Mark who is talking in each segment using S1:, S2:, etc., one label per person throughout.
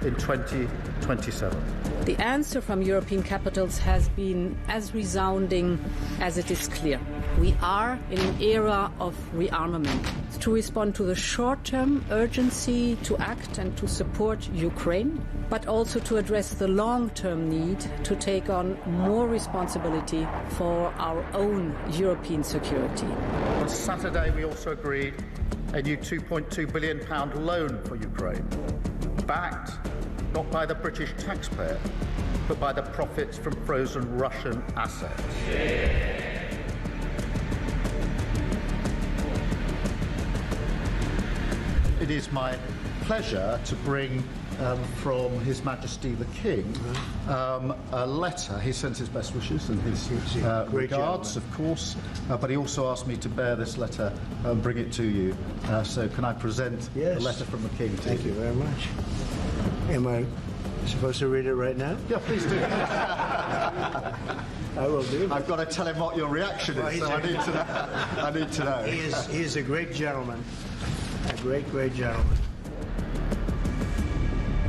S1: in 2027.
S2: The answer from European capitals has been as resounding as it is clear. We are in an era of rearmament to respond to the short-term urgency to act and to support Ukraine, but also to address the long-term need to take on more responsibility for our own European security.
S1: On Saturday, we also agreed a new £2.2 billion loan for Ukraine, backed not by the British taxpayer, but by the profits from frozen Russian assets. It is my pleasure to bring from His Majesty the King a letter. He sends his best wishes and his regards, of course, but he also asked me to bear this letter and bring it to you. So can I present the letter from the King to you?
S3: Thank you very much. Am I supposed to read it right now?
S1: Yeah, please do.
S3: I will do.
S1: I've got to tell him what your reaction is, so I need to know. I need to know.
S3: He is a great gentleman. A great, great gentleman.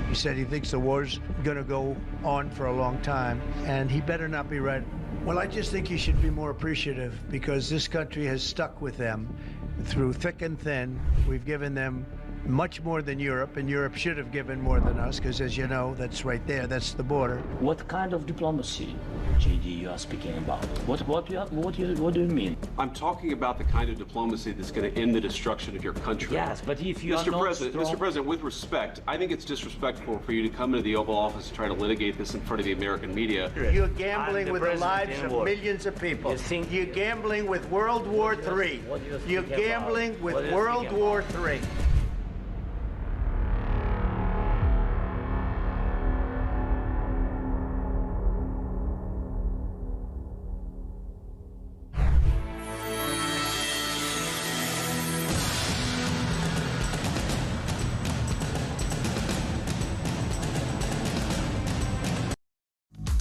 S3: He said he thinks the war's going to go on for a long time, and he better not be right. Well, I just think he should be more appreciative, because this country has stuck with them through thick and thin. We've given them much more than Europe, and Europe should have given more than us, because, as you know, that's right there, that's the border.
S4: What kind of diplomacy, JD, you are speaking about? What do you mean?
S5: I'm talking about the kind of diplomacy that's going to end the destruction of your country.
S4: Yes, but if you
S5: Mr. President, with respect, I think it's disrespectful for you to come into the Oval Office and try to litigate this in front of the American media.
S3: You're gambling with the lives of millions of people. You're gambling with World War III. You're gambling with World War III.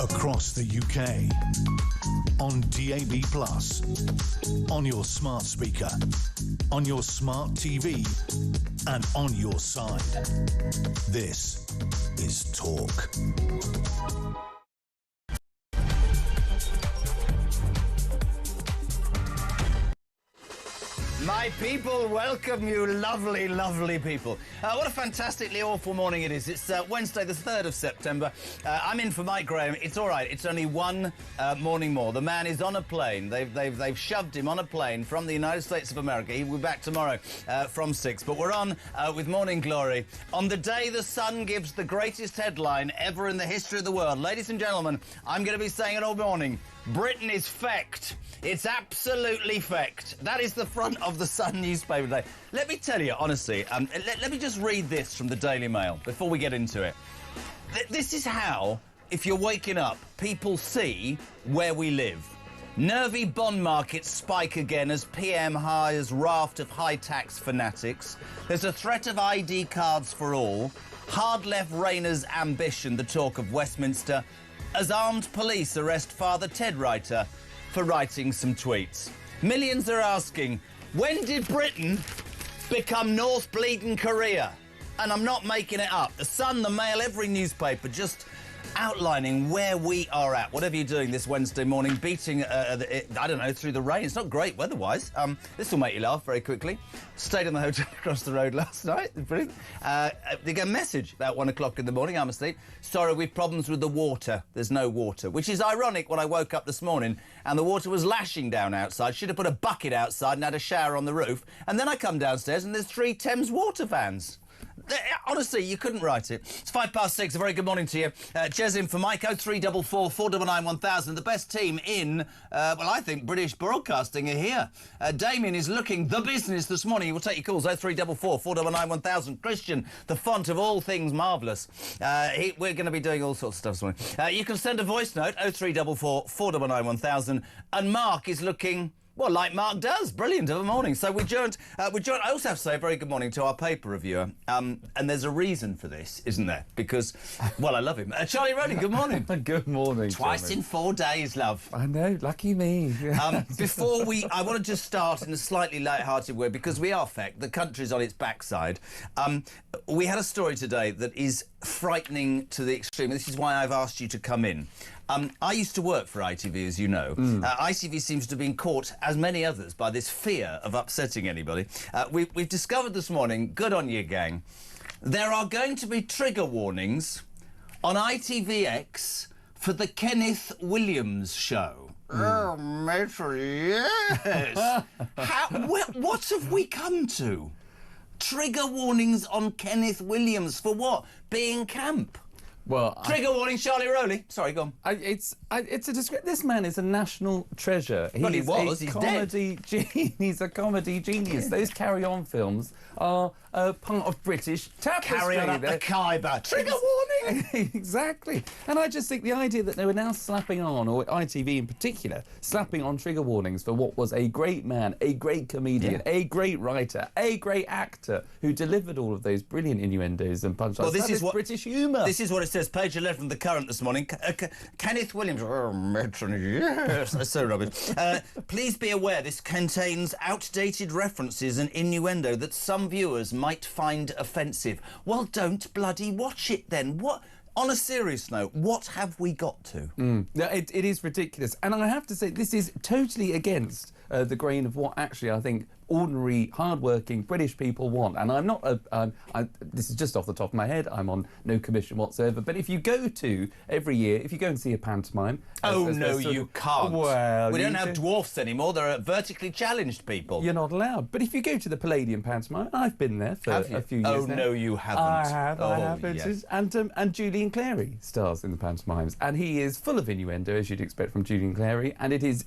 S6: Across the UK, on DAB+, on your smart speaker, on your smart TV, and on your side. This is Talk.
S7: My people, welcome you, lovely, lovely people. What a fantastically awful morning it is. It's Wednesday, the 3rd of September. I'm in for Mike Graham. It's all right. It's only one morning more. The man is on a plane. They've shoved him on a plane from the United States of America. He'll be back tomorrow from 6. But we're on with Morning Glory. On the day the Sun gives the greatest headline ever in the history of the world. Ladies and gentlemen, I'm going to be saying it all morning. Britain is fecked. It's absolutely fecked. That is the front of the Sun newspaper today. Let me tell you, honestly, let me just read this from the Daily Mail before we get into it. This is how, if you're waking up, people see where we live. Nervy bond markets spike again as PM hires raft of high-tax fanatics. There's a threat of ID cards for all. Hard-left Rayner's ambition, the talk of Westminster, as armed police arrest Father Ted Writer for writing some tweets. Millions are asking, when did Britain become North Bleeding Korea? And I'm not making it up. The Sun, the Mail, every newspaper just outlining where we are at. Whatever you're doing this Wednesday morning, beating, I don't know, through the rain. It's not great weather-wise. This will make you laugh very quickly. Stayed in the hotel across the road last night. Brilliant. They get a message about 1 o'clock in the morning. I'm asleep. Sorry, we've problems with the water. There's no water, which is ironic when I woke up this morning and the water was lashing down outside. Should have put a bucket outside and had a shower on the roof. And then I come downstairs and there's 3 Thames water vans. Honestly, you couldn't write it. It's 6:05. A very good morning to you. Jez in for Mike, 0344 499 1000. The best team in, well, I think British broadcasting are here. Damien is looking the business this morning. We'll take your calls, 0344 499 1000. Christian, the font of all things marvellous. We're going to be doing all sorts of stuff this morning. You can send a voice note, 0344 499 1000. And Mark is looking, Well, like Mark does. Brilliant of a morning. So we're joined. I also have to say a very good morning to our paper reviewer. And there's a reason for this, isn't there? Because, well, I love him. Charlie Rowley, good morning.
S8: Good morning.
S7: Twice
S8: Jeremy.
S7: in 4 days, love.
S8: I know, lucky me.
S7: I want to just start in a slightly light-hearted way, because we are fecked. The country's on its backside. We had a story today that is frightening to the extreme. This is why I've asked you to come in. I used to work for ITV, as you know. ITV seems to have been caught, as many others, by this fear of upsetting anybody. We've discovered this morning, good on you, gang, there are going to be trigger warnings on ITVX for the Kenneth Williams show. Oh, matron, yes. What have we come to? Trigger warnings on Kenneth Williams for what? Being camp.
S8: Well,
S7: Trigger warning, Charlie Rowley. Sorry, go on.
S8: It's a description. This man is a national treasure.
S7: Well, he was. He's dead.
S8: He's a comedy genius. Those Carry On films are part of British tapestry.
S7: Carry on up the Khyber. Trigger warning.
S8: Exactly. And I just think the idea that they were now slapping on, or ITV in particular, slapping on trigger warnings for what was a great man, a great comedian, a great writer, a great actor who delivered all of those brilliant innuendos and punchlines.
S7: Well, this is what
S8: British humour.
S7: This is what it says, page 11 of The Current this morning. Kenneth Williams. Oh, matron, yes. That's so rubbish. Please be aware this contains outdated references and innuendo that some viewers might find offensive. Well, don't bloody watch it then. What? On a serious note, what have we got to?
S8: It is ridiculous. And I have to say, this is totally against the grain of what actually I think ordinary, hard-working British people want. And I'm not this is just off the top of my head. I'm on no commission whatsoever. But if you go to, every year, if you go and see a pantomime...
S7: you can't.
S8: Well,
S7: we don't have dwarfs anymore. There are vertically challenged people.
S8: You're not allowed. But if you go to the Palladium pantomime, I've been there for a few years now.
S7: No, you haven't.
S8: I have.
S7: Yes.
S8: And Julian Clary stars in the pantomimes. And he is full of innuendo, as you'd expect from Julian Clary. And it is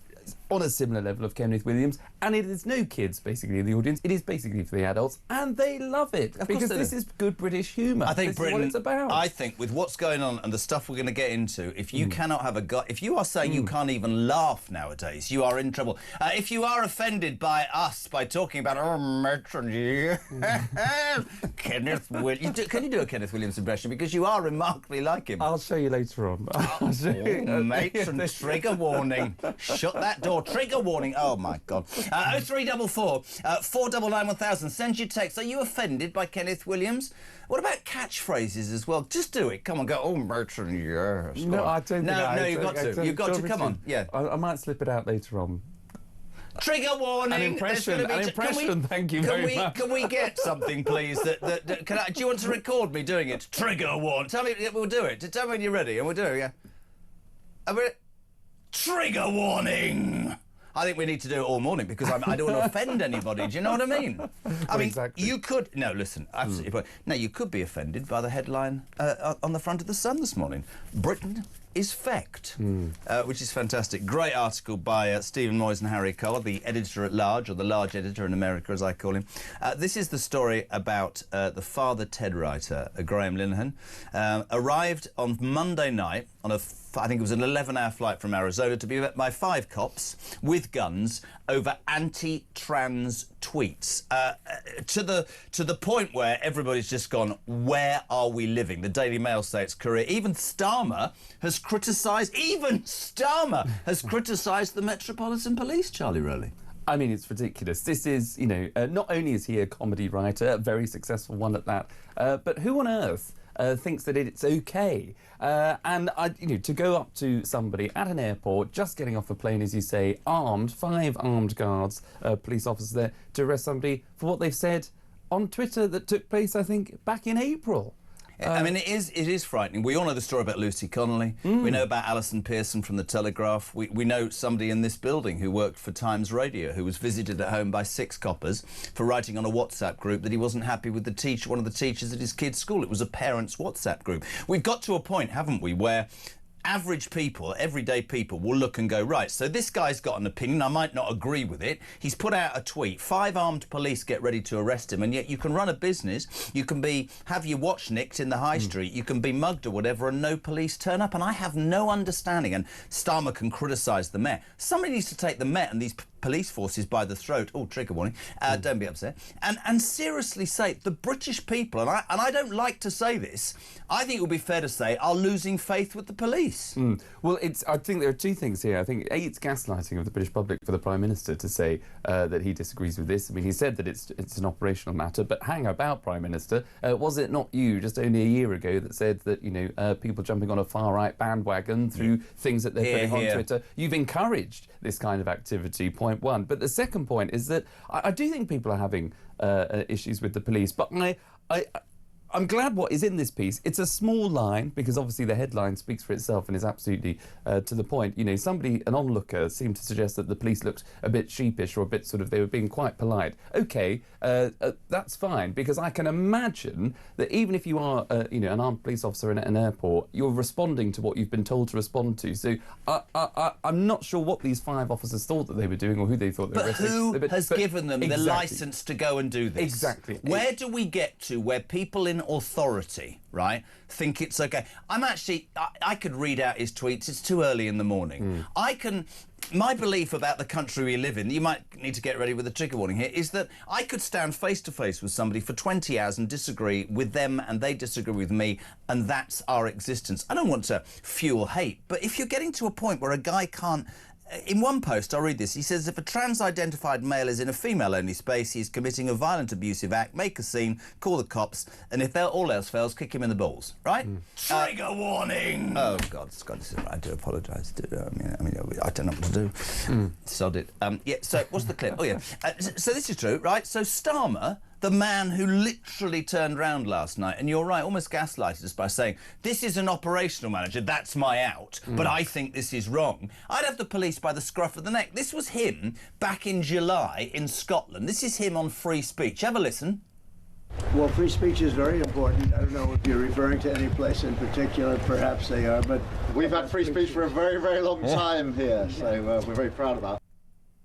S8: on a similar level of Kenneth Williams, and it is no kids basically in the audience. It is basically for the adults, and they love it because this is good British humour.
S7: I think
S8: this
S7: Britain,
S8: is what it's about.
S7: I think with what's going on and the stuff we're going to get into, if you cannot have if you are saying you can't even laugh nowadays, you are in trouble. If you are offended by us by talking about Kenneth Williams, can you do a Kenneth Williams impression, because you are remarkably like him?
S8: I'll show you later on.
S7: Matron, trigger warning. Shut that door. Trigger warning. Oh, my God. 0344 499 1000. Send your text. Are you offended by Kenneth Williams? What about catchphrases as well? Just do it. Come on, go. Oh, Matron, yes.
S8: No, I don't.
S7: No, you've got to. You've got to. Come on. Yeah.
S8: I might slip it out later on.
S7: Trigger warning.
S8: An impression. Thank you very much.
S7: Can we get something, please? Do you want to record me doing it? Trigger warning. Tell me. We'll do it. Tell me when you're ready, and we'll do it. Yeah. Trigger warning. I think we need to do it all morning, because I don't want to offend anybody. Do you know what I mean? I mean,
S8: exactly.
S7: You could... No, listen, absolutely. No, you could be offended by the headline on the front of the Sun this morning. Britain is fecked, which is fantastic. Great article by Stephen Moyes and Harry Cole, the editor-at-large, or the large editor in America, as I call him. This is the story about the Father Ted writer, Graham Linehan, arrived on Monday night on I think it was an 11-hour flight from Arizona to be met by 5 cops with guns over anti-trans tweets, to the point where everybody's just gone, where are we living? The Daily Mail say it's career. Even Starmer has criticised the Metropolitan Police, Charlie Rowley.
S8: I mean, it's ridiculous. This is, not only is he a comedy writer, a very successful one at that, but who on earth thinks that it's okay? To go up to somebody at an airport, just getting off a plane, as you say, armed, 5 armed guards, police officers there, to arrest somebody for what they've said on Twitter that took place, I think, back in April.
S7: I mean, it is frightening. We all know the story about Lucy Connolly. We know about Alison Pearson from The Telegraph. We know somebody in this building who worked for Times Radio, who was visited at home by 6 coppers for writing on a WhatsApp group that he wasn't happy with one of the teachers at his kid's school. It was a parents' WhatsApp group. We've got to a point, haven't we, where average people, everyday people, will look and go, right, so this guy's got an opinion, I might not agree with it, he's put out a tweet, 5 armed police get ready to arrest him, and yet you can run a business, you can have your watch nicked in the high street, you can be mugged or whatever, and no police turn up, and I have no understanding. And Starmer can criticise the Met. Somebody needs to take the Met and these police forces by the throat. Oh, trigger warning. Don't be upset. And seriously say, the British people, and I don't like to say this, I think it would be fair to say, are losing faith with the police.
S8: Well, I think there are two things here. I think, A, it's gaslighting of the British public for the Prime Minister to say that he disagrees with this. I mean, he said that it's an operational matter, but hang about, Prime Minister. Was it not you just only a year ago that said that, people jumping on a far-right bandwagon through things that they're putting on Twitter? You've encouraged this kind of activity, point one. But the second point is that I do think people are having issues with the police, but I'm glad what is in this piece. It's a small line, because obviously the headline speaks for itself and is absolutely to the point. An onlooker seemed to suggest that the police looked a bit sheepish or a bit they were being quite polite. OK, that's fine, because I can imagine that even if you are, an armed police officer in an airport, you're responding to what you've been told to respond to. So I'm not sure what these 5 officers thought that they were doing or who they thought they were arresting.
S7: Who has given them the licence to go and do this?
S8: Exactly.
S7: Where do we get to where people in authority, right, think it's okay? I could read out his tweets. It's too early in the morning. My belief about the country we live in, you might need to get ready with a trigger warning here, is that I could stand face to face with somebody for 20 hours and disagree with them and they disagree with me, and that's our existence. I don't want to fuel hate, but if you're getting to a point where a guy can't... In one post, I'll read this. He says, if a trans-identified male is in a female-only space, he's committing a violent, abusive act, make a scene, call the cops, and if all else fails, kick him in the balls. Right? Trigger warning! Oh, God, Scott, I do apologise. I don't know what to do. Sod it. So what's the clip? Oh, yeah. So this is true, right? So Starmer, the man who literally turned round last night, and you're right, almost gaslighted us by saying, this is an operational manager, that's my out, but I think this is wrong. I'd have the police by the scruff of the neck. This was him back in July in Scotland. This is him on free speech. Have a listen.
S3: Well, free speech is very important. I don't know if you're referring to any place in particular. Perhaps they are, but...
S1: We've had free speech for a very, very long time here, so we're very proud of that.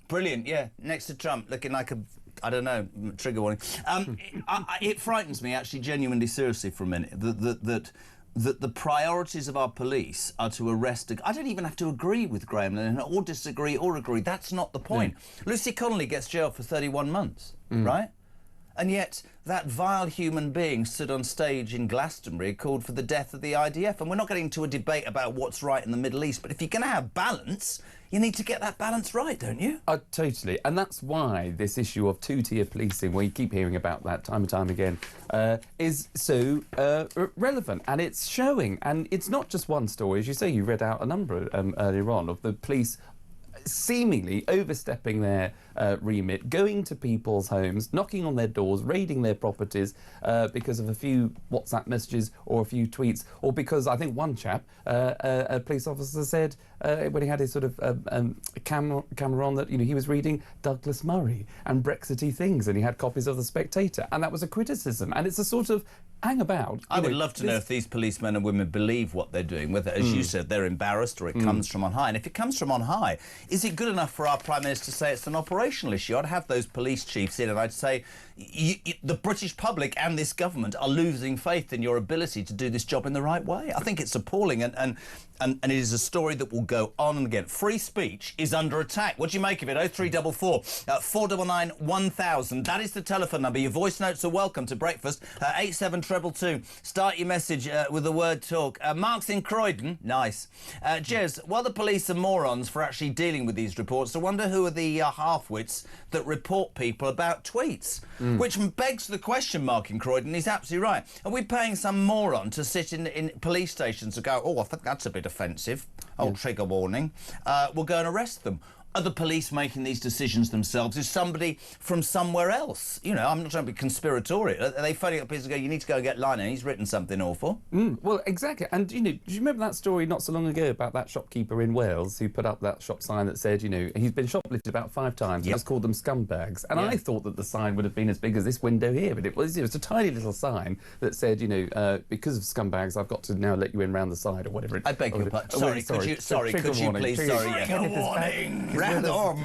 S7: Brilliant, yeah. Next to Trump, looking like a... I don't know, trigger warning. It frightens me, actually, genuinely, seriously, for a minute, that the priorities of our police are to arrest... I don't even have to agree with Graham Lennon, or disagree or agree. That's not the point. Lucy Connolly gets jailed for 31 months, right? And yet that vile human being stood on stage in Glastonbury, called for the death of the IDF. And we're not getting into a debate about what's right in the Middle East, but if you're going to have balance, you need to get that balance right, don't you?
S8: Totally. And that's why this issue of two-tier policing, where you keep hearing about that time and time again, is so relevant. And it's showing. And it's not just one story. As you say, you read out a number earlier on of the police seemingly overstepping their remit, going to people's homes, knocking on their doors, raiding their properties because of a few WhatsApp messages or a few tweets, or because I think one chap, a police officer, said when he had his sort of camera on that he was reading Douglas Murray and Brexity things, and he had copies of The Spectator, and that was a criticism. And it's a sort of hang about.
S7: I would love to know if these policemen and women believe what they're doing, whether, as you said, they're embarrassed or it comes from on high. And if it comes from on high, is it good enough for our Prime Minister to say it's an operational issue? I'd have those police chiefs in and I'd say, the British public and this government are losing faith in your ability to do this job in the right way. I think it's appalling, and it is a story that will go on and again. Free speech is under attack. What do you make of it? 0344 499 1000. That is the telephone number. Your voice notes are welcome to breakfast. 87222. Start your message with the word talk. Mark's in Croydon. Nice. Jez, while the police are morons for actually dealing with these reports, I wonder who are the half-wits that report people about tweets. Which begs the question, Mark in Croydon, he's absolutely right. Are we paying some moron to sit in police stations and go, oh, I think that's a bit offensive. Oh, trigger warning. We'll go and arrest them. Are the police making these decisions themselves? Is somebody from somewhere else? I'm not trying to be conspiratorial. Are they phoning up people and go, you need to go and get Lionel, he's written something awful?
S8: Well, exactly. And, do you remember that story not so long ago about that shopkeeper in Wales who put up that shop sign that said, he's been shoplifted about 5 times and just called them scumbags? And I thought that the sign would have been as big as this window here, but it was a tiny little sign that said, because of scumbags, I've got to now let you in round the side or whatever.
S7: I beg your pardon. Sorry, could you please... Sorry,
S8: Kenneth is back.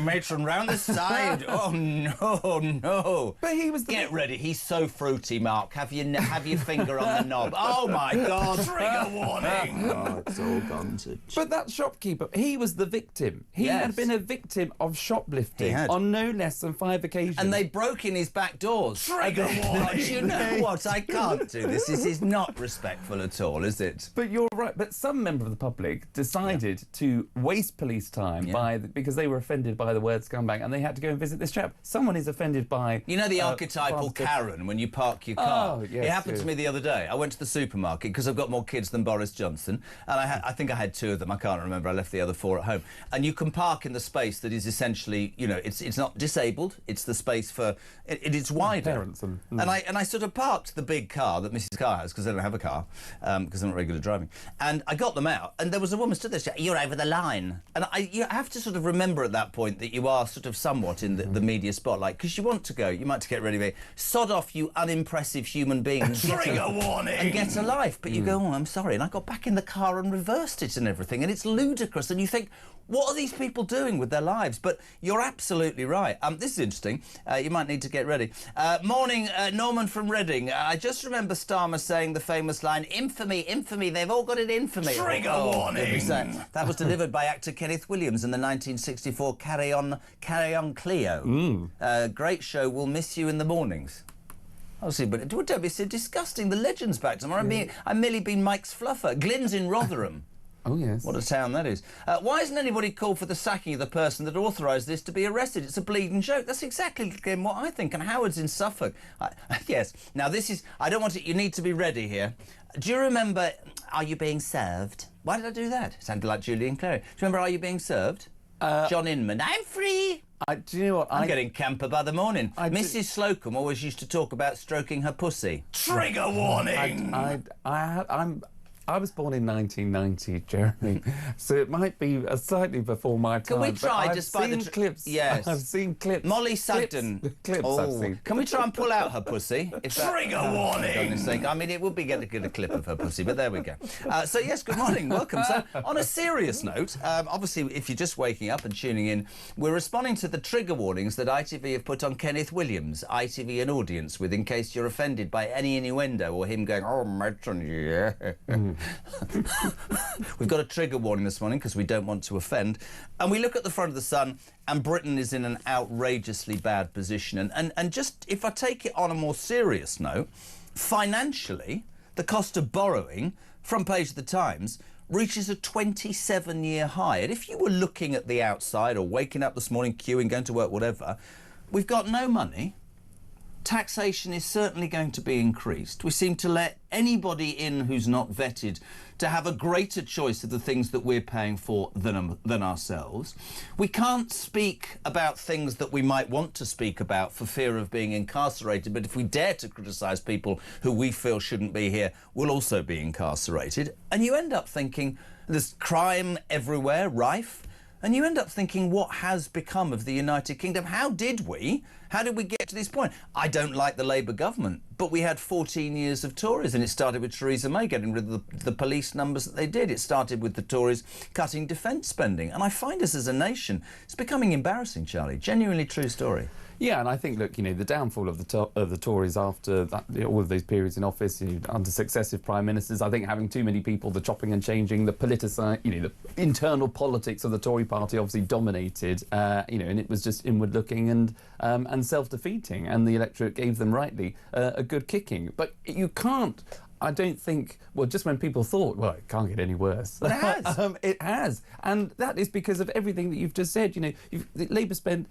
S7: matron, round the side. Oh, no.
S8: But he was
S7: Get ready. He's so fruity, Mark. Have your finger on the knob. Oh, my God. Trigger warning. Oh, it's all gone to...
S8: But that shopkeeper, he was the victim. He had been a victim of shoplifting on no less than 5 occasions.
S7: And they broke in his back doors. Trigger warning. You know what? I can't do this. This is not respectful at all, is it?
S8: But you're right. But some member of the public decided to waste police time because they were offended by the word scumbag, and they had to go and visit this chap. Someone is offended by...
S7: You know the archetypal Karen when you park your car?
S8: Oh, yes,
S7: it happened to me the other day. I went to the supermarket because I've got more kids than Boris Johnson, and I think I had 2 of them. I can't remember. I left the other 4 at home. And you can park in the space that is essentially, you know, it's not disabled. It's the space for... It's wider.
S8: Parents and
S7: I sort of parked the big car that Mrs. Carr has, because I don't have a car, because I'm not very good at driving. And I got them out, and there was a woman stood there, she said, "You're over the line." And you have to sort of remember at that point that you are sort of somewhat in the media spotlight, because you want to go, you might get ready to sod off, you unimpressive human being. Trigger warning! And get a life. But you go, "Oh, I'm sorry." And I got back in the car and reversed it and everything, and it's ludicrous. And you think, what are these people doing with their lives? But you're absolutely right. This is interesting. You might need to get ready. Morning, Norman from Reading. I just remember Starmer saying the famous line, "Infamy, infamy, they've all got it in for me."
S6: Trigger warning!
S7: That was delivered by actor Kenneth Williams in the 1964 Carry On Cleo. Great show, we'll miss you in the mornings. Obviously, but don't be so disgusting. The legend's back tomorrow. I'm merely been Mike's fluffer. Glyn's in Rotherham.
S8: Oh, yes.
S7: What a town that is. Why hasn't anybody called for the sacking of the person that authorised this to be arrested? It's a bleeding joke. That's exactly what I think. And Howard's in Suffolk. Yes. Now, this is... I don't want to... You need to be ready here. Do you remember Are You Being Served? Why did I do that? It sounded like Julian Clary. Do you remember Are You Being Served? John Inman. I'm free.
S8: Do you know what?
S7: I'm getting camper by the morning. Mrs. Slocum always used to talk about stroking her pussy.
S6: Trigger warning!
S8: I was born in 1990, Jeremy, so it might be slightly before my time.
S7: Can we try,
S8: I've
S7: despite
S8: seen
S7: the
S8: clips?
S7: Yes,
S8: I've seen clips.
S7: Molly Sugden.
S8: Clips I've seen.
S7: Can we try and pull out her pussy?
S6: Trigger warning!
S7: For goodness sake. I mean, it would be good to get a clip of her pussy, but there we go. So yes, good morning, welcome. So on a serious note, obviously, if you're just waking up and tuning in, we're responding to the trigger warnings that ITV have put on Kenneth Williams, ITV an audience with, in case you're offended by any innuendo or him going, "Oh, matron, yeah." We've got a trigger warning this morning because we don't want to offend. And we look at the front of the Sun, and Britain is in an outrageously bad position. And just, if I take it on a more serious note, financially, the cost of borrowing, front page of the Times, reaches a 27-year high. And if you were looking at the outside or waking up this morning, queuing, going to work, whatever, we've got no money. Taxation is certainly going to be increased. We seem to let anybody in who's not vetted to have a greater choice of the things that we're paying for than ourselves. We can't speak about things that we might want to speak about for fear of being incarcerated, but if we dare to criticise people who we feel shouldn't be here, we'll also be incarcerated. And you end up thinking there's crime everywhere, rife. And you end up thinking, what has become of the United Kingdom? How did we get to this point? I don't like the Labour government, but we had 14 years of Tories, and it started with Theresa May getting rid of the police numbers that they did. It started with the Tories cutting defence spending. And I find us as a nation, it's becoming embarrassing, Charlie. Genuinely true story.
S8: Yeah, and I think, look, you know, the downfall of the Tories after that, all of those periods in office, you know, under successive prime ministers, I think having too many people, the chopping and changing, the the internal politics of the Tory party obviously dominated, and it was just inward-looking and self-defeating, and the electorate gave them rightly a good kicking. But you can't. I don't think, well, just when people thought, well, it can't get any worse.
S7: But it has.
S8: It has. And that is because of everything that you've just said. You know, Labour spent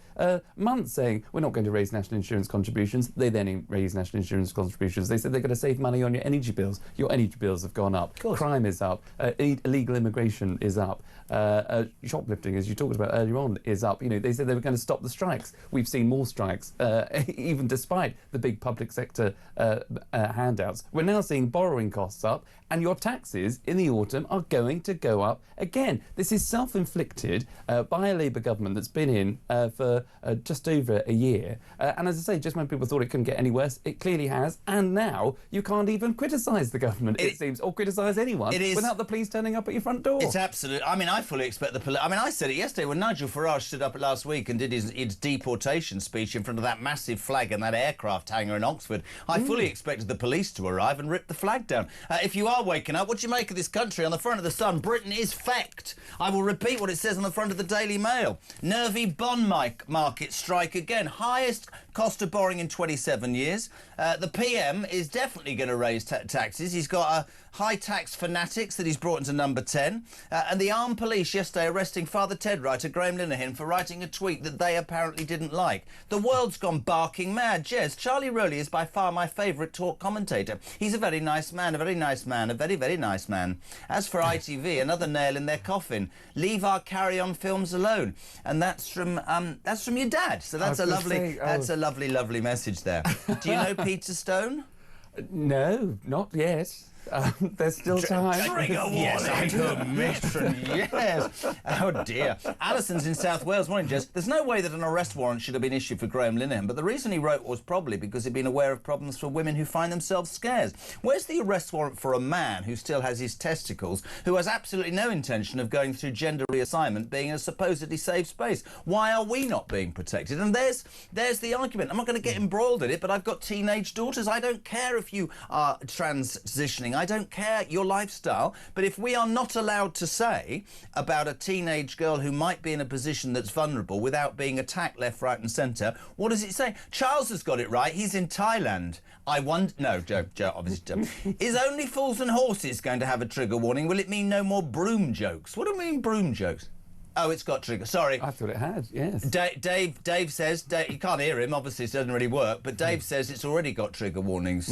S8: months saying, we're not going to raise national insurance contributions. They then raised national insurance contributions. They said they're going to save money on your energy bills. Your energy bills have gone up. Crime is up. Illegal immigration is up. Shoplifting, as you talked about earlier on, is up. You know, they said they were going to stop the strikes. We've seen more strikes, even despite the big public sector handouts. We're now seeing borrowing costs up, and your taxes in the autumn are going to go up again. This is self-inflicted by a Labour government that's been in for just over a year. And as I say, just when people thought it couldn't get any worse, it clearly has. And now you can't even criticise the government, it seems, or criticise anyone without the police turning up at your front door.
S7: It's absolute. I mean, I fully expect the police. I mean, I said it yesterday when Nigel Farage stood up last week and did his deportation speech in front of that massive flag and that aircraft hangar in Oxford. I fully expected the police to arrive and rip the flag down. If you are waking up, what do you make of this country? On the front of the Sun, Britain is fecked. I will repeat what it says on the front of the Daily Mail. Nervy bond market strike again. Highest cost of borrowing in 27 years. The PM is definitely going to raise taxes. He's got a high tax fanatics that he's brought into number 10. And the armed police yesterday arresting Father Ted writer Graham Linehan for writing a tweet that they apparently didn't like. The world's gone barking mad. Jez, Charlie Rowley is by far my favourite talk commentator. He's a very nice man, a very nice man, a very, very nice man. As for ITV, another nail in their coffin. Leave our carry-on films alone. And that's from your dad. So that's a lovely, lovely message there. Do you know Peter Stone?
S8: No, not yet. There's still time.
S7: Trigger warning. Yes, I do, matron. Yes. Oh dear. Alison's in South Wales. Morning, Jess. There's no way that an arrest warrant should have been issued for Graham Linehan, but the reason he wrote was probably because he'd been aware of problems for women who find themselves scared. Where's the arrest warrant for a man who still has his testicles, who has absolutely no intention of going through gender reassignment, being in a supposedly safe space? Why are we not being protected? And there's the argument. I'm not going to get embroiled in it, but I've got teenage daughters. I don't care if you are transitioning. I don't care your lifestyle, but if we are not allowed to say about a teenage girl who might be in a position that's vulnerable without being attacked left, right and centre, what does it say? Charles has got it right. He's in Thailand. I wonder... No, Joe, obviously, Joe. Is only fools and horses going to have a trigger warning? Will it mean no more broom jokes? What do I mean broom jokes? Oh, it's got trigger. Sorry.
S8: I thought it had, yes.
S7: Dave says... you can't hear him, obviously it doesn't really work, but Dave says it's already got trigger warnings.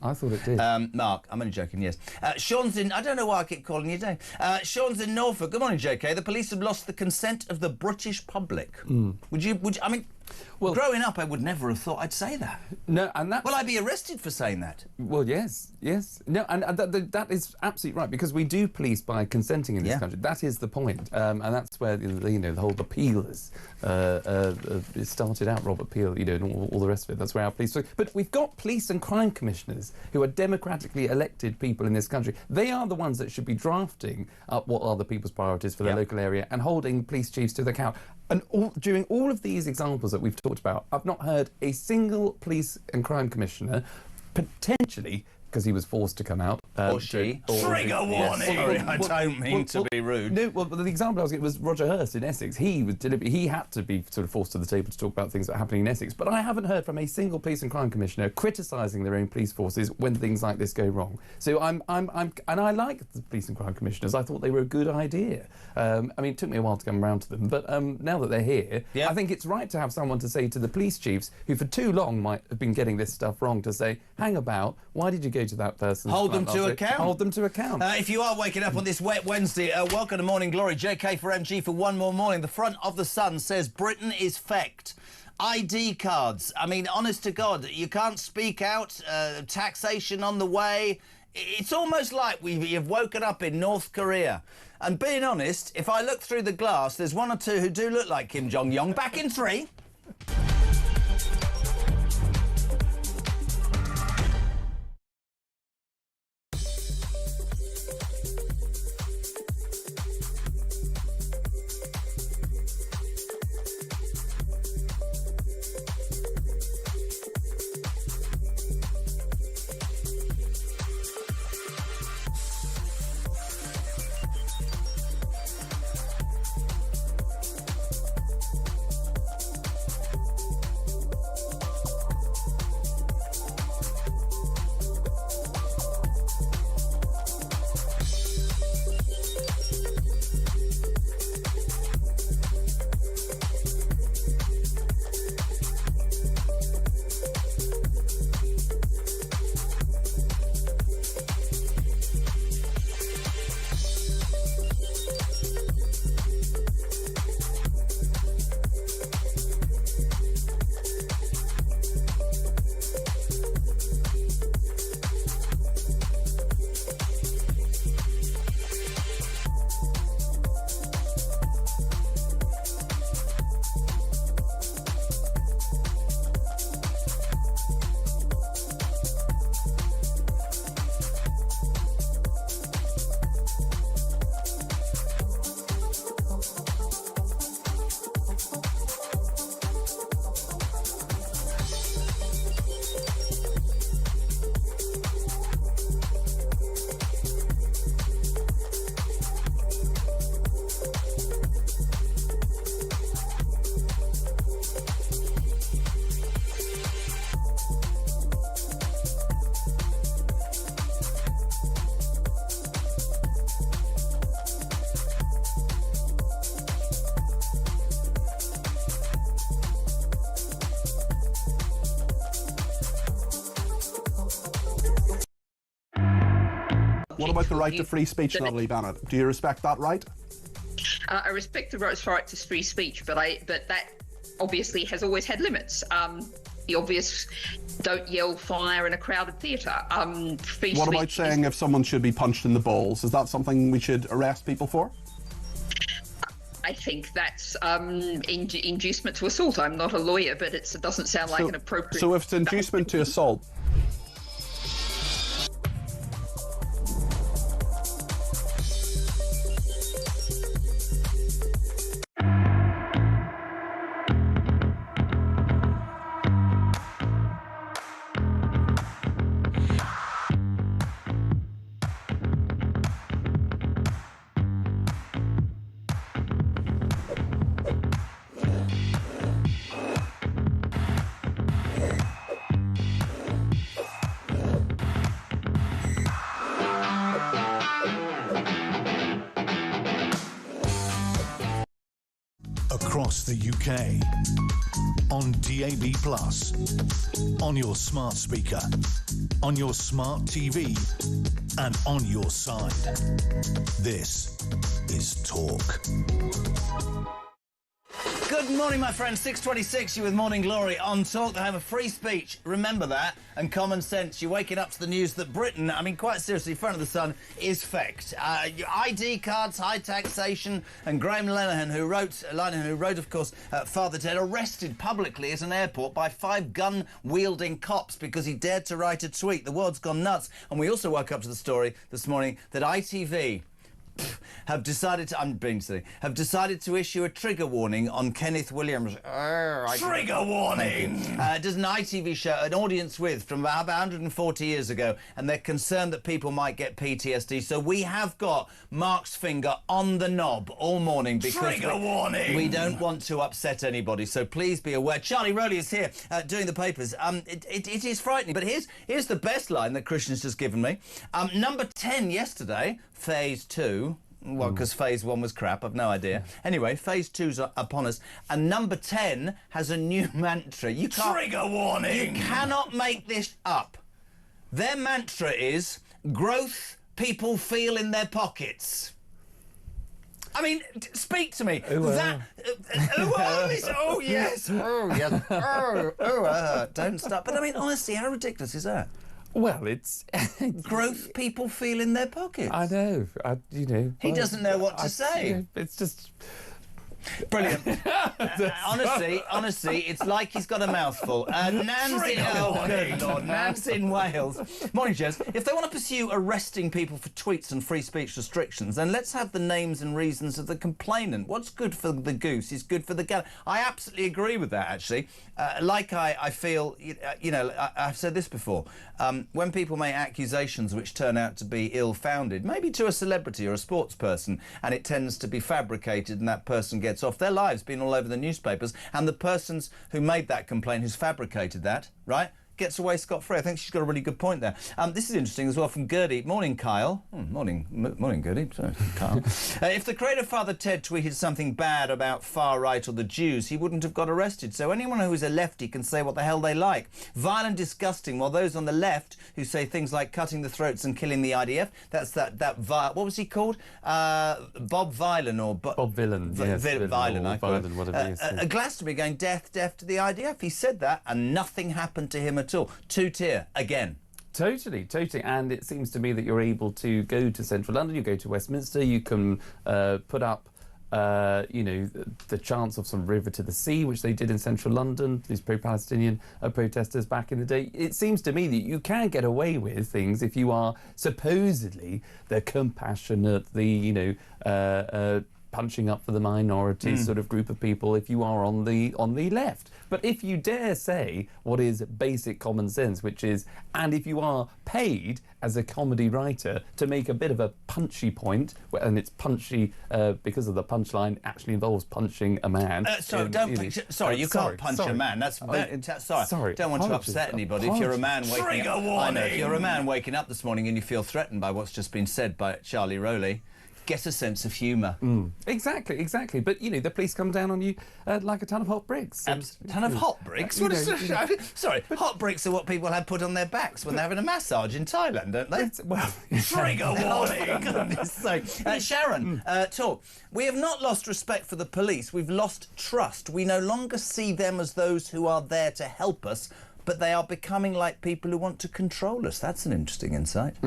S8: I thought it did.
S7: Mark, I'm only joking, yes. Sean's in... I don't know why I keep calling you Dave. Sean's in Norfolk. Good morning, JK. The police have lost the consent of the British public. Would you... I mean... Well, growing up, I would never have thought I'd say that.
S8: No, and that...
S7: Will I be arrested for saying that?
S8: Well, yes. No, and that is absolutely right, because we do police by consenting in this country. That is the point. And that's where, the whole Peel is... it started out, Robert Peel, and all the rest of it. That's where our police... But we've got police and crime commissioners who are democratically elected people in this country. They are the ones that should be drafting up what are the people's priorities for their local area and holding police chiefs to the account. And during all of these examples that we've talked about, I've not heard a single police and crime commissioner, potentially because he was forced to come out.
S7: Or she. Trigger warning! Sorry, I don't mean to be rude.
S8: No, well, the example I was getting was Roger Hurst in Essex. He had to be sort of forced to the table to talk about things that are happening in Essex. But I haven't heard from a single police and crime commissioner criticising their own police forces when things like this go wrong. So and I like the police and crime commissioners. I thought they were a good idea. I mean, it took me a while to come around to them, but now that they're here, I think it's right to have someone to say to the police chiefs, who for too long might have been getting this stuff wrong, to say, hang about, why did you go to that person?
S7: Hold them to account.
S8: Hold them to account.
S7: If you are waking up on this wet Wednesday, welcome to Morning Glory. JK for MG for one more morning. The front of the Sun says Britain is fecked. ID cards. I mean, honest to God, you can't speak out. Taxation on the way. It's almost like you've woken up in North Korea. And being honest, if I look through the glass, there's one or two who do look like Kim Jong-un. Back in 3.
S9: What about the right to free speech, Natalie Bennett? Do you respect that right?
S10: I respect the right to free speech, but that obviously has always had limits. The obvious, don't yell fire in a crowded theatre.
S9: What about saying if someone should be punched in the balls? Is that something we should arrest people for?
S10: I think that's inducement to assault. I'm not a lawyer, but it doesn't sound like an appropriate...
S9: So if it's inducement to assault...
S6: Across the UK, on DAB+, on your smart speaker, on your smart TV, and on your side. This is Talk.
S7: Good morning, my friends. 6:26, you with Morning Glory on Talk, the home of free speech. Remember that, and common sense. You're waking up to the news that Britain, I mean, quite seriously, front of the sun, is fecked. ID cards, high taxation, and Graham Linehan, who wrote, of course, Father Ted, arrested publicly at an airport by 5 gun-wielding cops because he dared to write a tweet. The world's gone nuts. And we also woke up to the story this morning that ITV have decided to issue a trigger warning on Kenneth Williams. Trigger warning! Does an ITV show an audience with from about 140 years ago, and they're concerned that people might get PTSD. So we have got Mark's finger on the knob all morning because we don't want to upset anybody. So please be aware. Charlie Rowley is here doing the papers. It is frightening. But here's the best line that Christian's just given me. Number 10 yesterday, Phase 2. Well, because Phase 1 was crap, I've no idea. Anyway, Phase 2's upon us, and number 10 has a new mantra. You can't... Trigger warning! You cannot make this up. Their mantra is, growth people feel in their pockets. I mean, speak to me. Oh, yes. Don't stop. But I mean, honestly, how ridiculous is that?
S8: Well, it's...
S7: growth people feel in their pockets.
S8: I know.
S7: He doesn't know what to say.
S8: It's just...
S7: Brilliant. Honestly, it's like he's got a mouthful. Nan's in Wales. Morning, Jez. If they want to pursue arresting people for tweets and free speech restrictions, then let's have the names and reasons of the complainant. What's good for the goose is good for the gander. I absolutely agree with that, actually. I feel, I've said this before. When people make accusations which turn out to be ill-founded, maybe to a celebrity or a sports person, and it tends to be fabricated and that person gets off, their lives been all over the newspapers, and the persons who made that complaint, who's fabricated that, right, gets away scot-free. I think she's got a really good point there. This is interesting as well from Gertie. Morning, Kyle. Morning, Gertie. Sorry, Kyle. If the creator Father Ted tweeted something bad about far-right or the Jews, he wouldn't have got arrested. So anyone who is a lefty can say what the hell they like. Vile and disgusting, while those on the left who say things like cutting the throats and killing the IDF, that's what was he called? Bob Vilan or...
S8: Bob Vilan, yes.
S7: Vilan, I call it.
S8: Whatever it is.
S7: Glastonbury going, death to the IDF. He said that and nothing happened to him at all. Two-tier, again.
S8: Totally. And it seems to me that you're able to go to central London, you go to Westminster, you can put up, the chants of some river to the sea, which they did in central London, these pro-Palestinian protesters back in the day. It seems to me that you can get away with things if you are supposedly the compassionate, punching up for the minority sort of group of people if you are on the left. But if you dare say what is basic common sense, which is, and if you are paid as a comedy writer to make a bit of a punchy point, and it's punchy because of the punchline actually involves punching a man.
S7: You can't punch a man. That's sorry. Don't want to upset anybody. If you're a man waking up, I know, if you're a man waking up this morning and you feel threatened by what's just been said by Charlie Rowley, get a sense of humour.
S8: Exactly. But, you know, the police come down on you like a ton of hot bricks.
S7: A ton of hot bricks? Sorry, hot bricks are what people have put on their backs when they're having a massage in Thailand, don't they? Trigger warning! Goodness sake. Sharon, talk. We have not lost respect for the police. We've lost trust. We no longer see them as those who are there to help us, but they are becoming like people who want to control us. That's an interesting insight.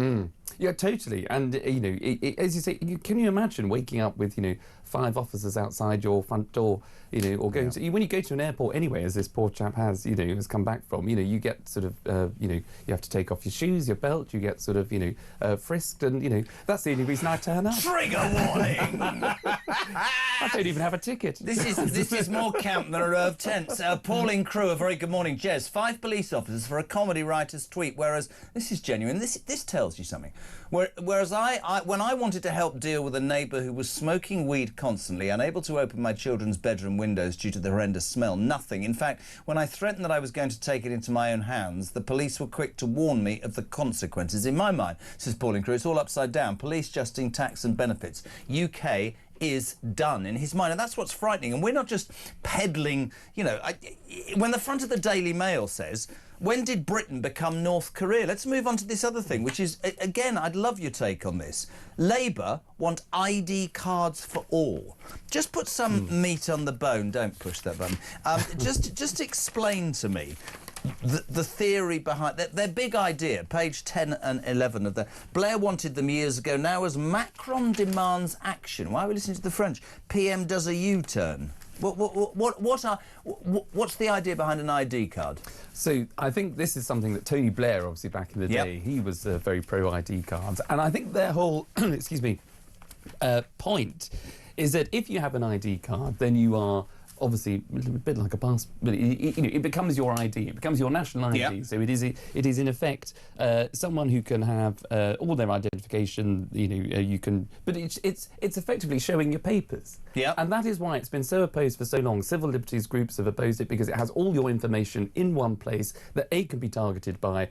S8: Yeah, totally. And, you know, as you say, can you imagine waking up with, you know, 5 officers outside your front door, you know, or going to... When you go to an airport anyway, as this poor chap has, you know, has come back from, you know, you get sort of, you know, you have to take off your shoes, your belt, you get sort of, you know, frisked, and, you know, that's the only reason I turn up.
S7: Trigger warning!
S8: I don't even have a ticket.
S7: This is more camp than a row of tents. Pauline Crew, a very good morning. Jez, 5 police officers for a comedy writer's tweet, whereas... This is genuine. This tells you something. Whereas when I wanted to help deal with a neighbour who was smoking weed constantly, unable to open my children's bedroom windows due to the horrendous smell, nothing. In fact, when I threatened that I was going to take it into my own hands, the police were quick to warn me of the consequences. In my mind, says Pauline Crew, it's all upside down. Police adjusting tax and benefits. UK is done in his mind, and that's what's frightening. And we're not just peddling, you know, when the front of the Daily Mail says, when did Britain become North Korea? Let's move on to this other thing, which is, again, I'd love your take on this. Labour want ID cards for all. Just put some meat on the bone. Don't push that button. Just explain to me the theory behind their big idea, page 10 and 11 of the... Blair wanted them years ago. Now, as Macron demands action, why are we listening to the French? PM does a U-turn. What's the idea behind an ID card?
S8: So I think this is something that Tony Blair, obviously back in the day, he was very pro ID cards, and I think their whole point is that if you have an ID card, then you are obviously a bit like a pass, but it becomes your ID, it becomes your national ID. Yep. So it is in effect someone who can have all their identification. You can, but it's effectively showing your papers.
S7: Yeah,
S8: and that is why it's been so opposed for so long. Civil liberties groups have opposed it because it has all your information in one place that can be targeted by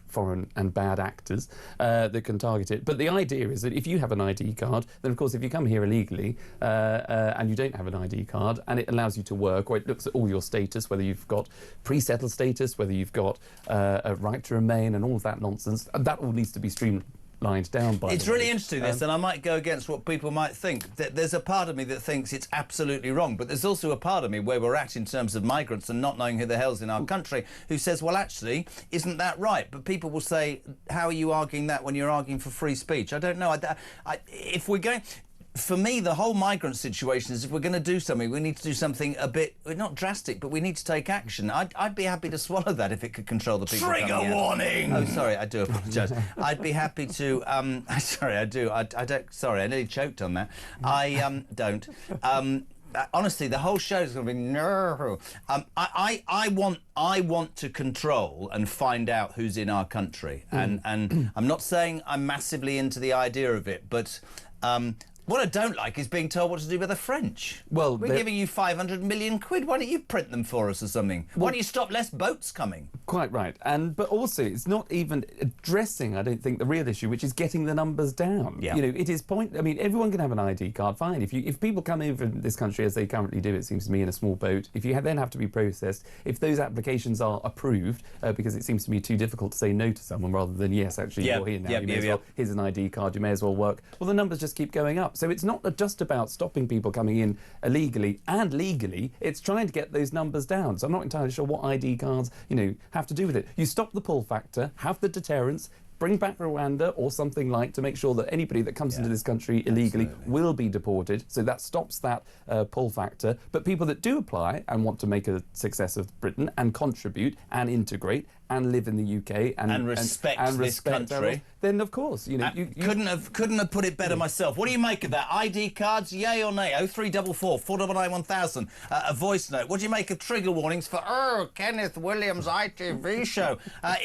S8: foreign and bad actors that can target it. But the idea is that if you have an ID card, then of course if you come here illegally and you don't have an ID card, and it allows you to work, or it looks at all your status, whether you've got pre-settled status, whether you've got a right to remain, and all of that nonsense, that all needs to be streamlined down by.
S7: It's really interesting, this, and I might go against what people might think. There's a part of me that thinks it's absolutely wrong, but there's also a part of me where we're at in terms of migrants and not knowing who the hell's in our country, who says, well, actually, isn't that right? But people will say, how are you arguing that when you're arguing for free speech? I don't know. If we're going... For me, the whole migrant situation is if we're going to do something, we need to do something a bit, not drastic, but we need to take action. I'd be happy to swallow that if it could control the people. Trigger warning! Oh, sorry, I do apologise. I'd be happy to... sorry, I do. I don't... Sorry, I nearly choked on that. I don't. Honestly, the whole show is going to be no. I want to control and find out who's in our country, and I'm not saying I'm massively into the idea of it, but what I don't like is being told what to do by the French. Well, we're giving you 500 million quid. Why don't you print them for us or something? Why don't you stop less boats coming?
S8: Quite right. But also, it's not even addressing, I don't think, the real issue, which is getting the numbers down. Yeah. It is I mean, everyone can have an ID card, fine. If people come in from this country, as they currently do, it seems to me, in a small boat, if you then have to be processed, if those applications are approved, because it seems to me too difficult to say no to someone rather than, yes, actually, you're here now, well, here's an ID card, you may as well work. Well, the numbers just keep going up. So it's not just about stopping people coming in illegally and legally, it's trying to get those numbers down. So I'm not entirely sure what ID cards, have to do with it. You stop the pull factor, have the deterrence, bring back Rwanda or something like to make sure that anybody that comes into this country illegally will be deported. So that stops that pull factor. But people that do apply and want to make a success of Britain and contribute and integrate and live in the UK and
S7: respect this country,
S8: then of course, you
S7: couldn't have put it better myself. What do you make of that? ID cards, yay or nay? 0344 499 1000. A voice note. What do you make of trigger warnings for Kenneth Williams' ITV show?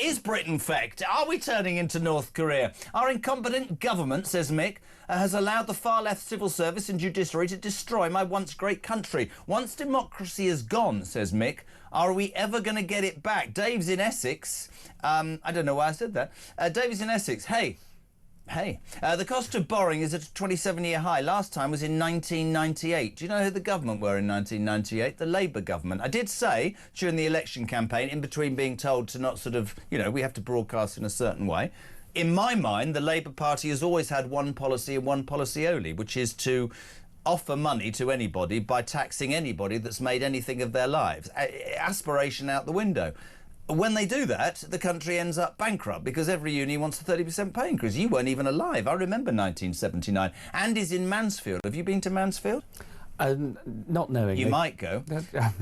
S7: Is Britain fecked? Are we turning into North Korea? Our incompetent government, says Mick, has allowed the far left civil service and judiciary to destroy my once great country. Once democracy is gone, says Mick, are we ever going to get it back? Dave's in Essex. I don't know why I said that. Dave's in Essex. Hey, Hey, the cost of borrowing is at a 27-year high. Last time was in 1998. Do you know who the government were in 1998? The Labour government. I did say during the election campaign, in between being told to not sort of, we have to broadcast in a certain way. In my mind, the Labour Party has always had one policy and one policy only, which is to offer money to anybody by taxing anybody that's made anything of their lives. Aspiration out the window. When they do that, the country ends up bankrupt because every uni wants a 30% pay increase. You weren't even alive. I remember 1979. Andy's in Mansfield. Have you been to Mansfield?
S8: Not knowing.
S7: You might go.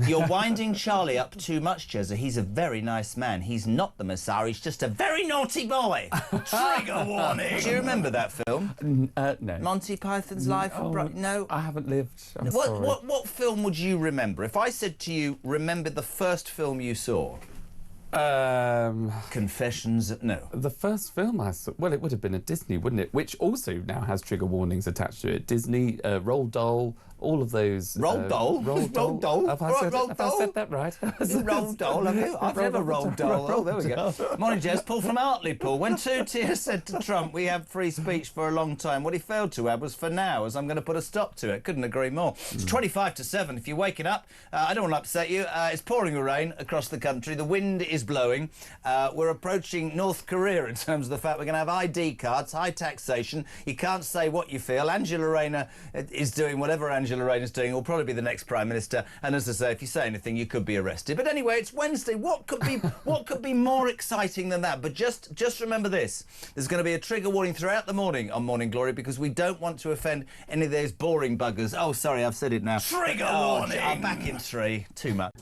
S7: You're winding Charlie up too much, Jezza. He's a very nice man. He's not the Messiah. He's just a very naughty boy. Trigger warning. Do you remember that film?
S8: No.
S7: Monty Python's Life of Brian? No.
S8: I haven't lived. I'm
S7: sorry.
S8: sorry.
S7: What film would you remember? If I said to you, remember the first film you saw? Confessions. No.
S8: The first film I saw, well, it would have been a Disney, wouldn't it? Which also now has trigger warnings attached to it. Disney, Roald Dahl, all of those.
S7: Roald Dahl?
S8: Roald Dahl. Have I said that right?
S7: Roald Dahl, have you? I've never Roald Dahl. Oh, there we go. Morning, Jez. Paul from Hartlepool. When Two-Tier said to Trump, we have free speech for a long time, what he failed to add was for now, as I'm going to put a stop to it. Couldn't agree more. It's 25 to 7. If you're waking up, I don't want to upset you. It's pouring with rain across the country. The wind is blowing. We're approaching North Korea in terms of the fact we're going to have ID cards, high taxation. You can't say what you feel. Angela Rayner is doing whatever Angela Rayner's doing. Will probably be the next Prime Minister. And as I say, if you say anything, you could be arrested. But anyway, it's Wednesday. What could be more exciting than that? But just remember this. There's going to be a trigger warning throughout the morning on Morning Glory because we don't want to offend any of those boring buggers. Oh, sorry, I've said it now.
S11: Trigger warning!
S7: I'm back in 3. Too much.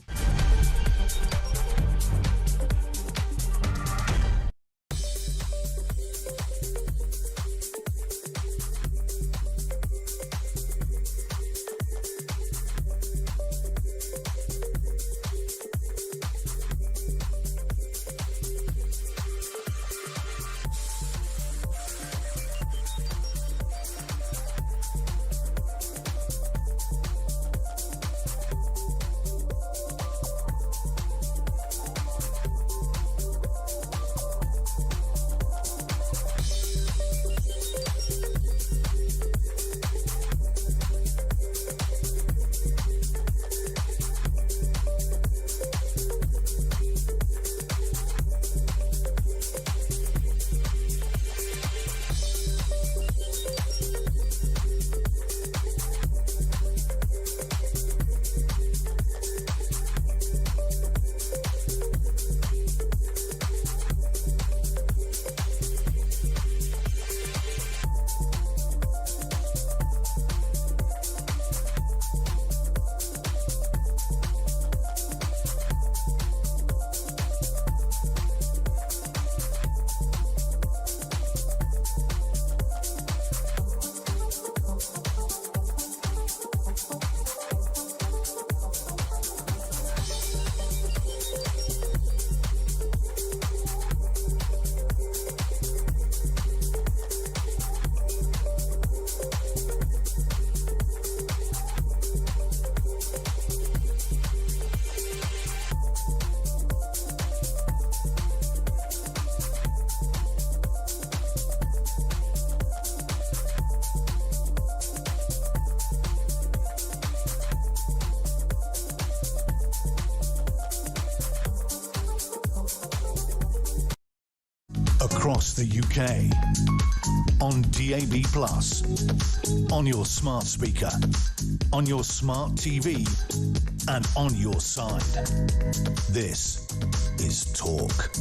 S6: Across the UK, on DAB+, on your smart speaker, on your smart TV, and on your side. This is Talk.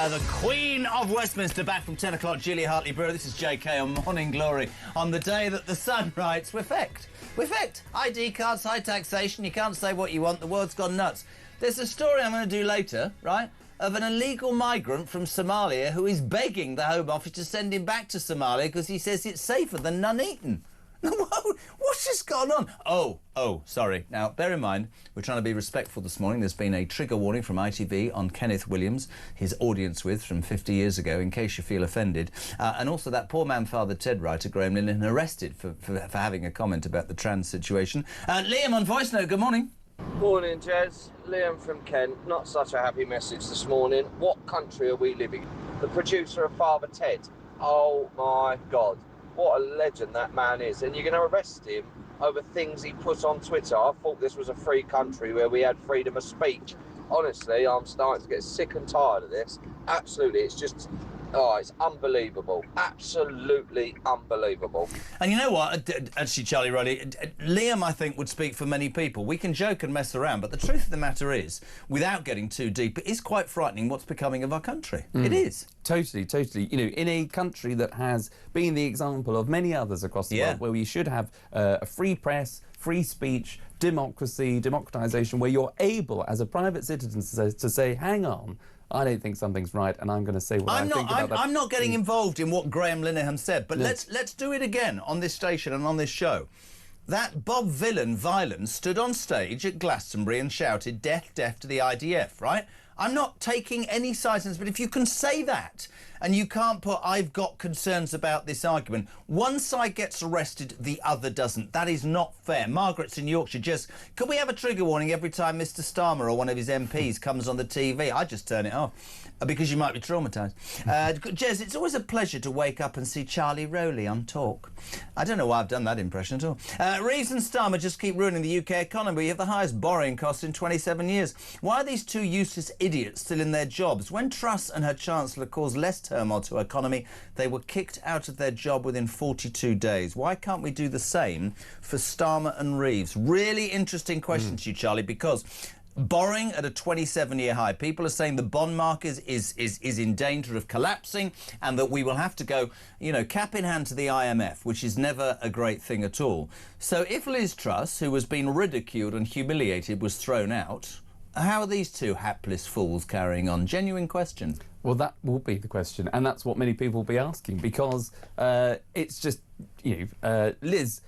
S7: The Queen of Westminster back from 10 o'clock, Julia Hartley-Brewer. This is JK on Morning Glory. On the day that the sun writes, we're fecked. We're fecked. ID cards, high taxation, you can't say what you want, the world's gone nuts. There's a story I'm going to do later, right, of an illegal migrant from Somalia who is begging the Home Office to send him back to Somalia because he says it's safer than Nuneaton. What's just gone on? Oh, sorry. Now, bear in mind, we're trying to be respectful this morning. There's been a trigger warning from ITV on Kenneth Williams, his audience with from 50 years ago, in case you feel offended. And also that poor man, Father Ted writer, Graham Linehan, arrested for having a comment about the trans situation. Liam on voice note, good morning.
S12: Morning, Jez. Liam from Kent. Not such a happy message this morning. What country are we living in?
S11: the producer of Father Ted. Oh my God, what a legend that man is. And you're going to arrest him over things he put on Twitter. I thought this was a free country where we had freedom of speech. Honestly, I'm starting to get sick and tired of this. Absolutely, it's just... Oh, it's unbelievable. Absolutely unbelievable.
S7: And you know what? Actually, Charlie Riley, Liam, I think, would speak for many people. We can joke and mess around, but the truth of the matter is, without getting too deep, it is quite frightening what's becoming of our country. It is.
S8: Totally, totally. You know, in a country that has been the example of many others across the world, where we should have a free press, free speech, democracy, democratisation, where you're able, as a private citizen, to say, hang on, I don't think something's right, and I'm going to say what I think about that.
S7: I'm not getting involved in what Graham Linehan said, but let's do it again on this station and on this show. That Bob Vylan stood on stage at Glastonbury and shouted, "Death, death to the IDF," right? I'm not taking any sides, but if you can say that and you can't put, "I've got concerns about this argument," one side gets arrested, the other doesn't. That is not fair. Margaret's in Yorkshire. Just, could we have a trigger warning every time Mr Starmer or one of his MPs comes on the TV? I just turn it off because you might be traumatised. Jez, it's always a pleasure to wake up and see Charlie Rowley on Talk. I don't know why I've done that impression at all. Reeves and Starmer just keep ruining the UK economy. We have the highest borrowing costs in 27 years. Why are these two useless idiots still in their jobs? When Truss and her Chancellor caused less turmoil to our economy, they were kicked out of their job within 42 days. Why can't we do the same for Starmer and Reeves? Really interesting question to you, Charlie, because borrowing at a 27-year high. People are saying the bond market is in danger of collapsing and that we will have to go, you know, cap in hand to the IMF, which is never a great thing at all. So if Liz Truss, who has been ridiculed and humiliated, was thrown out, how are these two hapless fools carrying on? Genuine question.
S8: Well, that will be the question, and that's what many people will be asking, because it's just, you know, Liz...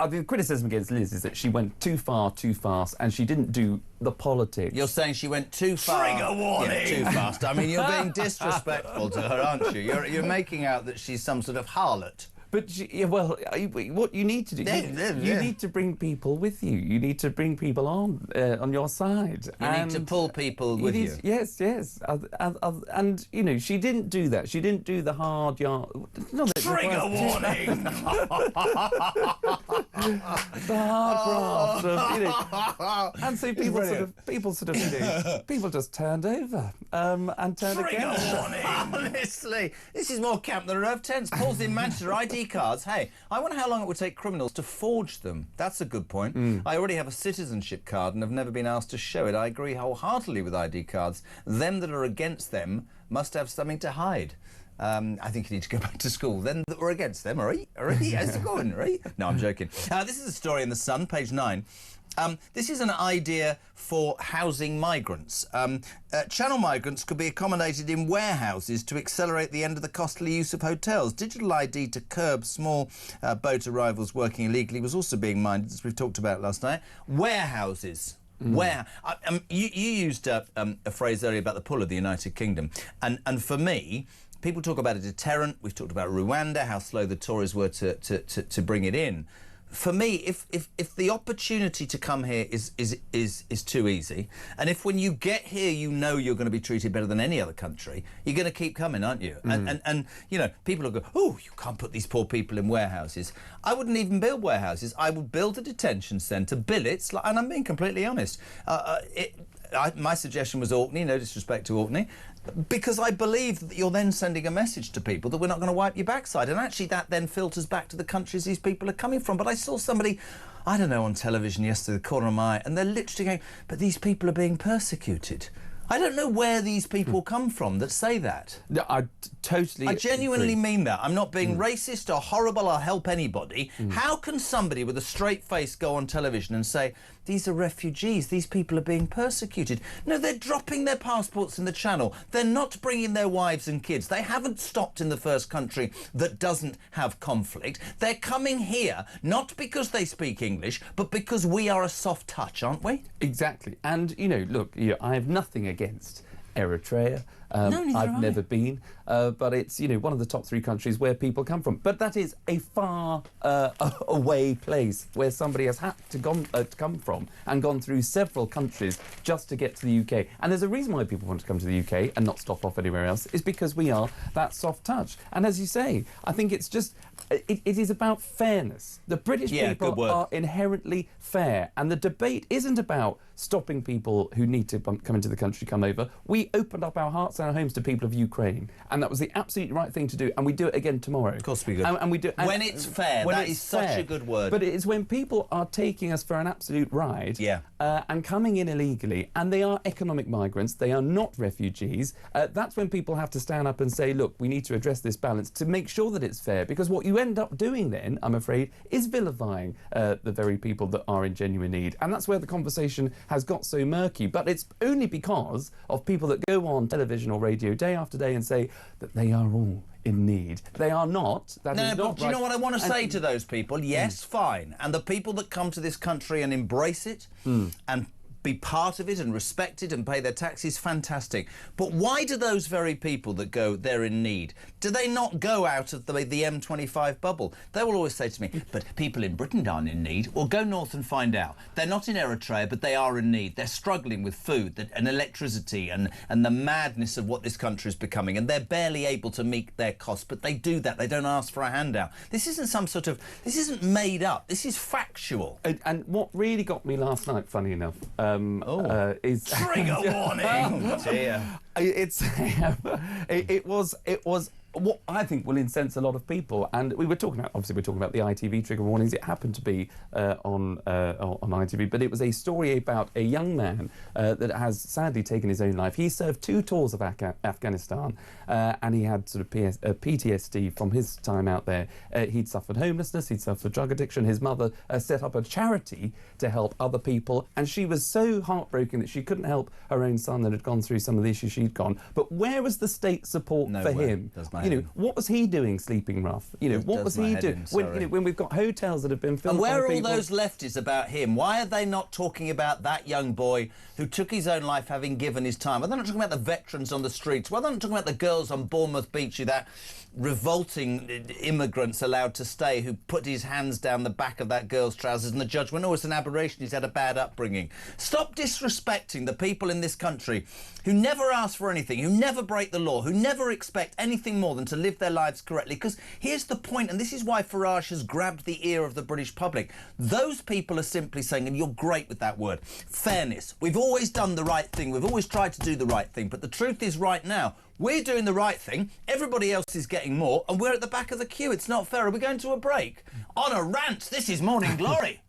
S8: the criticism against Liz is that she went too far, too fast, and she didn't do the politics.
S7: You're saying she went too far.
S8: Trigger warning!
S7: Yeah, too fast. I mean, you're being disrespectful to her, aren't you? You're making out that she's some sort of harlot.
S8: But, well, what you need to do, you need to bring people with you. You need to bring people on your side.
S7: You need to pull people with you.
S8: Yes, yes. And, you know, she didn't do that. She didn't do the hard yard...
S7: Trigger warning!
S8: The hard graft of, you know... And so people just turned over and turned against her.
S7: Honestly, this is more camp than Rev Tents. Paul's in Manchester, ID cards. Hey, I wonder how long it would take criminals to forge them. That's a good point. I already have a citizenship card and have never been asked to show it. I agree wholeheartedly with ID cards. Them that are against them must have something to hide. I think you need to go back to school. Then that were against them, right? How's it going, right? No, I'm joking. This is a story in The Sun, page 9. This is an idea for housing migrants. Channel migrants could be accommodated in warehouses to accelerate the end of the costly use of hotels. Digital ID to curb small boat arrivals working illegally was also being minded, as we've talked about last night. Warehouses. You used a phrase earlier about the pull of the United Kingdom. And for me, people talk about a deterrent. We've talked about Rwanda, how slow the Tories were to bring it in. For me, if the opportunity to come here is too easy, and if when you get here you know you're going to be treated better than any other country, you're going to keep coming, aren't you? And you know, people will go, oh, you can't put these poor people in warehouses. I wouldn't even build warehouses. I would build a detention centre, billets, and I'm being completely honest. My suggestion was Orkney, no disrespect to Orkney, because I believe that you're then sending a message to people that we're not going to wipe your backside. And actually that then filters back to the countries these people are coming from. But I saw somebody, I don't know, on television yesterday, the corner of my eye, and they're literally going, but these people are being persecuted. I don't know where these people come from that say that.
S8: No, I
S7: genuinely mean that. I'm not being racist or horrible or help anybody. How can somebody with a straight face go on television and say, these are refugees, these people are being persecuted? No, they're dropping their passports in the Channel. They're not bringing their wives and kids. They haven't stopped in the first country that doesn't have conflict. They're coming here, not because they speak English, but because we are a soft touch, aren't we?
S8: Exactly. And, you know, look, I have nothing against Eritrea. I've never been, but it's, you know, one of the top 3 countries where people come from. But that is a far away place where somebody has had to come from and gone through several countries just to get to the UK. And there's a reason why people want to come to the UK and not stop off anywhere else, is because we are that soft touch. And as you say, I think it's just, it is about fairness. The British people are inherently fair, and the debate isn't about stopping people who need to come into the country come over. We opened up our hearts and our homes to people of Ukraine, and that was the absolutely right thing to do, and we do it again tomorrow.
S7: Of course we do.
S8: And we do.
S7: When it's fair, that is such a good word.
S8: But it is when people are taking us for an absolute ride, and coming in illegally, and they are economic migrants, they are not refugees, that's when people have to stand up and say, look, we need to address this balance to make sure that it's fair, because what you end up doing then, I'm afraid, is vilifying the very people that are in genuine need. And that's where the conversation has got so murky. But it's only because of people that go on television or radio day after day and say that they are all in need. They are not. That is not
S7: but do you know what I want to say to those people? Yes, fine. And the people that come to this country and embrace it and be part of it and respect it and pay their taxes, fantastic. But why do those very people that go, they're in need, do they not go out of the M25 bubble? They will always say to me, but people in Britain aren't in need. Well, go north and find out. They're not in Eritrea, but they are in need. They're struggling with food and electricity and the madness of what this country is becoming, and they're barely able to meet their costs, but they do that. They don't ask for a handout. This isn't this isn't made up. This is factual.
S8: And what really got me last night, funny enough, is
S7: trigger warning. Oh dear.
S8: It was what I think will incense a lot of people, and we're talking about the ITV trigger warnings. It happened to be on ITV, but it was a story about a young man that has sadly taken his own life. He served 2 tours of Afghanistan, and he had sort of PTSD from his time out there. He'd suffered homelessness, he'd suffered drug addiction. His mother set up a charity to help other people, and she was so heartbroken that she couldn't help her own son that had gone through some of the issues she'd gone. But where was the state support for him? You know, what was he doing sleeping rough? You know, what was he doing? When we've got hotels that have been filled.
S7: And where are all
S8: people...
S7: those lefties about him? Why are they not talking about that young boy who took his own life having given his time? Why are they not talking about the veterans on the streets? Why are they not talking about the girls on Bournemouth Beach who that revolting immigrants allowed to stay, who put his hands down the back of that girl's trousers and the judge went, oh, it's an aberration, he's had a bad upbringing. Stop disrespecting the people in this country who never ask for anything, who never break the law, who never expect anything more than to live their lives correctly. Because here's the point, and this is why Farage has grabbed the ear of the British public. Those people are simply saying, and you're great with that word, fairness. We've always done the right thing. We've always tried to do the right thing. But the truth is right now, we're doing the right thing, everybody else is getting more, and we're at the back of the queue. It's not fair. Are we going to a break? On a rant, this is Morning Glory.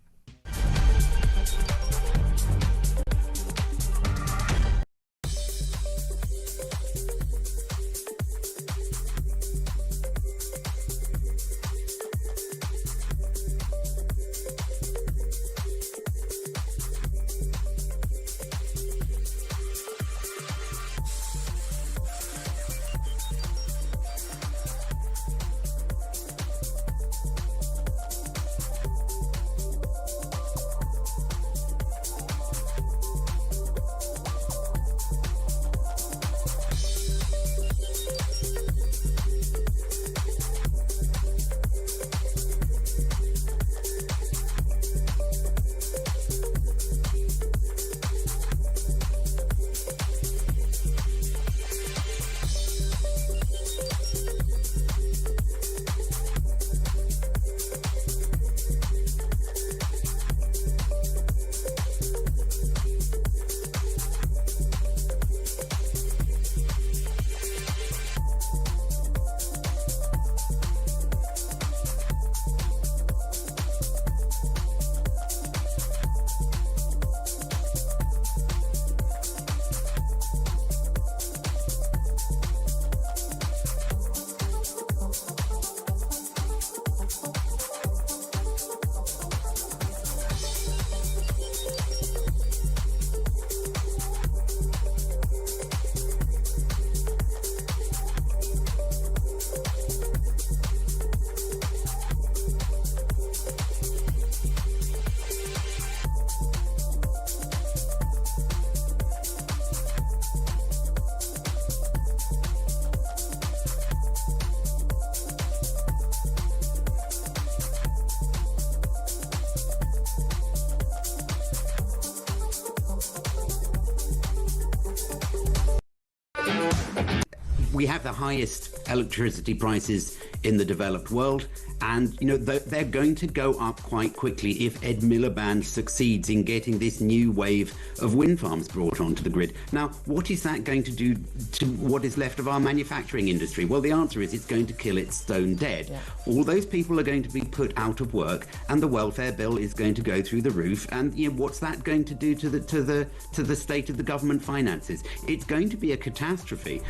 S12: We have the highest electricity prices in the developed world, and they're going to go up quite quickly if Ed Miliband succeeds in getting this new wave of wind farms brought onto the grid. Now, what is that going to do to what is left of our manufacturing industry? Well, the answer is it's going to kill it stone dead. Yeah. All those people are going to be put out of work, and the welfare bill is going to go through the roof. And what's that going to do to the state of the government finances? It's going to be a catastrophe.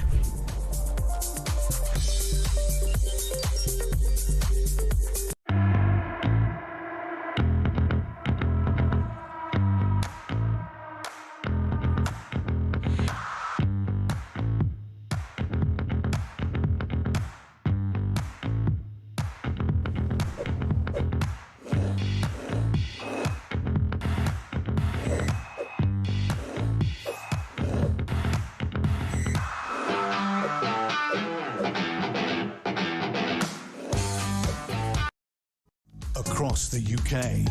S6: Across the UK,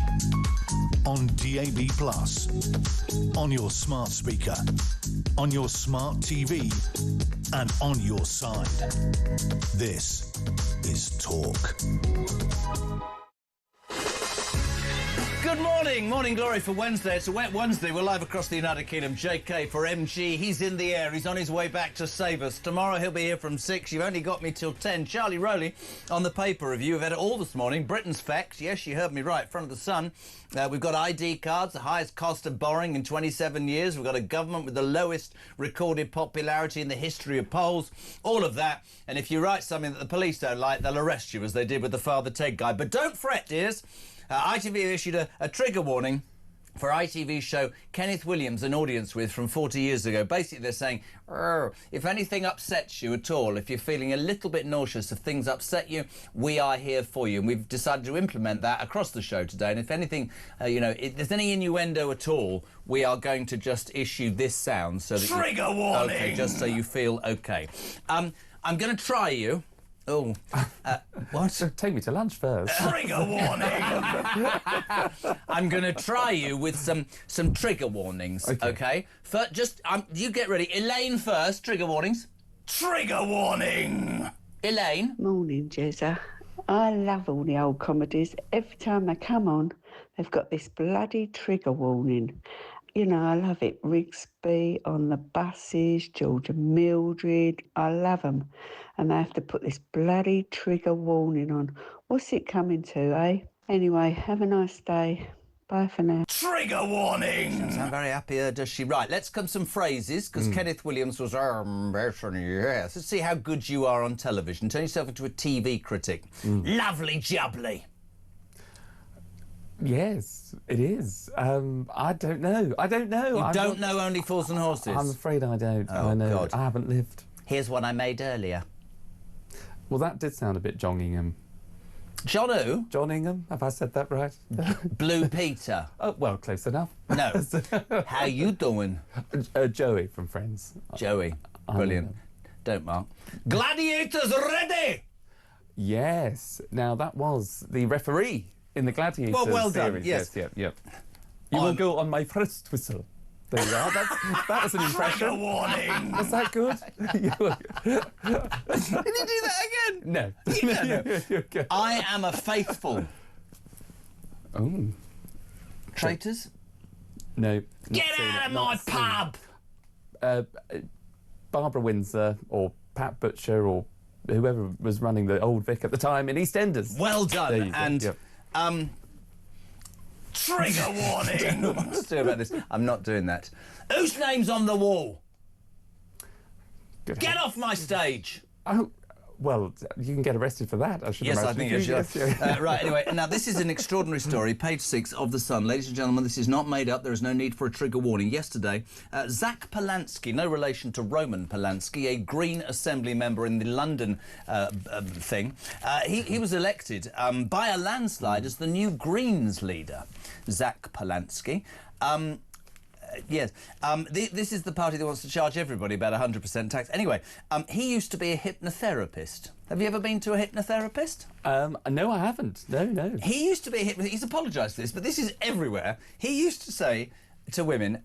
S6: on DAB+, on your smart speaker, on your smart TV, and on your side. This is Talk.
S7: Good morning. Morning glory for Wednesday. It's a wet Wednesday. We're live across the United Kingdom. JK for MG. He's in the air. He's on his way back to save us. Tomorrow he'll be here from 6. You've only got me till 10. Charlie Rowley on the paper review. We've had it all this morning. Britain's facts. Yes, you heard me right. Front of the Sun. We've got ID cards, the highest cost of borrowing in 27 years. We've got a government with the lowest recorded popularity in the history of polls. All of that. And if you write something that the police don't like, they'll arrest you, as they did with the Father Ted guy. But don't fret, dears. ITV issued a trigger warning for ITV's show Kenneth Williams an audience with from 40 years ago. Basically, they're saying, if anything upsets you at all, if you're feeling a little bit nauseous, if things upset you, we are here for you. And we've decided to implement that across the show today. And if anything, if there's any innuendo at all, we are going to just issue this sound so that
S13: trigger warning!
S7: Okay, just so you feel okay. I'm going to try you. Oh, what?
S8: Take me to lunch first.
S13: Trigger warning!
S7: I'm going to try you with some trigger warnings, okay? First, you get ready. Elaine first, trigger warnings.
S13: Trigger warning!
S7: Elaine?
S14: Morning, Jezza. I love all the old comedies. Every time they come on, they've got this bloody trigger warning. I love it. Rigsby on the buses, George and Mildred. I love them. And they have to put this bloody trigger warning on. What's it coming to, eh? Anyway, have a nice day. Bye for now.
S13: Trigger warning!
S7: She doesn't sound very happy, does she? Right, let's come some phrases, because Kenneth Williams was, yes. Let's see how good you are on television. Turn yourself into a TV critic. Lovely jubbly.
S8: Yes, it is. I don't know. You
S7: don't know Only Fools and Horses?
S8: I'm afraid I don't.
S7: Oh,
S8: I know.
S7: God.
S8: I haven't lived.
S7: Here's one I made earlier.
S8: Well, that did sound a bit John Ingham.
S7: John who?
S8: John Ingham, have I said that right?
S7: Blue Peter.
S8: Oh, well, close enough.
S7: No. How you doing?
S8: Joey from Friends.
S7: Joey. Brilliant. Don't mark. Gladiators ready!
S8: Yes. Now, that was the referee in the Gladiators
S7: well done,
S8: series.
S7: yes.
S8: Yep. You will go on my first whistle. There you are. That was an impression.
S13: Trigger warning!
S8: Was that good?
S7: Did you do that again?
S8: No.
S7: No. I am a faithful.
S8: Oh.
S7: Traitors?
S8: No.
S7: Get out of my pub!
S8: Barbara Windsor or Pat Butcher or whoever was running the Old Vic at the time in EastEnders.
S7: Well done. And trigger warning! Let's do about this. I'm not doing that. Whose name's on the wall? Get off my stage!
S8: Oh, well, you can get arrested for that, I should imagine.
S7: Yes, I think you should. Right, anyway, now this is an extraordinary story, page 6 of The Sun. Ladies and gentlemen, this is not made up. There is no need for a trigger warning. Yesterday, Zach Polanski, no relation to Roman Polanski, a Green Assembly member in the London thing, he was elected by a landslide as the new Greens leader, Zach Polanski. Yes, this is the party that wants to charge everybody about 100% tax. Anyway, he used to be a hypnotherapist. Have you ever been to a hypnotherapist?
S8: No, I haven't. No.
S7: He used to be a hypnotherapist. He's apologised for this, but this is everywhere. He used to say to women,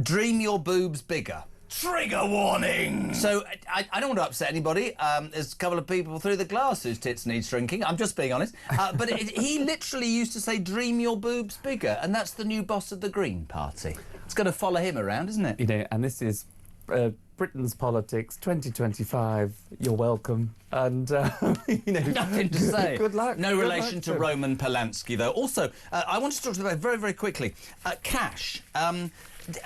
S7: dream your boobs bigger.
S13: Trigger warning!
S7: So, I don't want to upset anybody. There's a couple of people through the glass whose tits need shrinking. I'm just being honest. But he literally used to say, dream your boobs bigger. And that's the new boss of the Green Party. It's going to follow him around, isn't it?
S8: You know, and this is Britain's politics 2025. You're welcome. And, you know...
S7: Nothing to say.
S8: Good luck.
S7: No relation to Roman Polanski, though. Also, I want to talk about very, very quickly. Cash.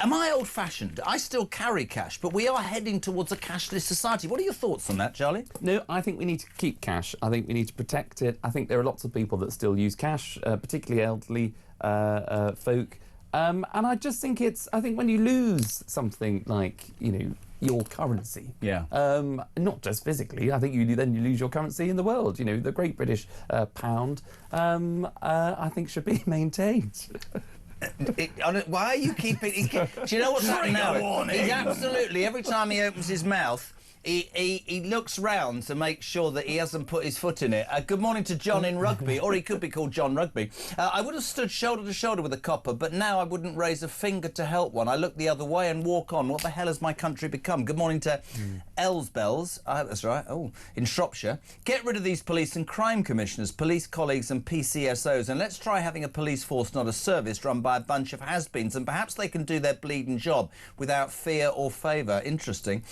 S7: Am I old-fashioned? I still carry cash, but we are heading towards a cashless society. What are your thoughts on that, Charlie?
S8: No, I think we need to keep cash. I think we need to protect it. I think there are lots of people that still use cash, particularly elderly folk. And I just think I think when you lose something like, you know, your currency.
S7: Yeah.
S8: Not just physically. I think you lose your currency in the world. You know, the Great British Pound, I think should be maintained.
S7: Why are you keeping... Do you know what's happening now? He's absolutely, every time he opens his mouth, he looks round to make sure that he hasn't put his foot in it. Good morning to John in Rugby, or he could be called John Rugby. I would have stood shoulder to shoulder with a copper, but now I wouldn't raise a finger to help one. I look the other way and walk on. What the hell has my country become? Good morning to Elsbells, I hope that's right, in Shropshire. Get rid of these police and crime commissioners, police colleagues and PCSOs, and let's try having a police force, not a service, run by a bunch of has-beens, and perhaps they can do their bleeding job without fear or favour. Interesting.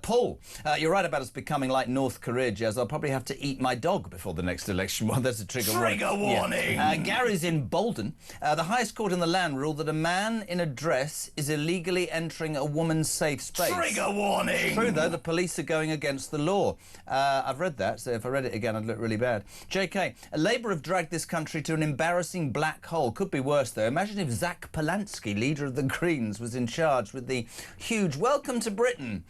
S7: Paul, you're right about us becoming like North Korea, Jez. I'll probably have to eat my dog before the next election. Well, there's a trigger warning. Yeah. Gary's in Bolton. The highest court in the land ruled that a man in a dress is illegally entering a woman's safe space.
S13: Trigger warning!
S7: It's true, though, the police are going against the law. I've read that, so if I read it again, I'd look really bad. JK, Labour have dragged this country to an embarrassing black hole. Could be worse, though. Imagine if Zach Polanski, leader of the Greens, was in charge with the huge welcome to Britain.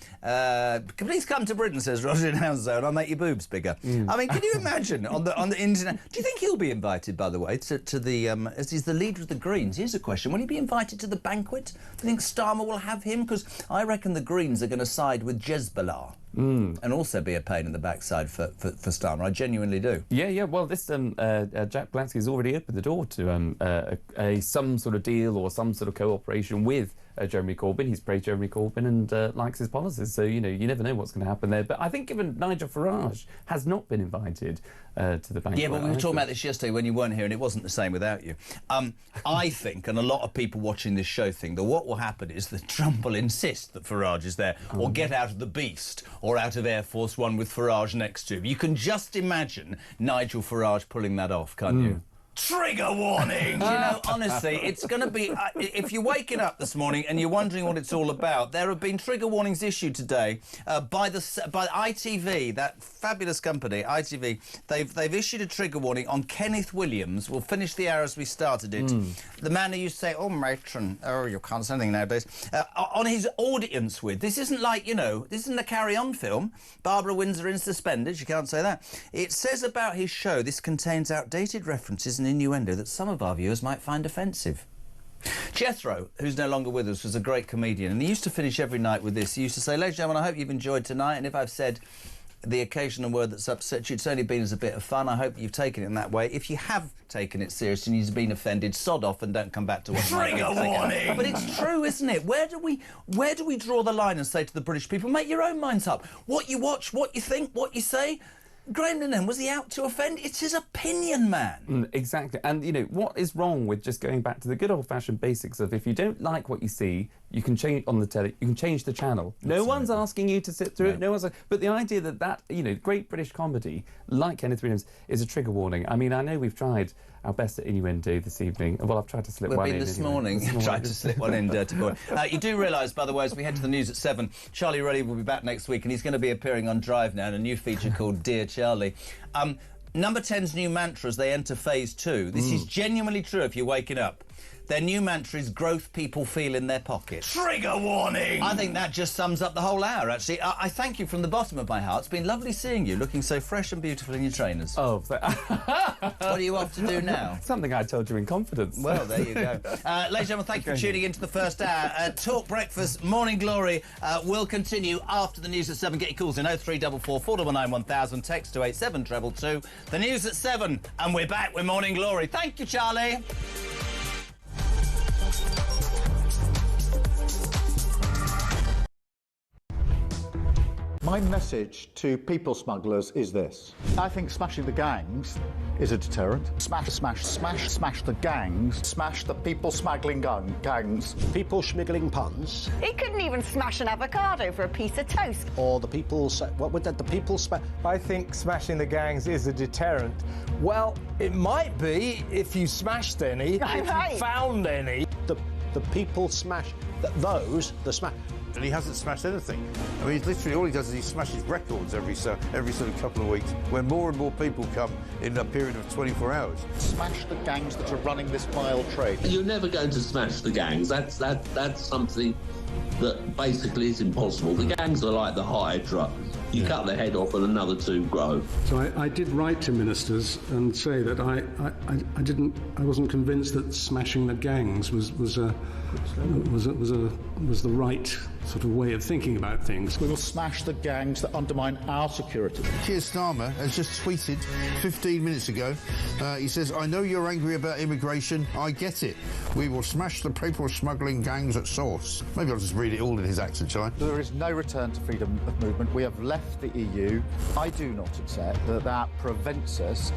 S7: Please come to Britain, says Roger in House Zone. I'll make your boobs bigger. I mean, can you imagine on the internet? Do you think he'll be invited, by the way, to the as he's the leader of the Greens? Here's a question: will he be invited to the banquet? Do you think Starmer will have him? Because I reckon the Greens are going to side with Jezbollah. And also be a pain in the backside for Starmer. I genuinely do.
S8: Yeah. Well, this Jack Polanski has already opened the door to some sort of deal or some sort of cooperation with Jeremy Corbyn. He's praised Jeremy Corbyn and likes his policies. So, you know, you never know what's going to happen there. But I think given Nigel Farage has not been invited to the banquet.
S7: Yeah, but we were talking about this yesterday when you weren't here, and it wasn't the same without you. I think, and a lot of people watching this show think, that what will happen is that Trump will insist that Farage is there, or get out of the Beast, or out of Air Force One with Farage next to him. You can just imagine Nigel Farage pulling that off, can't you?
S13: Trigger warning!
S7: You know, honestly, it's going to be... if you're waking up this morning and you're wondering what it's all about, there have been trigger warnings issued today by ITV, that fabulous company, ITV. They've issued a trigger warning on Kenneth Williams. We'll finish the hour as we started it. The man who used to say, oh, matron, oh, you can't say anything nowadays. On his audience with. This isn't like, you know, this isn't a Carry-On film. Barbara Windsor in suspenders, you can't say that. It says about his show, this contains outdated references and innuendo that some of our viewers might find offensive. Jethro, who's no longer with us, was a great comedian, and he used to finish every night with this. He used to say, ladies and gentlemen, I hope you've enjoyed tonight, and if I've said the occasional word that's upset you, it's only been as a bit of fun. I hope you've taken it in that way. If you have taken it seriously and you've been offended, sod off and don't come back to watch.
S13: Trigger warning!
S7: But it's true, isn't it? Where do we draw the line and say to the British people, make your own minds up? What you watch, what you think, what you say. Graham Linehan, was he out to offend? It's his opinion, man.
S8: Exactly. And, you know, what is wrong with just going back to the good old-fashioned basics of if you don't like what you see, you can change on the telly, you can change the channel. No one's asking you to sit through it. No one's. But the idea that, you know, great British comedy, like Kenneth Williams, is a trigger warning. I mean, I know we've tried our best at innuendo this evening. Well, I've tried to slip one in.
S7: This morning. Tried to slip one in, dirty boy. You do realise, by the way, as we head to the news at 7, Charlie Ruddy will be back next week, and he's going to be appearing on Drive now in a new feature called Dear Charlie. Number 10's new mantra as they enter phase 2. This is genuinely true if you're waking up. Their new mantra is growth people feel in their pockets.
S13: Trigger warning!
S7: I think that just sums up the whole hour, actually. I thank you from the bottom of my heart. It's been lovely seeing you, looking so fresh and beautiful in your trainers.
S8: Oh,
S7: what are you off to do now?
S8: Something I told you in confidence.
S7: Well, there you go. Ladies and gentlemen, thank you for tuning into the first hour. Talk Breakfast, Morning Glory will continue after the news at 7. Get your calls in 0344 499 1000. Text to 87222. The news at 7, and we're back with Morning Glory. Thank you, Charlie.
S1: My message to people smugglers is this. I think smashing the gangs is a deterrent. Smash the gangs. Smash the people smuggling gangs.
S15: People smuggling puns.
S16: He couldn't even smash an avocado for a piece of toast.
S15: Or the people... What would that... The people...
S17: I think smashing the gangs is a deterrent. Well, it might be if you smashed any, if you found any.
S15: The people smash... Those... The smash...
S18: And he hasn't smashed anything. I mean, literally all he does is he smashes records every sort of couple of weeks, when more and more people come in a period of 24 hours.
S1: Smash the gangs that are running this vile trade.
S19: You're never going to smash the gangs. That's something that basically is impossible. The gangs are like the Hydra. You cut the head off and another two grow.
S20: So I did write to ministers and say that I wasn't convinced that smashing the gangs was the right sort of way of thinking about things.
S1: We will smash the gangs that undermine our security.
S18: Keir Starmer has just tweeted 15 minutes ago. He says, "I know you're angry about immigration. I get it. We will smash the people smuggling gangs at source." Maybe I'll just read it all in his accent, shall I?
S1: There is no return to freedom of movement. We have left the EU. I do not accept that prevents us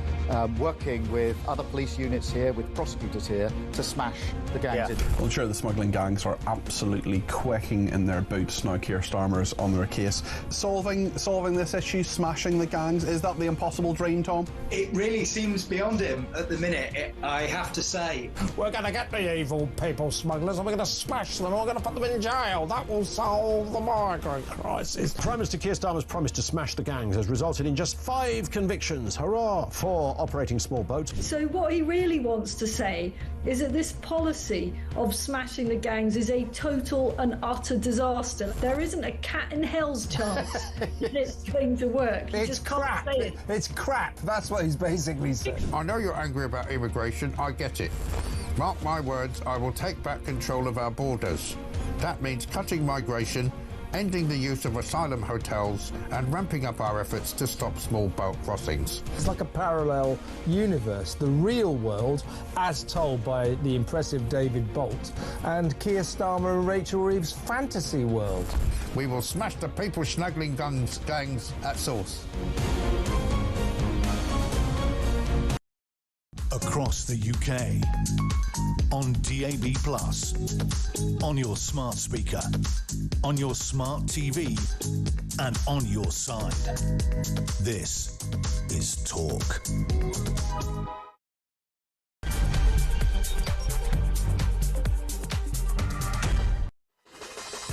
S1: working with other police units here, with prosecutors here, to smash the gangs.
S9: Well, I'm sure the smuggling gangs are absolutely quaking in their boots now. Keir Starmer's on their case. Solving this issue, smashing the gangs, is that the impossible dream, Tom?
S21: It really seems beyond him at the minute, I have to say.
S15: We're going to get the evil people smugglers and we're going to smash them and we're going to put them in jail. That will solve the migrant crisis. Prime Minister Keir Starmer's promise to smash the gangs has resulted in just 5 convictions. Hurrah for operating small boats.
S22: So what he really wants to say is that this policy of smashing the gangs is a total and utter disaster. There isn't a cat in hell's chance that it's going to work.
S15: It's crap. It's crap. That's what he's basically saying.
S18: I know you're angry about immigration. I get it. Mark my words, I will take back control of our borders. That means cutting migration, ending the use of asylum hotels, and ramping up our efforts to stop small boat crossings.
S17: It's like a parallel universe, the real world, as told by the impressive David Bolt, and Keir Starmer and Rachel Reeves' fantasy world.
S18: We will smash the people smuggling gangs at source.
S6: Across the UK, on DAB+, on your smart speaker, on your smart TV, and on your side. This is Talk.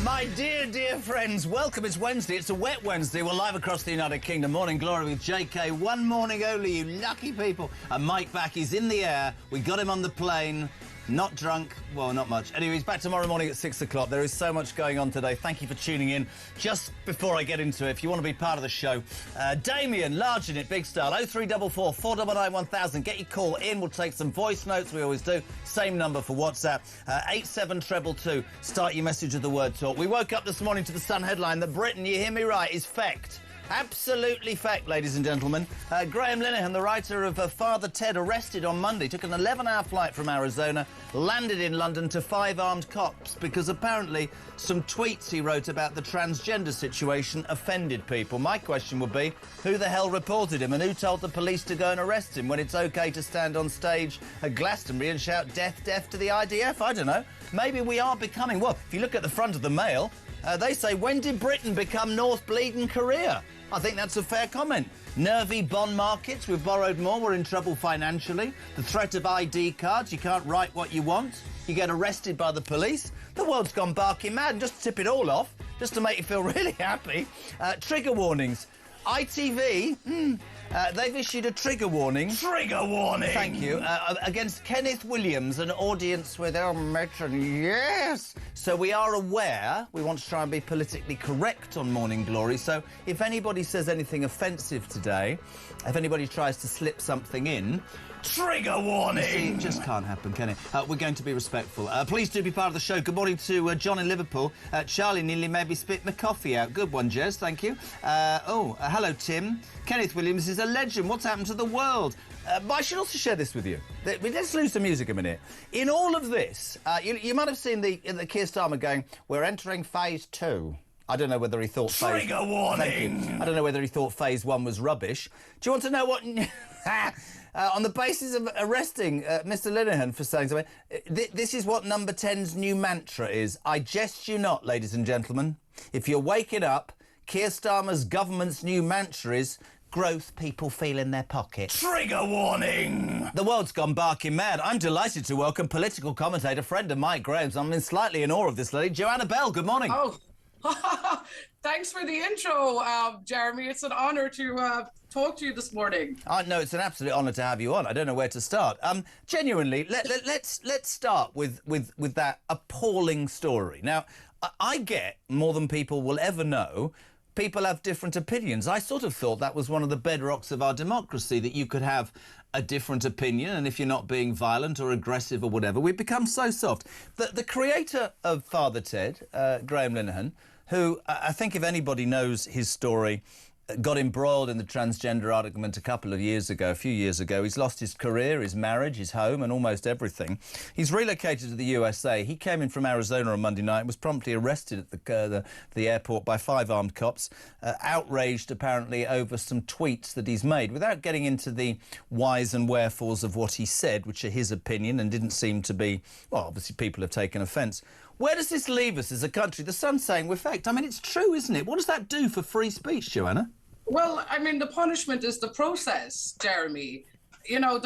S7: My dear friends, welcome. It's Wednesday. It's a wet Wednesday. We're live across the United Kingdom. Morning glory with JK. One morning only, you lucky people. And Mike back. He's in the air. We got him on the plane. Not drunk. Well, not much. Anyway, he's back tomorrow morning at 6 o'clock. There is so much going on today. Thank you for tuning in. Just before I get into it, if you want to be part of the show, Damien, large in it, big style, 0344 499 1000. Get your call in. We'll take some voice notes. We always do. Same number for WhatsApp. 87222. Start your message with the word talk. We woke up this morning to the Sun headline that Britain, you hear me right, is fecked. Absolutely fact, ladies and gentlemen. Graham Linehan, the writer of Father Ted, arrested on Monday, took an 11-hour flight from Arizona, landed in London to 5 armed cops because apparently some tweets he wrote about the transgender situation offended people. My question would be, who the hell reported him and who told the police to go and arrest him when it's OK to stand on stage at Glastonbury and shout death, death to the IDF? I don't know. Maybe we are becoming... Well, if you look at the front of the Mail, they say, when did Britain become North Bleeding Korea? I think that's a fair comment. Nervy bond markets, we've borrowed more, we're in trouble financially. The threat of ID cards, you can't write what you want. You get arrested by the police. The world's gone barking mad. And just to tip it all off, just to make you feel really happy, trigger warnings. ITV, they've issued a trigger warning.
S13: Trigger warning!
S7: Thank you. Against Kenneth Williams, an audience with our matron. Yes! So we are aware, we want to try and be politically correct on Morning Glory, so if anybody says anything offensive today, if anybody tries to slip something in...
S13: Trigger warning!
S7: See, it just can't happen, can it? We're going to be respectful. Please do be part of the show. Good morning to John in Liverpool. Charlie nearly made me spit my coffee out. Good one, Jez, thank you. Hello, Tim. Kenneth Williams is a legend. What's happened to the world? But I should also share this with you. Let's lose the music a minute. In all of this, you might have seen the Keir Starmer going, we're entering phase 2. I don't know whether he thought
S13: Trigger warning!
S7: I don't know whether he thought phase 1 was rubbish. Do you want to know what... on the basis of arresting Mr. Linehan for saying something, this is what Number 10's new mantra is. I jest you not, ladies and gentlemen. If you're waking up, Keir Starmer's government's new mantra is growth people feel in their pockets.
S13: Trigger warning!
S7: The world's gone barking mad. I'm delighted to welcome political commentator, friend of Mike Graham's. I'm slightly in awe of this lady. Joanna Bell, good morning.
S2: Oh, thanks for the intro, Jeremy. It's an honour to talk to you this morning.
S7: No, it's an absolute honour to have you on. I don't know where to start. Genuinely, let's start with that appalling story. Now, I get more than people will ever know. People have different opinions. I sort of thought that was one of the bedrocks of our democracy, that you could have a different opinion, and if you're not being violent or aggressive or whatever, we've become so soft. The creator of Father Ted, Graham Linehan, who I think if anybody knows his story, got embroiled in the transgender argument a few years ago. He's lost his career, his marriage, his home, and almost everything. He's relocated to the USA. He came in from Arizona on Monday night and was promptly arrested at the airport by 5 armed cops, outraged apparently over some tweets that he's made, without getting into the whys and wherefores of what he said, which are his opinion and didn't seem to be, well, obviously people have taken offence. Where does this leave us as a country? The Sun's saying we're fact. I mean, it's true, isn't it? What does that do for free speech, Joanna?
S2: Well, I mean, the punishment is the process, Jeremy. You know,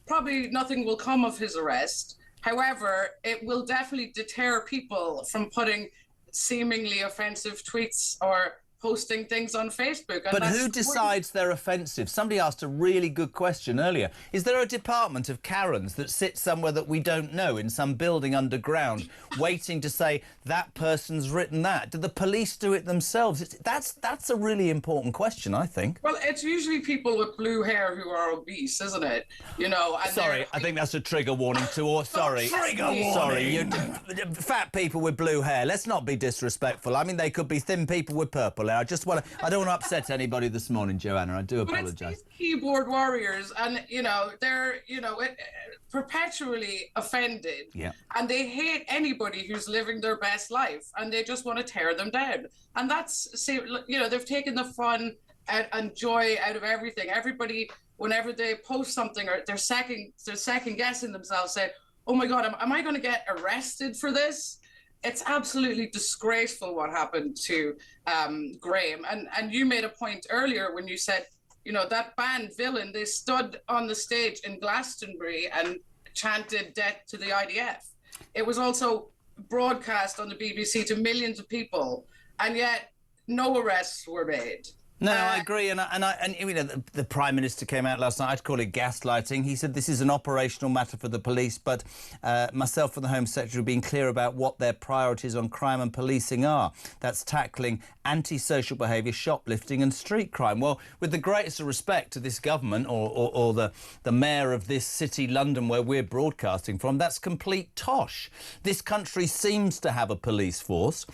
S2: probably nothing will come of his arrest. However, it will definitely deter people from putting seemingly offensive tweets or posting things on Facebook.
S7: But who decides they're offensive? Somebody asked a really good question earlier. Is there a department of Karens that sits somewhere that we don't know, in some building underground, waiting to say that person's written that? Do the police do it themselves? That's a really important question, I think.
S2: Well, it's usually people with blue hair who are obese, isn't it? You know. And
S7: sorry, I think that's a trigger warning to all. Sorry,
S13: trigger warning.
S7: Sorry, fat people with blue hair. Let's not be disrespectful. I mean, they could be thin people with purple hair. I don't want to upset anybody this morning, Joanna. I do apologise.
S2: But it's these keyboard warriors, and they're perpetually offended, and they hate anybody who's living their best life, and they just want to tear them down. And they've taken the fun and joy out of everything. Everybody, whenever they post something, or they're second guessing themselves, saying, "Oh my God, am I going to get arrested for this?" It's absolutely disgraceful what happened to Graham. And you made a point earlier when you said, that band Villain, they stood on the stage in Glastonbury and chanted death to the IDF. It was also broadcast on the BBC to millions of people, and yet no arrests were made.
S7: No, I agree, and the Prime Minister came out last night. I'd call it gaslighting. He said this is an operational matter for the police, but myself and the Home Secretary have been clear about what their priorities on crime and policing are. That's tackling antisocial behaviour, shoplifting and street crime. Well, with the greatest respect to this government or the mayor of this city, London, where we're broadcasting from, that's complete tosh. This country seems to have a police force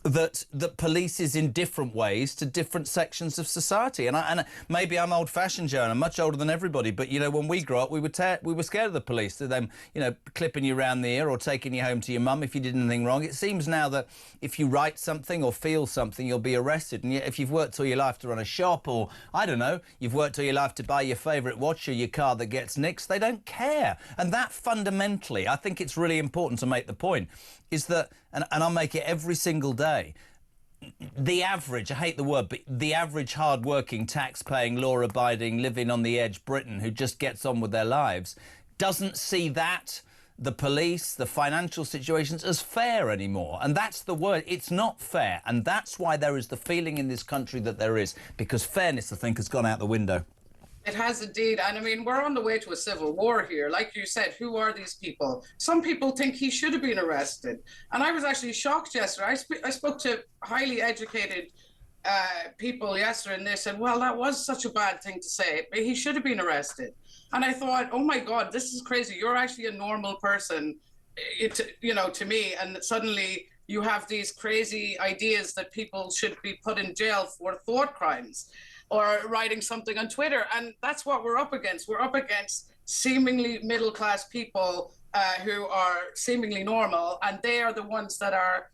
S7: that polices in different ways to different sections of society. And maybe I'm old-fashioned, Joe, and I'm much older than everybody, but, when we grew up, we were scared of the police, to them, clipping you around the ear or taking you home to your mum if you did anything wrong. It seems now that if you write something or feel something, you'll be arrested. And yet if you've worked all your life to run a shop, or, I don't know, you've worked all your life to buy your favourite watch or your car that gets nicked, they don't care. And that fundamentally, I think it's really important to make the point, is that, and I'll make it every single day, the average, I hate the word, but the average hard-working, tax-paying, law-abiding, living on the edge Briton who just gets on with their lives doesn't see that, the police, the financial situations, as fair anymore. And that's the word. It's not fair. And that's why there is the feeling in this country that there is, because fairness, I think, has gone out the window.
S2: It has indeed. And I mean, we're on the way to a civil war here. Like you said, who are these people? Some people think he should have been arrested. And I was actually shocked yesterday. I spoke to highly educated people yesterday, and they said, well, that was such a bad thing to say, but he should have been arrested. And I thought, oh my God, this is crazy. You're actually a normal person, to me. And suddenly you have these crazy ideas that people should be put in jail for thought crimes, or writing something on Twitter. And that's what we're up against. We're up against seemingly middle-class people who are seemingly normal, and they are the ones that are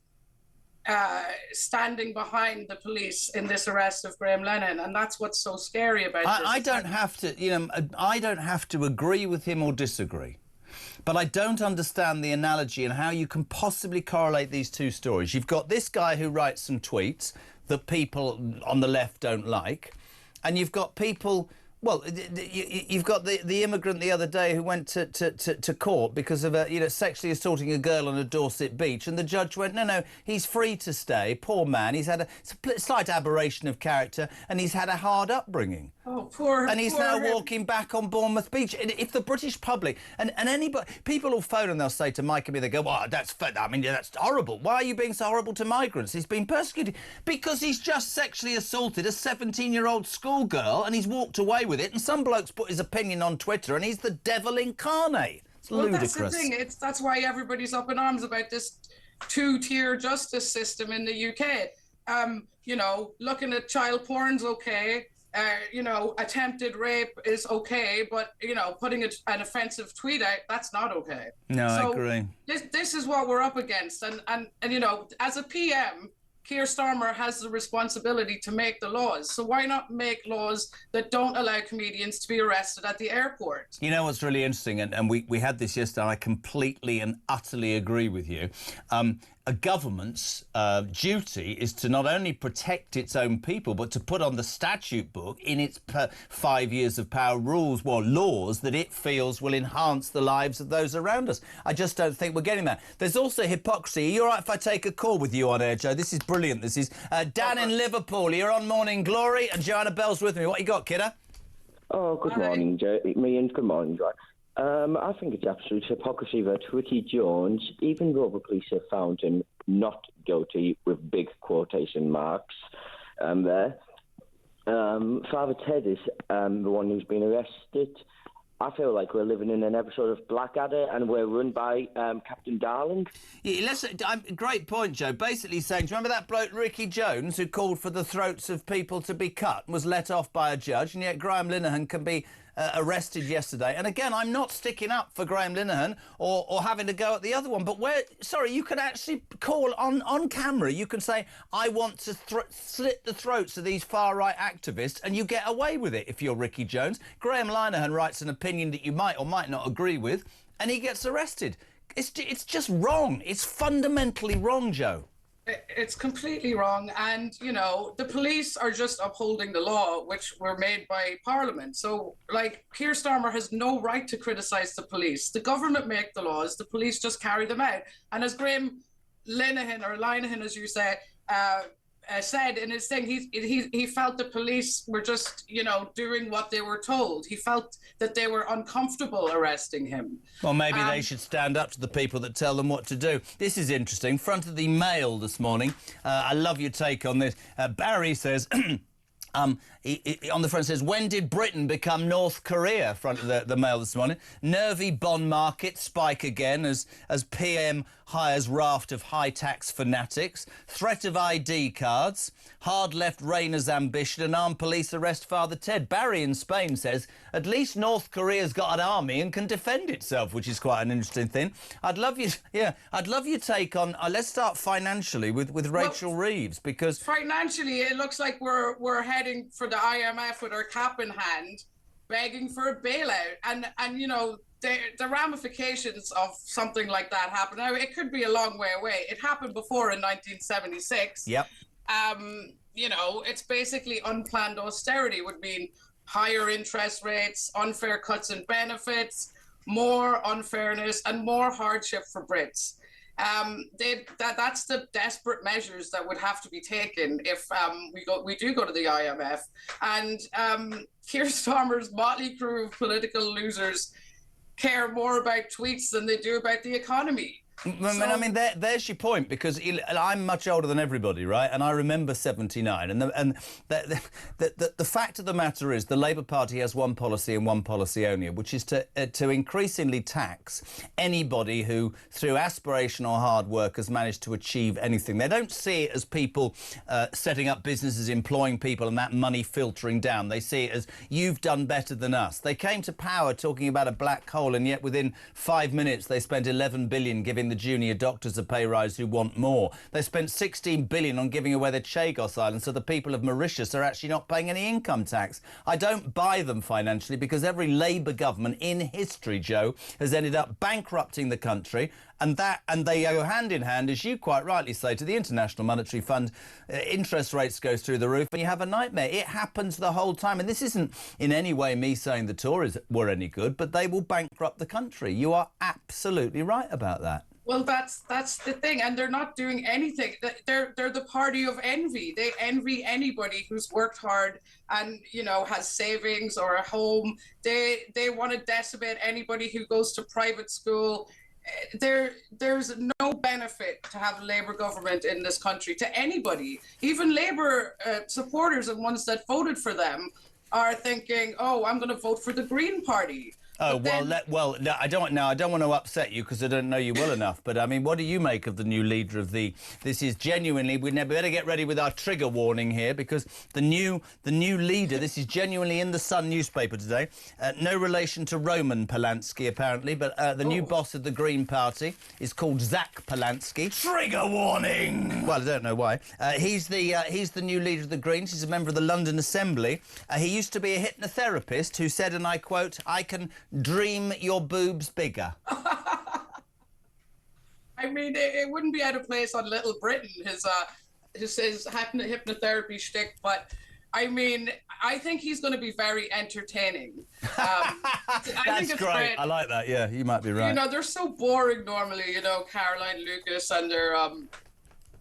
S2: standing behind the police in this arrest of Graham Lennon, and that's what's so scary about this.
S7: I don't have to, I don't have to agree with him or disagree, but I don't understand the analogy and how you can possibly correlate these two stories. You've got this guy who writes some tweets that people on the left don't like, and you've got people. Well, you've got the immigrant the other day who went to court because of sexually assaulting a girl on a Dorset beach, and the judge went, no, he's free to stay. Poor man, he's had a slight aberration of character, and he's had a hard upbringing.
S2: Oh, poor.
S7: And he's now walking back on Bournemouth Beach. If the British public and anybody, people will phone and they'll say to Mike and me, they go, "Well, that's horrible. Why are you being so horrible to migrants? He's been persecuted because he's just sexually assaulted a 17-year-old schoolgirl, and he's walked away with it. And some bloke's put his opinion on Twitter, and he's the devil incarnate. It's ludicrous."
S2: That's the thing. That's why everybody's up in arms about this two-tier justice system in the UK. Looking at child porn's okay. Attempted rape is okay, but putting an offensive tweet out, that's not okay.
S7: No, I agree.
S2: This is what we're up against, and as a PM, Keir Starmer has the responsibility to make the laws. So why not make laws that don't allow comedians to be arrested at the airport?
S7: You know what's really interesting, and we had this yesterday, and I completely and utterly agree with you. A government's duty is to not only protect its own people, but to put on the statute book in its 5 years of power laws that it feels will enhance the lives of those around us. I just don't think we're getting that. There's also hypocrisy. Are you all right if I take a call with you on air, Joe? This is brilliant. This is Dan in Liverpool. You're on Morning Glory, and Joanna Bell's with me. What you got, kidder?
S4: Oh, good morning, Joe. Good morning, Joe. I think it's absolute hypocrisy that Ricky Jones, even though the police have found him not guilty with big quotation marks there, Father Ted is the one who's been arrested. I feel like we're living in an episode of Blackadder, and we're run by Captain Darling.
S7: Yeah, great point, Joe. Basically saying, do you remember that bloke Ricky Jones who called for the throats of people to be cut and was let off by a judge, and yet Graham Linehan can be arrested yesterday? And again, I'm not sticking up for Graham Linehan or having to go at the other one, but you can actually call on camera. You can say, I want to slit the throats of these far-right activists, and you get away with it if you're Ricky Jones. Graham Linehan writes an opinion that you might or might not agree with, and he gets arrested. It's just wrong. It's fundamentally wrong, Joe.
S2: It's completely wrong, and the police are just upholding the law, which were made by Parliament. So, Keir Starmer has no right to criticise the police. The government make the laws, the police just carry them out. And as Graham Linehan, as you say, said in his thing, he felt the police were just doing what they were told. He felt that they were uncomfortable arresting him.
S7: Well, maybe they should stand up to the people that tell them what to do. This is interesting. Front of the Mail this morning. I love your take on this. Barry says on the front says, when did Britain become North Korea? Front of the Mail this morning. Nervy bond market spike again as PM hires raft of high-tax fanatics. Threat of ID cards. Hard left Rayner's ambition and armed police arrest Father Ted. Barry in Spain says, at least North Korea's got an army and can defend itself, which is quite an interesting thing. I'd love your take on... let's start financially with Rachel Reeves, because...
S2: Financially, it looks like we're heading for the IMF with our cap in hand, begging for a bailout. And the ramifications of something like that happen. Now, it could be a long way away. It happened before in 1976.
S7: Yep.
S2: It's basically unplanned austerity would mean higher interest rates, unfair cuts in benefits, more unfairness, and more hardship for Brits. That's the desperate measures that would have to be taken if we do go to the IMF. And Keir Starmer's motley crew of political losers care more about tweets than they do about the economy.
S7: I mean, there's your point, because I'm much older than everybody, right? And I remember 79. And the fact of the matter is the Labour Party has one policy and one policy only, which is to increasingly tax anybody who, through aspirational hard work, has managed to achieve anything. They don't see it as people setting up businesses, employing people, and that money filtering down. They see it as, you've done better than us. They came to power talking about a black hole, and yet within 5 minutes they spent 11 billion giving the junior doctors a pay rise who want more. They spent 16 billion on giving away the Chagos Islands, so the people of Mauritius are actually not paying any income tax. I don't buy them financially because every Labour government in history, Joe, has ended up bankrupting the country. And they go hand in hand, as you quite rightly say, to the International Monetary Fund. Interest rates go through the roof and you have a nightmare. It happens the whole time. And this isn't in any way me saying the Tories were any good, but they will bankrupt the country. You are absolutely right about that.
S2: Well, that's the thing, and they're not doing anything. They're the party of envy. They envy anybody who's worked hard and, you know, has savings or a home. They want to decimate anybody who goes to private school. There's no benefit to have a Labour government in this country to anybody. Even Labour supporters and ones that voted for them are thinking, "Oh, I'm going to vote for the Green Party."
S7: Oh, no, I don't want to upset you because I don't know you well enough. But I mean, what do you make of the new leader of the? This is genuinely. We better get ready with our trigger warning here because the new leader. This is genuinely in the Sun newspaper today. No relation to Roman Polanski apparently, but the new boss of the Green Party is called Zach Polanski.
S13: Trigger warning.
S7: Well, I don't know why. He's the new leader of the Greens. He's a member of the London Assembly. He used to be a hypnotherapist who said, and I quote, "I can dream your boobs bigger."
S2: I mean, it wouldn't be out of place on Little Britain, his hypnotherapy shtick, but I mean, I think he's going to be very entertaining. I think it's great.
S7: I like that. Yeah, you might be right.
S2: You know, they're so boring normally, you know, Caroline Lucas and their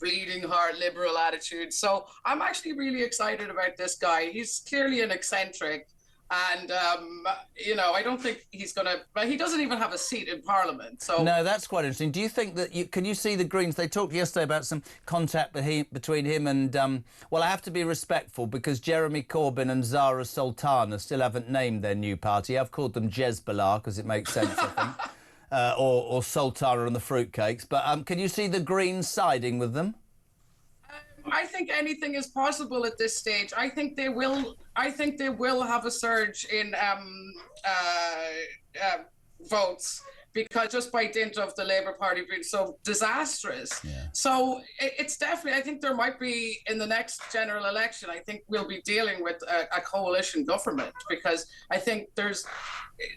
S2: bleeding heart liberal attitude. So I'm actually really excited about this guy. He's clearly an eccentric. And, you know, I don't think he's going to... But he doesn't even have a seat in Parliament, so...
S7: No, that's quite interesting. Do you think that... Can you see the Greens? They talked yesterday about some contact between him and... well, I have to be respectful because Jeremy Corbyn and Zara Sultana still haven't named their new party. I've called them Jezbollah because it makes sense, I think. Or Sultana and the fruitcakes. But can you see the Greens siding with them?
S2: I think anything is possible at this stage. I think they will have a surge in votes because just by dint of the Labour Party being so disastrous. Yeah. So it's definitely, I think there might be in the next general election, I think we'll be dealing with a coalition government because I think there's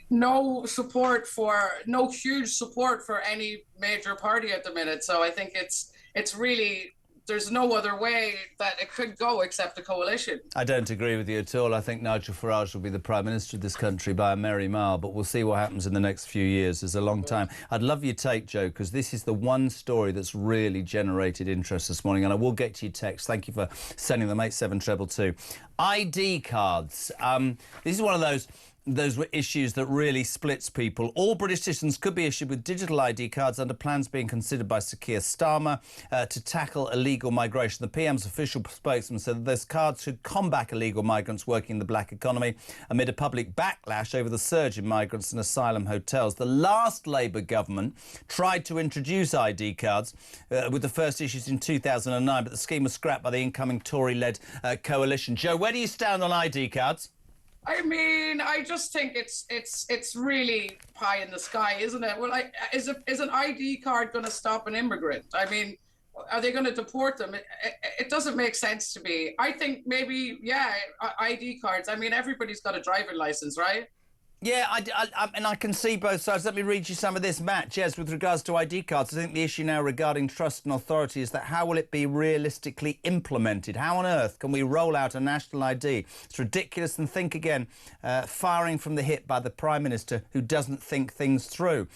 S2: no huge support for any major party at the minute. So I think it's really... There's no other way that it could go except a coalition.
S7: I don't agree with you at all. I think Nigel Farage will be the Prime Minister of this country by a merry mile, but we'll see what happens in the next few years. There's a long time. I'd love your take, Joe, because this is the one story that's really generated interest this morning, and I will get to your text. Thank you for sending them, 87222. ID cards. This is one of those issues that really splits people. All British citizens could be issued with digital ID cards under plans being considered by Sir Keir Starmer to tackle illegal migration. The PM's official spokesman said that those cards should combat illegal migrants working in the black economy amid a public backlash over the surge in migrants in asylum hotels. The last Labour government tried to introduce ID cards with the first issues in 2009, but the scheme was scrapped by the incoming Tory-led coalition. Joe, where do you stand on ID cards?
S2: I mean, I just think it's really pie in the sky, isn't it? Well, is an ID card going to stop an immigrant? I mean, are they going to deport them? It doesn't make sense to me. I think maybe, yeah, ID cards. I mean, everybody's got a driving license, right?
S7: Yeah, and I can see both sides. Let me read you some of this, Matt. Jez, with regards to ID cards, I think the issue now regarding trust and authority is that how will it be realistically implemented? How on earth can we roll out a national ID? It's ridiculous, and think again, firing from the hip by the Prime Minister who doesn't think things through.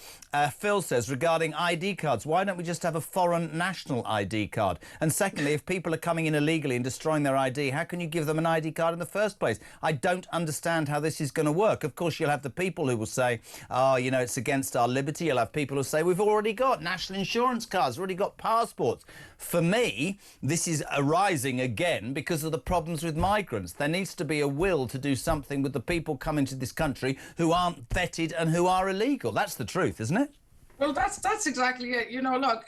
S7: Phil says, regarding ID cards, why don't we just have a foreign national ID card? And secondly, if people are coming in illegally and destroying their ID, how can you give them an ID card in the first place? I don't understand how this is going to work. Of course, you'll have the people who will say, oh, you know, it's against our liberty. You'll have people who say, we've already got national insurance cards, already got passports. For me, this is arising again because of the problems with migrants. There needs to be a will to do something with the people coming to this country who aren't vetted and who are illegal. That's the truth, isn't it?
S2: Well, that's exactly it. You know, look,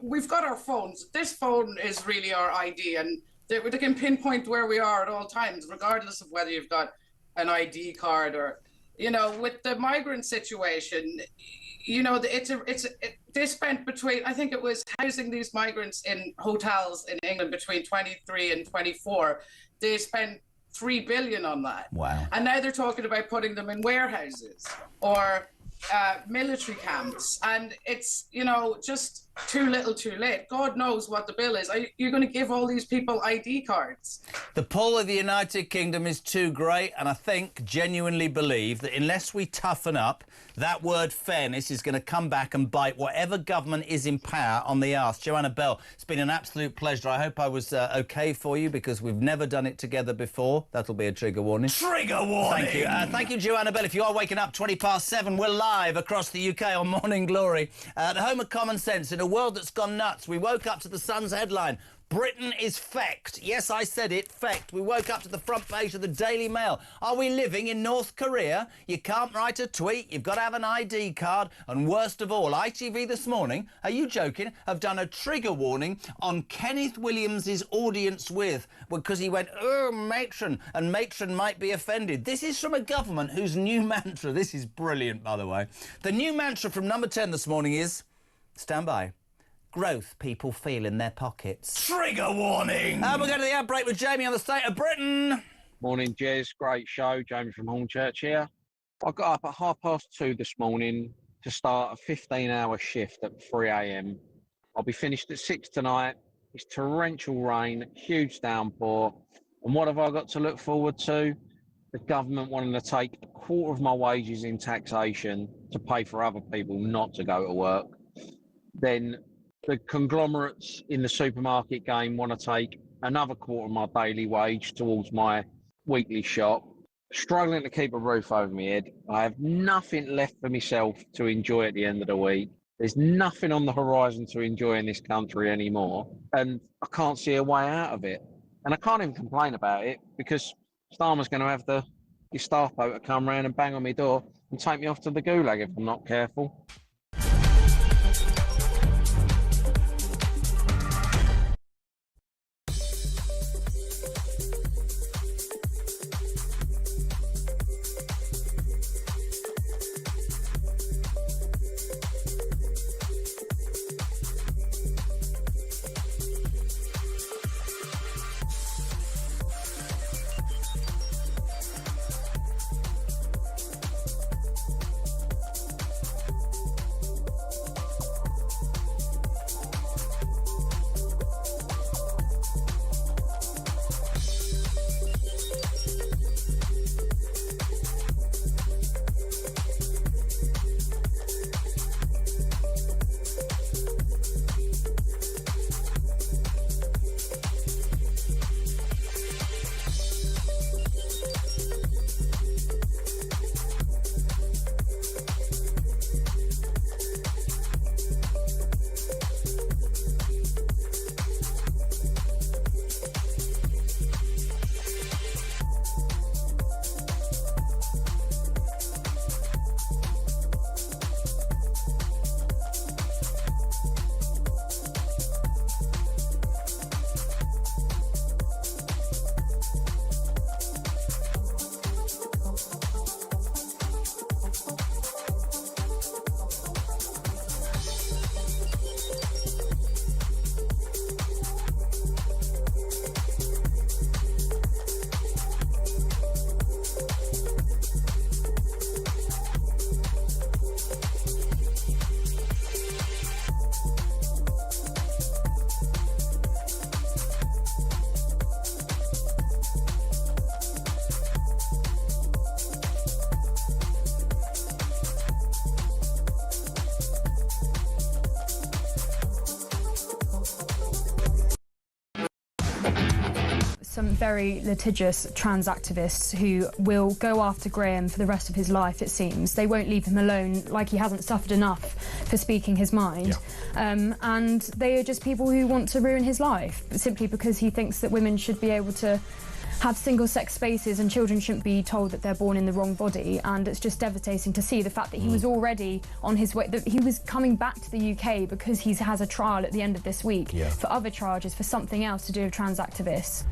S2: we've got our phones. This phone is really our ID, and they can pinpoint where we are at all times, regardless of whether you've got an ID card or... you know, with the migrant situation, you know, they spent between, I think it was housing these migrants in hotels in England between 23 and 24. They spent $3 billion on that.
S7: Wow.
S2: And now they're talking about putting them in warehouses or military camps. And it's, you know, just too little too late. God knows what the bill is. You're going to give all these people ID cards.
S7: The pull of the United Kingdom is too great, and I genuinely believe that unless we toughen up, that word fairness is going to come back and bite whatever government is in power on the arse. Joanna Bell, it's been an absolute pleasure. I hope I was OK for you, because we've never done it together before. That'll be a trigger warning.
S13: Trigger warning!
S7: Thank you. Thank you, Joanna Bell. If you are waking up 7:20, we're live across the UK on Morning Glory. The home of common sense in a world that's gone nuts. We woke up to the Sun's headline. Britain is fecked. Yes, I said it, fecked. We woke up to the front page of the Daily Mail. Are we living in North Korea? You can't write a tweet, you've got to have an ID card, and worst of all, ITV this morning, are you joking, have done a trigger warning on Kenneth Williams' audience with, because he went, oh, matron, and matron might be offended. This is from a government whose new mantra, this is brilliant, by the way, the new mantra from Number 10 this morning is, stand by, growth people feel in their pockets.
S13: Trigger warning!
S7: We're going to the ad break with Jamie on the State of Britain.
S3: Morning, Jez. Great show. Jamie from Hornchurch here. I got up at 2:30 this morning to start a 15-hour shift at 3 a.m. I'll be finished at 6 tonight. It's torrential rain, huge downpour. And what have I got to look forward to? The government wanting to take a quarter of my wages in taxation to pay for other people not to go to work. Then the conglomerates in the supermarket game want to take another quarter of my daily wage towards my weekly shop. Struggling to keep a roof over my head. I have nothing left for myself to enjoy at the end of the week. There's nothing on the horizon to enjoy in this country anymore. And I can't see a way out of it. And I can't even complain about it, because Starmer's going to have the Gestapo to come round and bang on my door and take me off to the gulag if I'm not careful.
S5: some very litigious trans activists who will go after Graham for the rest of his life, it seems. They won't leave him alone, like he hasn't suffered enough for speaking his mind. Yeah. And they are just people who want to ruin his life, simply because he thinks that women should be able to have single-sex spaces and children shouldn't be told that they're born in the wrong body. And it's just devastating to see the fact that he was already on his way, that he was coming back to the UK because he has a trial at the end of this week for other charges for something else to do with trans activists.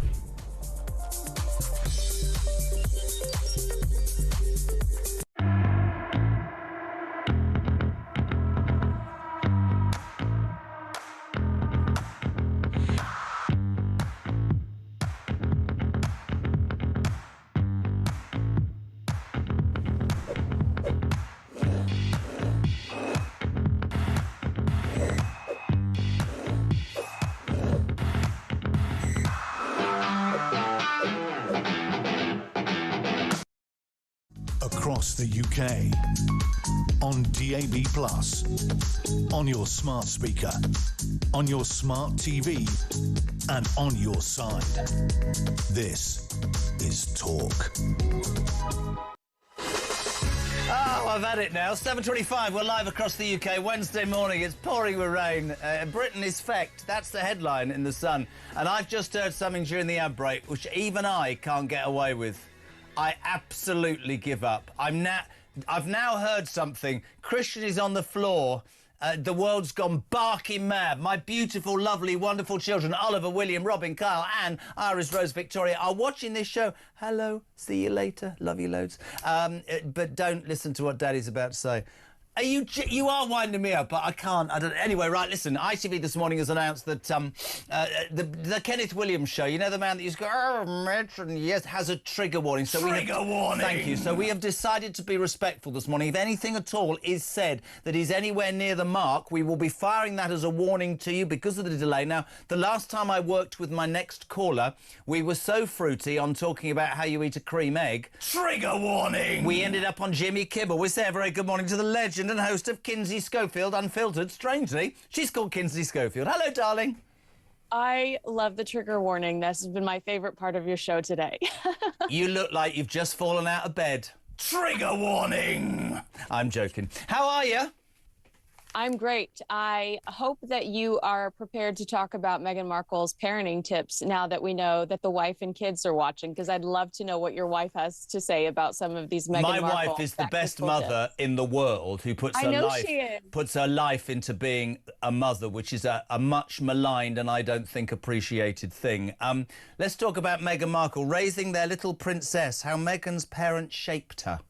S6: across the UK. On DAB+, on your smart speaker, on your smart TV, and on your side. This is Talk.
S7: Oh, I've had it now. 7:25, we're live across the UK. Wednesday morning, it's pouring with rain. Britain is fecked. That's the headline in The Sun. And I've just heard something during the ad break, which even I can't get away with. I absolutely give up. I've now heard something. Christian is on the floor. The world's gone barking mad. My beautiful, lovely, wonderful children, Oliver, William, Robin, Kyle, Anne, Iris, Rose, Victoria, are watching this show. Hello, see you later, love you loads. But don't listen to what Daddy's about to say. You are winding me up, but I can't. I don't. Anyway, right, listen. ITV this morning has announced that the Kenneth Williams show, you know, the man that used to go, oh, Mitch, and yes, has a trigger warning. So
S13: Trigger warning!
S7: Thank you. So we have decided to be respectful this morning. If anything at all is said that is anywhere near the mark, we will be firing that as a warning to you because of the delay. Now, the last time I worked with my next caller, we were so fruity on talking about how you eat a cream egg.
S13: Trigger warning!
S7: We ended up on Jimmy Kimmel. We say a very good morning to the legend and host of Kinsey Schofield Unfiltered. Strangely, she's called Kinsey Schofield. Hello, darling.
S10: I love the trigger warning. This has been my favourite part of your show today.
S7: You look like you've just fallen out of bed.
S13: Trigger warning!
S7: I'm joking. How are you?
S10: I'm great. I hope that you are prepared to talk about Meghan Markle's parenting tips now that we know that the wife and kids are watching, because I'd love to know what your wife has to say about some of these Meghan Markle.
S7: My wife is the best mother in the world who puts her life into being a mother, which is a much maligned and I don't think appreciated thing. Let's talk about Meghan Markle raising their little princess, how Meghan's parents shaped her.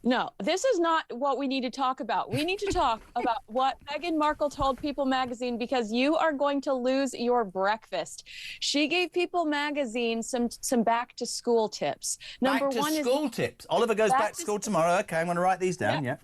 S10: No, this is not what we need to talk about. We need to talk about what Meghan Markle told People magazine, because you are going to lose your breakfast. She gave People magazine some back to school tips. Number one is school
S7: tips. Oliver goes back to school tomorrow. Okay, I'm going to write these down.
S10: Yeah,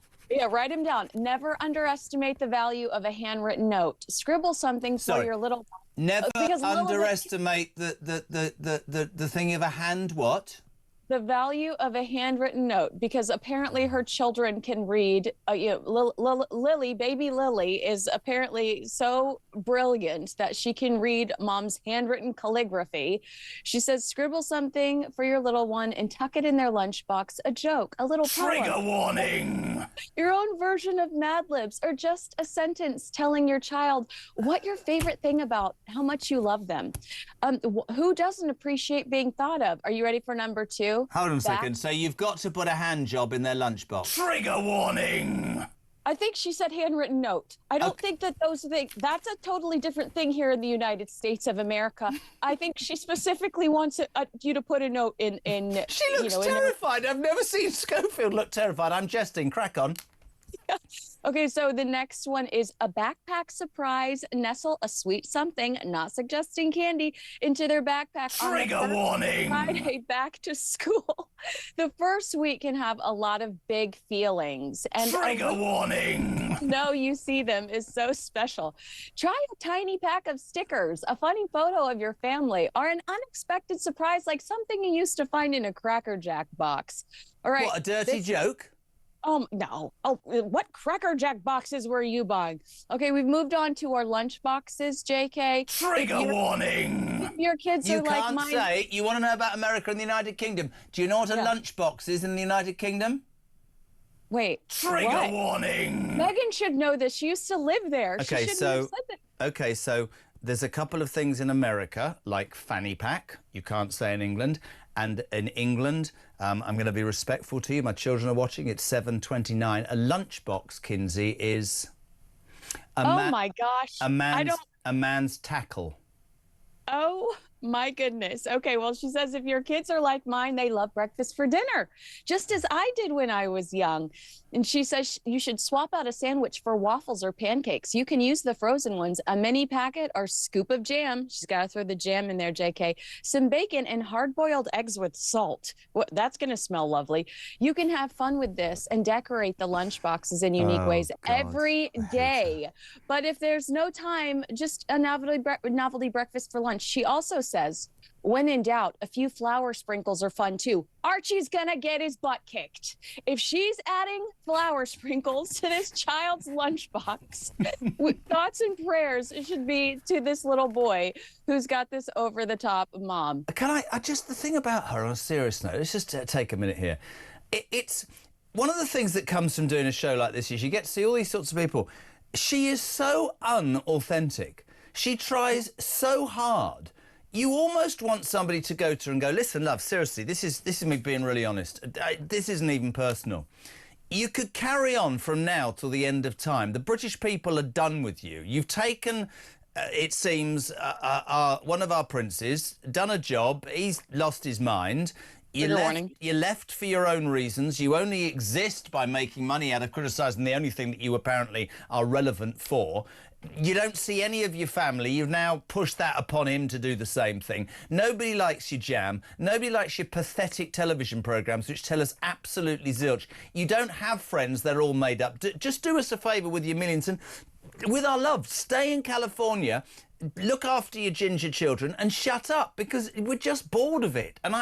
S10: write them down. Never underestimate the value of a handwritten note. Scribble something for your little.
S7: Never underestimate the thing of a hand. What?
S10: The value of a handwritten note, because apparently her children can read. Lily, baby Lily, is apparently so brilliant that she can read mom's handwritten calligraphy. She says, scribble something for your little one and tuck it in their lunchbox. A joke, a little poem.
S13: Trigger warning!
S10: Your own version of Mad Libs, or just a sentence telling your child what your favorite thing about how much you love them. Who doesn't appreciate being thought of? Are you ready for number two?
S7: Hold on a second. So you've got to put a hand job in their lunchbox.
S13: Trigger warning!
S10: I think she said handwritten note. I don't think that those things, that's a totally different thing here in the United States of America. I think she specifically wants you to put a note in.
S7: She looks terrified. I've never seen Schofield look terrified. I'm jesting. Crack on.
S10: Okay, so the next one is a backpack surprise. Nestle a sweet something, not suggesting candy, into their backpack.
S13: Trigger warning!
S10: Friday back to school. The first week can have a lot of big feelings. And
S13: trigger warning!
S10: No, you see them is so special. Try a tiny pack of stickers, a funny photo of your family, or an unexpected surprise like something you used to find in a Cracker Jack box. All right.
S7: What, a dirty joke?
S10: No. Oh, what Cracker Jack boxes were you buying? Okay, we've moved on to our lunch boxes, JK.
S13: Trigger warning!
S10: Your kids are like mine.
S7: You can't say. You want to know about America and the United Kingdom. Do you know what a lunchbox is in the United Kingdom?
S10: Wait.
S13: Trigger warning!
S10: Megan should know this. She used to live there.
S7: Okay,
S10: she shouldn't have said that.
S7: Okay, so there's a couple of things in America, like fanny pack. You can't say in England. And in England, I'm going to be respectful to you. My children are watching. It's 7:29. A lunchbox, Kinsey, is
S10: my gosh.
S7: A man's tackle.
S10: Oh my goodness. Okay, well, she says if your kids are like mine, they love breakfast for dinner, just as I did when I was young. And she says you should swap out a sandwich for waffles or pancakes. You can use the frozen ones, a mini packet or scoop of jam. She's got to throw the jam in there, JK. Some bacon and hard-boiled eggs with salt. That's going to smell lovely. You can have fun with this and decorate the lunch boxes in unique ways every day. But if there's no time, just a novelty breakfast for lunch. She also says, when in doubt, a few flour sprinkles are fun too. Archie's gonna get his butt kicked. If she's adding flour sprinkles to this child's lunchbox, thoughts and prayers should be to this little boy who's got this over-the-top mom.
S7: Can I just, the thing about her on a serious note, let's just take a minute here. It's one of the things that comes from doing a show like this is you get to see all these sorts of people. She is so unauthentic. She tries so hard. You almost want somebody to go to her and go, listen, love, seriously, this is me being really honest. This isn't even personal. You could carry on from now till the end of time. The British people are done with you. You've taken, it seems, one of our princes, done a job, he's lost his mind. You left for your own reasons. You only exist by making money out of criticising the only thing that you apparently are relevant for. You don't see any of your family. You've now pushed that upon him to do the same thing. Nobody likes your jam. Nobody likes your pathetic television programmes which tell us absolutely zilch. You don't have friends. They're all made up. Just do us a favour with your millions and, with our love, stay in California, look after your ginger children and shut up, because we're just bored of it. And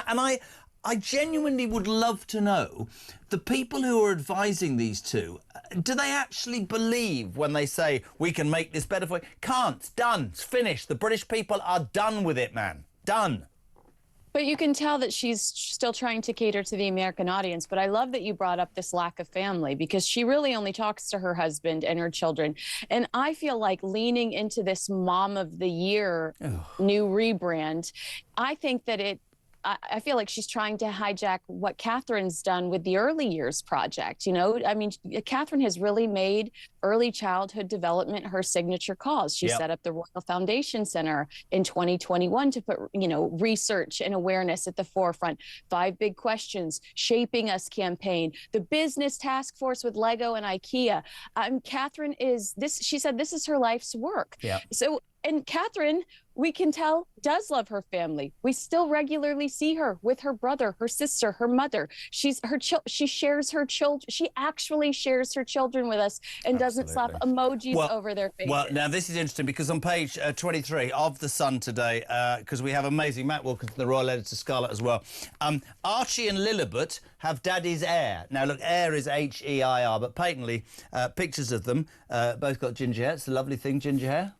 S7: I genuinely would love to know, the people who are advising these two, do they actually believe when they say, we can make this better for you? Can't. Done. It's finished. The British people are done with it, man. Done.
S10: But you can tell that she's still trying to cater to the American audience. But I love that you brought up this lack of family, because she really only talks to her husband and her children. And I feel like leaning into this Mom of the Year new rebrand, I think that I feel like she's trying to hijack what Catherine's done with the Early Years Project. You know, I mean, Catherine has really made early childhood development her signature cause. She set up the Royal Foundation Center in 2021 to put, you know, research and awareness at the forefront. 5 Big Questions, Shaping Us campaign, the Business Task Force with Lego and IKEA. Catherine she said this is her life's work. Yeah. So, and Catherine, we can tell, does love her family. We still regularly see her with her brother, her sister, her mother. She shares her children. She actually shares her children with us and doesn't slap emojis over their faces.
S7: Well, now this is interesting, because on page 23 of The Sun today, because we have amazing Matt Wilkinson, the Royal Editor Scarlet as well, Archie and Lillibut have daddy's hair. Now, look, hair is H-E-I-R, but patently pictures of them, both got ginger hair. It's a lovely thing, ginger hair.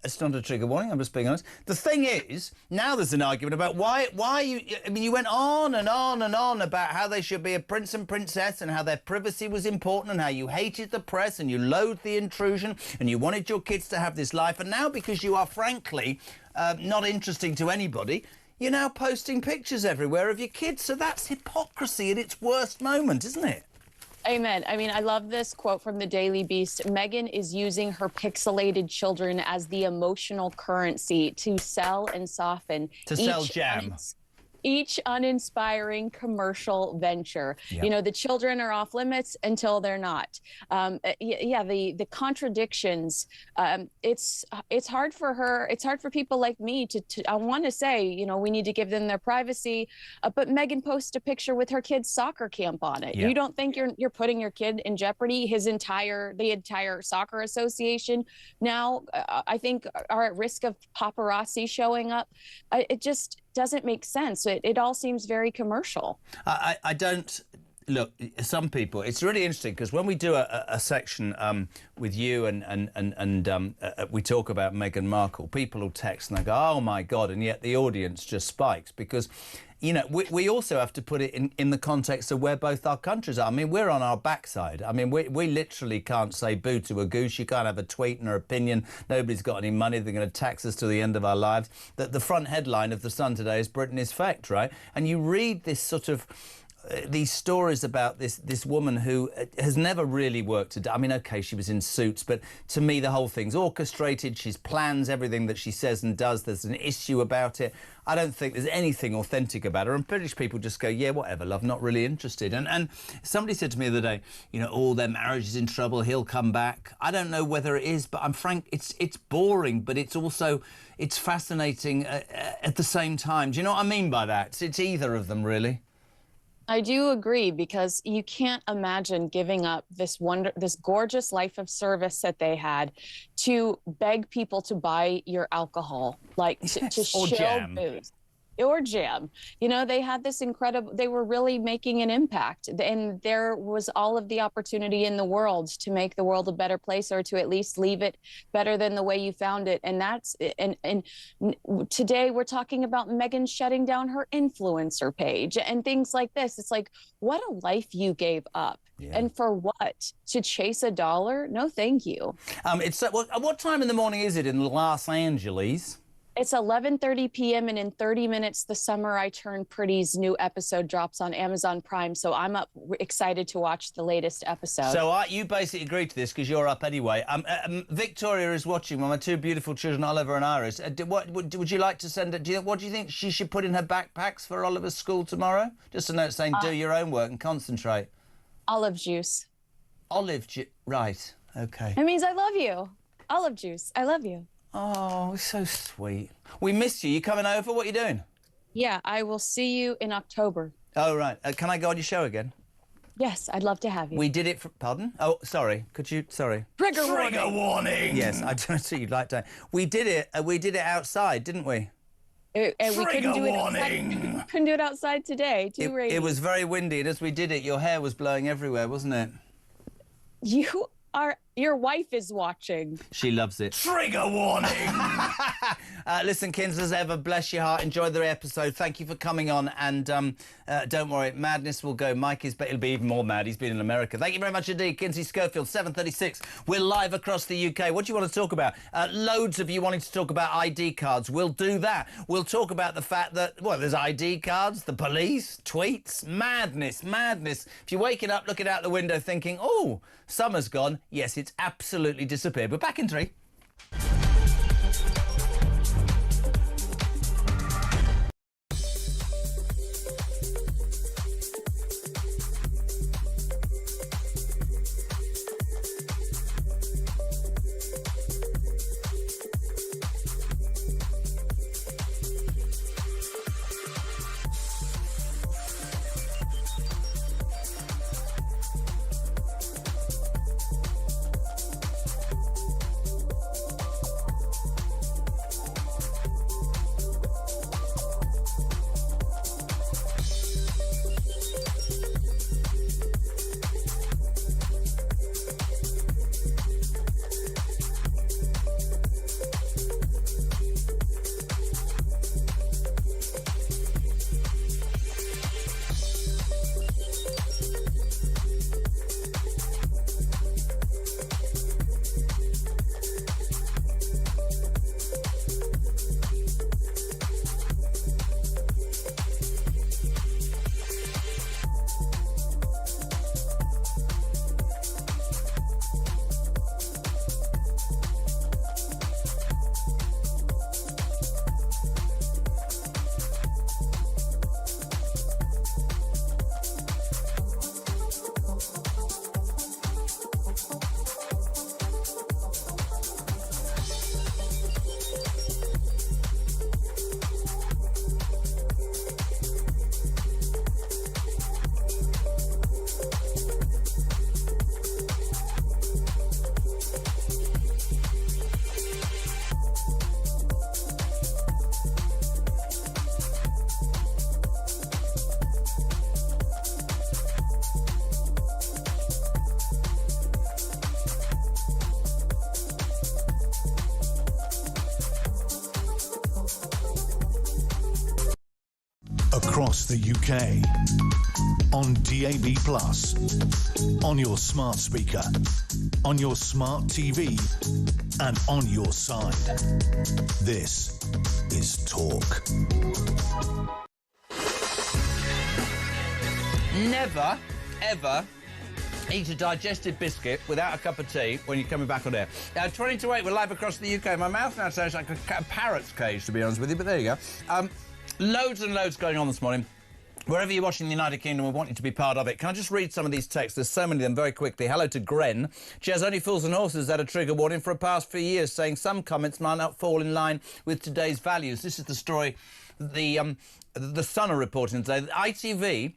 S7: It's not a trigger warning, I'm just being honest. The thing is, now there's an argument about why you... I mean, you went on and on and on about how they should be a prince and princess and how their privacy was important and how you hated the press and you loathed the intrusion and you wanted your kids to have this life. And now, because you are, frankly, not interesting to anybody, you're now posting pictures everywhere of your kids. So that's hypocrisy at its worst moment, isn't it?
S10: Amen. I mean, I love this quote from the Daily Beast. Meghan is using her pixelated children as the emotional currency to sell and soften.
S7: To sell jam.
S10: Each uninspiring commercial venture. You know, the children are off limits until they're not. The contradictions. It's hard for her. It's hard for people like me to I want to say, you know, we need to give them their privacy. But Meghan posts a picture with her kid's soccer camp on it. You don't think you're putting your kid in jeopardy? The entire soccer association now, I think, are at risk of paparazzi showing up. It just doesn't make sense. It all seems very commercial.
S7: I don't... Look, some people... It's really interesting, because when we do a section with you and we talk about Meghan Markle, people will text and they go, oh, my God, and yet the audience just spikes, because... You know, we also have to put it in the context of where both our countries are. I mean, we're on our backside. I mean, we literally can't say boo to a goose. You can't have a tweet and an opinion. Nobody's got any money. They're going to tax us to the end of our lives. The front headline of The Sun today is Britain is fecked, right? And you read this sort of... these stories about this woman who has never really worked. I mean, OK, she was in Suits, but to me, the whole thing's orchestrated. She's plans everything that she says and does. There's an issue about it. I don't think there's anything authentic about her. And British people just go, yeah, whatever, love, not really interested. And somebody said to me the other day, you know, oh, their marriage is in trouble, he'll come back. I don't know whether it is, but I'm frank, it's boring, but it's also, it's fascinating at the same time. Do you know what I mean by that? It's either of them, really.
S10: I do agree, because you can't imagine giving up this gorgeous life of service that they had to beg people to buy your alcohol, like to
S7: Or
S10: show
S7: jam.
S10: booze. Or jam. You know, they had this incredible, they were really making an impact, and there was all of the opportunity in the world to make the world a better place, or to at least leave it better than the way you found it. And that's, and today we're talking about Meghan shutting down her influencer page and things like this. It's like, what a life you gave up. Yeah. And for what? To chase a dollar? No, thank you.
S7: It's what time in the morning is it in Los Angeles?
S10: It's 11:30 p.m. and in 30 minutes, The Summer I Turned Pretty's new episode drops on Amazon Prime. So I'm up excited to watch the latest episode.
S7: So you basically agreed to this because you're up anyway. Victoria is watching. My two beautiful children, Oliver and Iris. What would you like to send it? What do you think she should put in her backpacks for Oliver's school tomorrow? Just a note saying, do your own work and concentrate.
S10: Olive juice.
S7: Olive juice. Right. Okay.
S10: It means I love you. Olive juice. I love you.
S7: Oh, so sweet. We missed you. You coming over? What are you doing?
S10: Yeah, I will see you in October.
S7: Oh, right. Can I go on your show again?
S10: Yes, I'd love to have you.
S7: We did it for... Pardon? Oh, sorry. Could you... Sorry.
S10: Trigger
S13: warning.
S7: Yes, I don't see you'd like to... We did it outside, didn't we?
S10: And we couldn't do it
S13: warning.
S10: outside. Couldn't do it outside today. Too rainy.
S7: It was very windy, and as we did it, your hair was blowing everywhere, wasn't it?
S10: Your wife is watching.
S7: She loves it.
S13: Trigger warning.
S7: Listen, Kins, as ever, bless your heart. Enjoy the episode. Thank you for coming on. And don't worry, madness will go. Mike is, but he'll be even more mad. He's been in America. Thank you very much indeed, Kinsey Schofield, 7:36. We're live across the UK. What do you want to talk about? Loads of you wanting to talk about ID cards. We'll do that. We'll talk about the fact that, well, there's ID cards, the police, tweets, madness. If you're waking up, looking out the window thinking, oh, summer's gone. Yes, it's absolutely disappeared. We're back in 3.
S6: Across the UK, on DAB+, on your smart speaker, on your smart TV, and on your side. This is Talk.
S7: Never, ever eat a digested biscuit without a cup of tea when you're coming back on air. 20 to 8, we're live across the UK. My mouth now sounds like a parrot's cage, to be honest with you, but there you go. Loads and loads going on this morning. Wherever you're watching the United Kingdom, we want you to be part of it. Can I just read some of these texts? There's so many of them very quickly. Hello to Gren. She has only fools and horses had a trigger warning for the past few years, saying some comments might not fall in line with today's values. This is the story the Sun are reporting today. ITV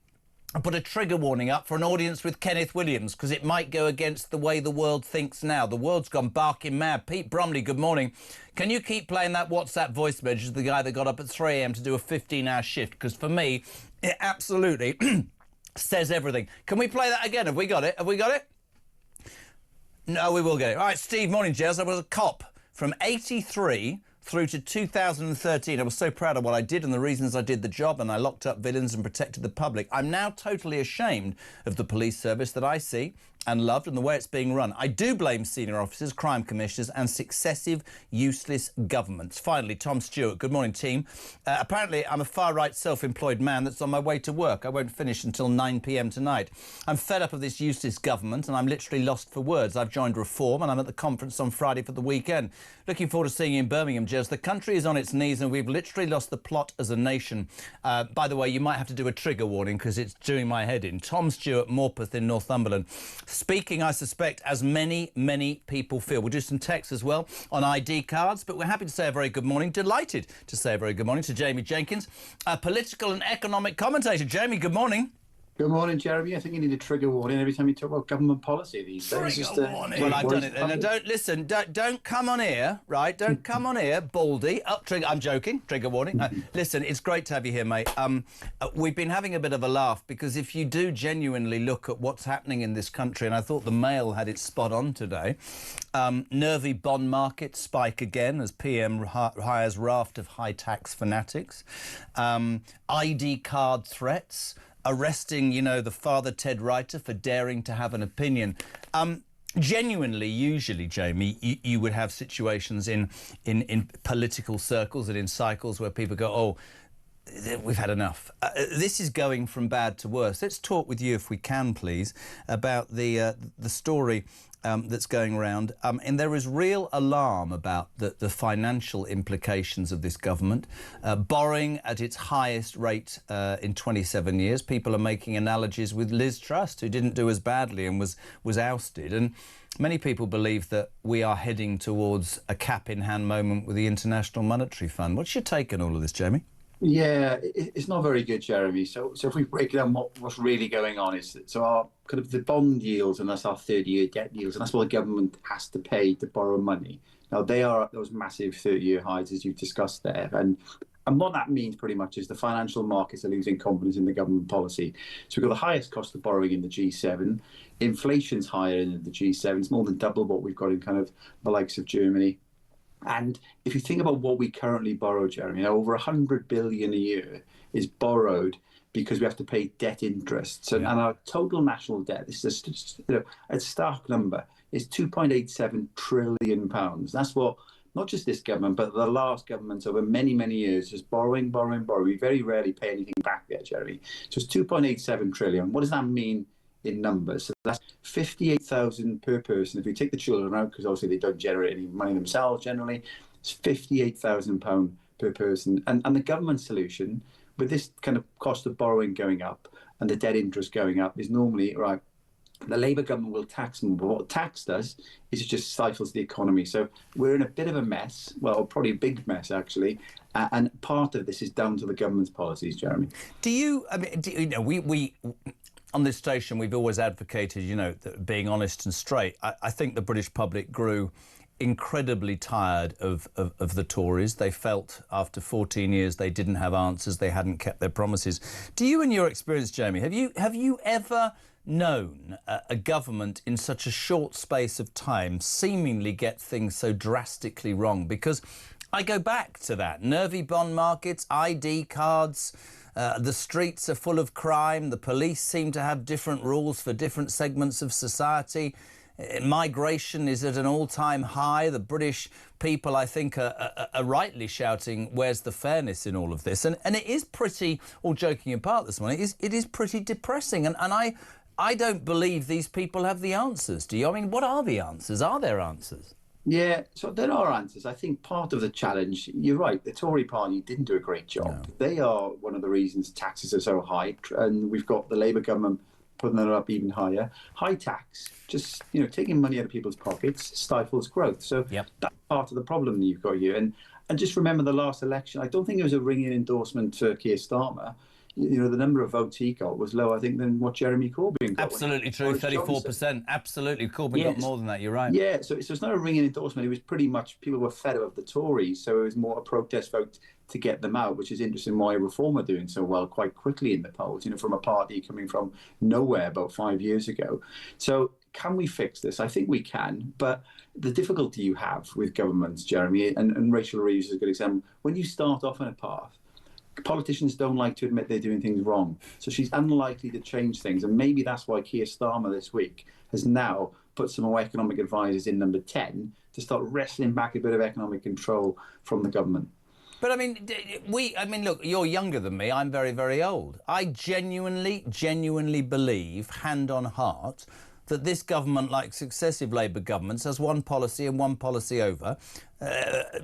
S7: I put a trigger warning up for an audience with Kenneth Williams because it might go against the way the world thinks now. The world's gone barking mad. Pete Bromley, good morning. Can you keep playing that WhatsApp voice message of the guy that got up at 3 a.m. to do a 15-hour shift? Because for me, it absolutely says everything. Can we play that again? Have we got it? Have we got it? No, we will get it. All right, Steve, morning, Jez. I was a cop from 83 through to 2013. I was so proud of what I did and the reasons I did the job, and I locked up villains and protected the public. I'm now totally ashamed of the police service that I see and loved and the way it's being run. I do blame senior officers, crime commissioners and successive useless governments. Finally, Tom Stewart. Good morning, team. Apparently, I'm a far-right self-employed man that's on my way to work. I won't finish until 9 p.m. tonight. I'm fed up of this useless government and I'm literally lost for words. I've joined Reform and I'm at the conference on Friday for the weekend. Looking forward to seeing you in Birmingham, Jez. The country is on its knees and we've literally lost the plot as a nation. By the way, you might have to do a trigger warning because it's doing my head in. Tom Stewart, Morpeth in Northumberland. Speaking, I suspect, as many people feel. We'll do some texts as well on ID cards, but we're happy to say a very good morning, delighted to say a very good morning to Jamie Jenkins, a political and economic commentator. Jamie, good morning.
S11: Good morning, Jeremy. I think you need a trigger warning every time you talk about government policy these days.
S7: Well, I've done it. And don't come on here, right? Don't come on here, baldy. Trigger. I'm joking. Trigger warning. Listen, it's great to have you here, mate. We've been having a bit of a laugh because if you do genuinely look at what's happening in this country, and I thought the Mail had it spot on today, nervy bond market spike again as PM hires raft of high-tax fanatics, ID card threats, arresting, the Father Ted Writer for daring to have an opinion. Genuinely, usually, Jamie, you would have situations in political circles and in cycles where people go, oh, we've had enough. This is going from bad to worse. Let's talk with you, if we can, please, about the story that's going around. And there is real alarm about the financial implications of this government. Borrowing at its highest rate in 27 years. People are making analogies with Liz Truss, who didn't do as badly and was ousted. And many people believe that we are heading towards a cap-in-hand moment with the International Monetary Fund. What's your take on all of this, Jamie?
S21: Yeah, it's not very good, Jeremy. So if we break down what's really going on, is so our kind of the bond yields, and that's our 30-year debt yields, and that's what the government has to pay to borrow money. Now they are those massive 30-year highs, as you've discussed there, and what that means pretty much is the financial markets are losing confidence in the government policy. So we've got the highest cost of borrowing in the G7. Inflation's higher in the G7. It's more than double what we've got in kind of the likes of Germany. And if you think about what we currently borrow, Jeremy, over 100 billion a year is borrowed because we have to pay debt interest. So, and our total national debt, this is just, a stark number, is 2.87 trillion pounds. That's what not just this government, but the last governments over many, many years, just borrowing. We very rarely pay anything back there, Jeremy. So it's 2.87 trillion. What does that mean in numbers? So that's 58,000 per person. If we take the children out, because obviously they don't generate any money themselves generally, it's £58,000 per person. And the government solution, with this kind of cost of borrowing going up and the debt interest going up, is normally, right, the Labour government will tax more. But what tax does is it just stifles the economy. So we're in a bit of a mess, well, probably a big mess, actually. And part of this is down to the government's policies, Jeremy.
S7: We on this station, we've always advocated, being honest and straight. I think the British public grew incredibly tired of the Tories. They felt after 14 years they didn't have answers, they hadn't kept their promises. Do you, in your experience, Jamie, have you ever known a government in such a short space of time seemingly get things so drastically wrong? Because I go back to that. Nervy bond markets, ID cards, the streets are full of crime, the police seem to have different rules for different segments of society. Migration is at an all-time high. The British people, I think, are rightly shouting, where's the fairness in all of this? And it is pretty, all joking apart this morning, it is pretty depressing. And I don't believe these people have the answers, do you? I mean, what are the answers? Are there answers?
S21: Yeah, so there are answers. I think part of the challenge, you're right, the Tory party didn't do a great job. No. They are one of the reasons taxes are so high, and we've got the Labour government putting it up even higher. High tax, just taking money out of people's pockets, stifles growth. So that's part of the problem that you've got here. And just remember the last election, I don't think it was a ringing endorsement for Keir Starmer. the number of votes he got was lower, I think, than what Jeremy Corbyn got.
S7: Absolutely true, 34%. Absolutely, Corbyn got more than that. You're right.
S21: Yeah, so it's not a ringing endorsement. It was pretty much people were fed up of the Tories, so it was more a protest vote to get them out, which is interesting why Reform are doing so well quite quickly in the polls, from a party coming from nowhere about 5 years ago. So can we fix this? I think we can, but the difficulty you have with governments, Jeremy, and Rachel Reeves is a good example, when you start off on a path, politicians don't like to admit they're doing things wrong. So she's unlikely to change things. And maybe that's why Keir Starmer this week has now put some more economic advisors in number 10 to start wrestling back a bit of economic control from the government.
S7: But I mean, look, you're younger than me. I'm very, very old. I genuinely believe, hand on heart, that this government, like successive Labour governments, has one policy and one policy over,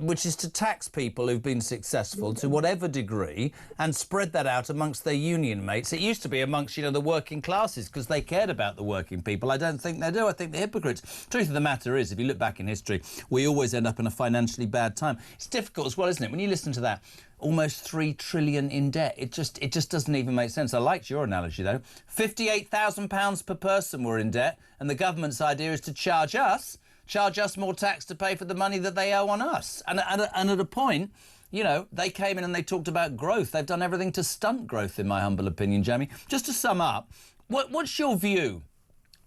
S7: which is to tax people who've been successful to whatever degree and spread that out amongst their union mates. It used to be amongst, the working classes because they cared about the working people. I don't think they do. I think they're hypocrites. Truth of the matter is, if you look back in history, we always end up in a financially bad time. It's difficult as well, isn't it? When you listen to that, almost 3 trillion in debt. It just doesn't even make sense. I liked your analogy, though. £58,000 per person were in debt, and the government's idea is to charge us more tax to pay for the money that they owe on us. And at a point, they came in and they talked about growth. They've done everything to stunt growth, in my humble opinion, Jamie. Just to sum up, what's your view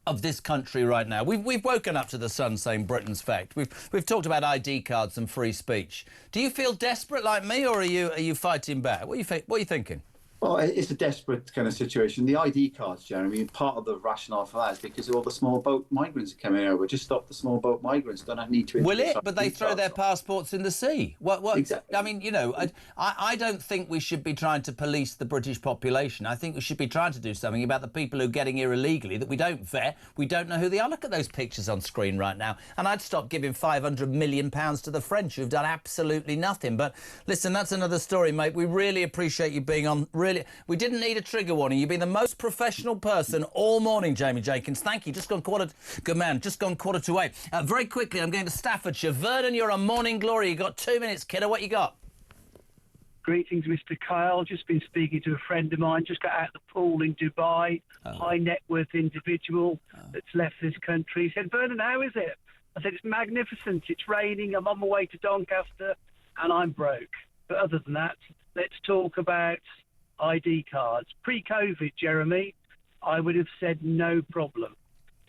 S7: of this country right now? We've woken up to the sun saying Britain's fact. We've talked about ID cards and free speech. Do you feel desperate like me, or are you fighting back? What are you thinking?
S21: Well, it's a desperate kind of situation. The ID cards, Jeremy, part of the rationale for that is because all the small boat migrants are coming over. Just stop the small boat migrants. Don't need to.
S7: Will it? But they throw their passports in the sea. What? Exactly. I mean, I don't think we should be trying to police the British population. I think we should be trying to do something about the people who are getting here illegally that we don't vet. We don't know who they are. Look at those pictures on screen right now. And I'd stop giving £500 million to the French, who've done absolutely nothing. But listen, that's another story, mate. We really appreciate you being on. We didn't need a trigger warning. You've been the most professional person all morning, Jamie Jenkins. Thank you. Just gone quarter to 8. Very quickly, I'm going to Staffordshire. Vernon, you're on Morning Glory. You got 2 minutes, kiddo. What you got?
S12: Greetings, Mr. Kyle. Just been speaking to a friend of mine. Just got out of the pool in Dubai. High net worth individual that's left this country. He said, Vernon, how is it? I said, it's magnificent. It's raining. I'm on my way to Doncaster and I'm broke. But other than that, let's talk about ID cards. Pre-COVID, Jeremy, I would have said no problem.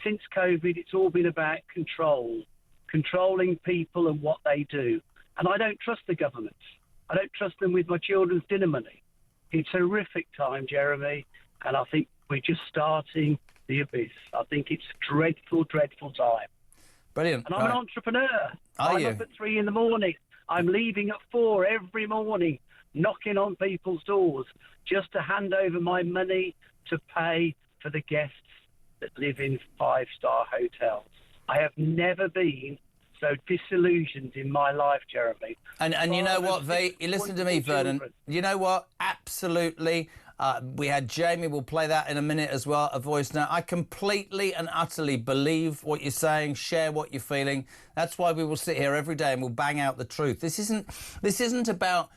S12: Since COVID, it's all been about controlling people and what they do. And I don't trust the government. I don't trust them with my children's dinner money. It's a horrific time, Jeremy, and I think we're just starting the abyss. I think it's a dreadful, dreadful time.
S7: Brilliant.
S12: And I'm an entrepreneur.
S7: I'm
S12: up at 3 in the morning. I'm leaving at 4 every morning, knocking on people's doors just to hand over my money to pay for the guests that live in 5-star hotels. I have never been so disillusioned in my life, Jeremy.
S7: And you know what, you listen to me, Vernon. You know what? Absolutely. We had Jamie. We'll play that in a minute as well, a voice now. I completely and utterly believe what you're saying, share what you're feeling. That's why we will sit here every day and we'll bang out the truth. This isn't about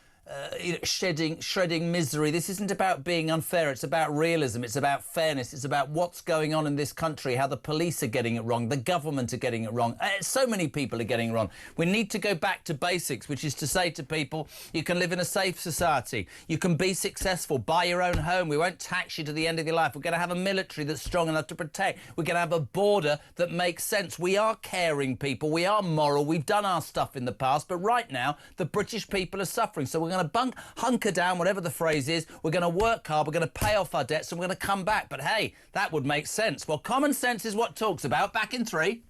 S7: shredding misery. This isn't about being unfair. It's about realism. It's about fairness. It's about what's going on in this country, how the police are getting it wrong, the government are getting it wrong. So many people are getting it wrong. We need to go back to basics, which is to say to people, you can live in a safe society. You can be successful, buy your own home. We won't tax you to the end of your life. We're going to have a military that's strong enough to protect. We're going to have a border that makes sense. We are caring people. We are moral. We've done our stuff in the past. But right now, the British people are suffering. So we're going to hunker down, whatever the phrase is. We're going to work hard. We're going to pay off our debts and we're going to come back. But hey, that would make sense. Well, common sense is what talks about. Back in 3.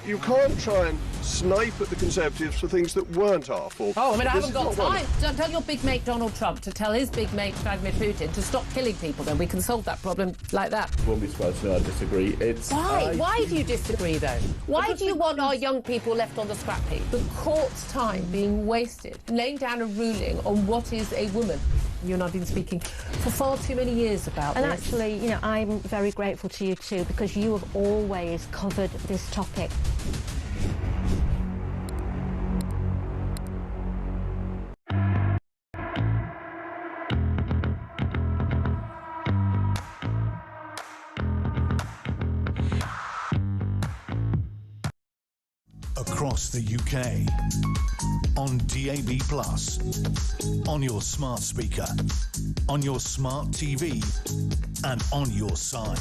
S8: you can't try and snipe at the Conservatives for things that weren't our fault.
S14: Oh, I mean, I
S8: This
S14: haven't
S8: is
S14: got
S8: not one.
S14: time. Don't tell your big mate Donald Trump to tell his big mate Vladimir Putin to stop killing people. Then we can solve that problem like that.
S23: Won't be surprised to know I disagree.
S14: Why? Why do you disagree, though? Why do you want our young people left on the scrap heap? The court's time being wasted, laying down a ruling on what is a woman. You and I have been speaking for far too many years about
S24: And
S14: this.
S24: actually, you know, I'm very grateful to you too, because you have always covered this topic.
S6: Across the UK, on DAB+, on your smart speaker, on your smart TV, and on your side.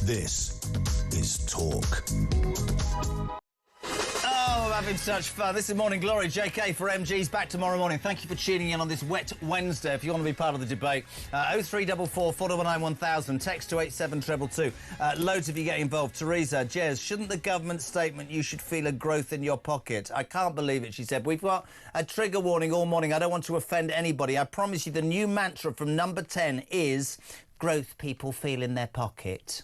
S6: This is Talk.
S7: Oh, I'm having such fun. This is Morning Glory. JK for MG's back tomorrow morning. Thank you for tuning in on this wet Wednesday. If you want to be part of the debate, 0344 419 1000, text to 87222. Loads of you getting involved. Teresa, Jez, shouldn't the government statement you should feel a growth in your pocket? I can't believe it, she said. We've got a trigger warning all morning. I don't want to offend anybody. I promise you the new mantra from number 10 is growth people feel in their pocket.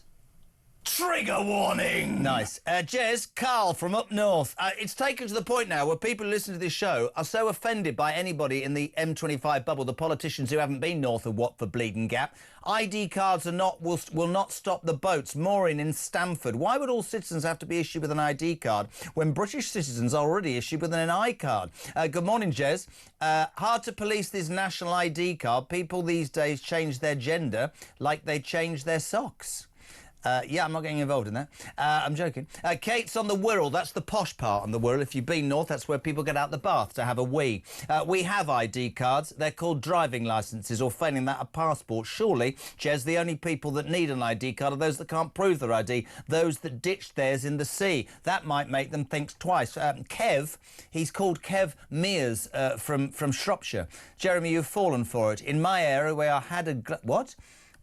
S13: Trigger warning!
S7: Nice. Jez, Carl from up north. It's taken to the point now where people who listen to this show are so offended by anybody in the M25 bubble, the politicians who haven't been north of Watford Bleeding Gap. ID cards are will not stop the boats. Maureen in Stamford. Why would all citizens have to be issued with an ID card when British citizens are already issued with an NI card? Good morning, Jez. Hard to police this national ID card. People these days change their gender like they change their socks. Yeah, I'm not getting involved in that. I'm joking. Kate's on the Wirral. That's the posh part on the Wirral. If you've been north, that's where people get out the bath to have a wee. We have ID cards. They're called driving licences, or failing that, a passport. Surely, Jez, the only people that need an ID card are those that can't prove their ID, those that ditched theirs in the sea. That might make them think twice. Kev, he's called Kev Mears from Shropshire. Jeremy, you've fallen for it. In my area, where I had a... What?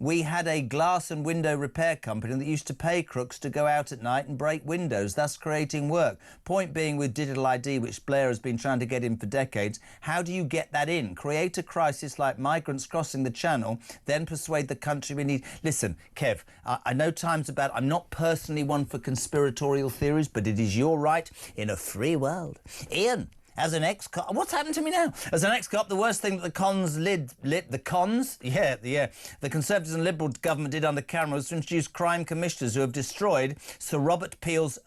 S7: We had a glass and window repair company that used to pay crooks to go out at night and break windows, thus creating work. Point being, with digital ID, which Blair has been trying to get in for decades, how do you get that in? Create a crisis like migrants crossing the channel, then persuade the country we need... Listen, Kev, I know times are bad. I'm not personally one for conspiratorial theories, but it is your right in a free world. Ian. As an ex-cop... What's happened to me now? As an ex-cop, the worst thing that the Conservatives and Liberal government did under Cameron was to introduce crime commissioners who have destroyed Sir Robert Peel's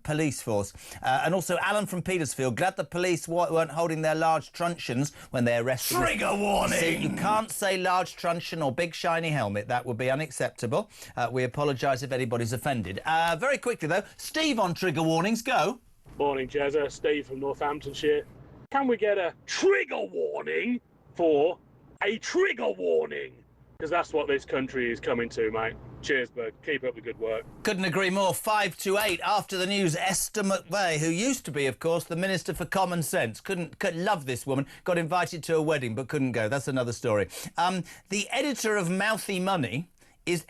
S7: police force. And also Alan from Petersfield. Glad the police weren't holding their large truncheons when they arrested...
S13: Trigger warning!
S7: See, you can't say large truncheon or big shiny helmet. That would be unacceptable. We apologise if anybody's offended. Very quickly, though, Steve on trigger warnings. Go.
S25: Morning, Jezza. Steve from Northamptonshire. Can we get a trigger warning for a trigger warning? Because that's what this country is coming to, mate. Cheers, bud. Keep up the good work.
S7: Couldn't agree more. 5 to 8 after the news. Esther McVeigh, who used to be, of course, the Minister for Common Sense. Couldn't love this woman. Got invited to a wedding but couldn't go. That's another story. The editor of Mouthy Money...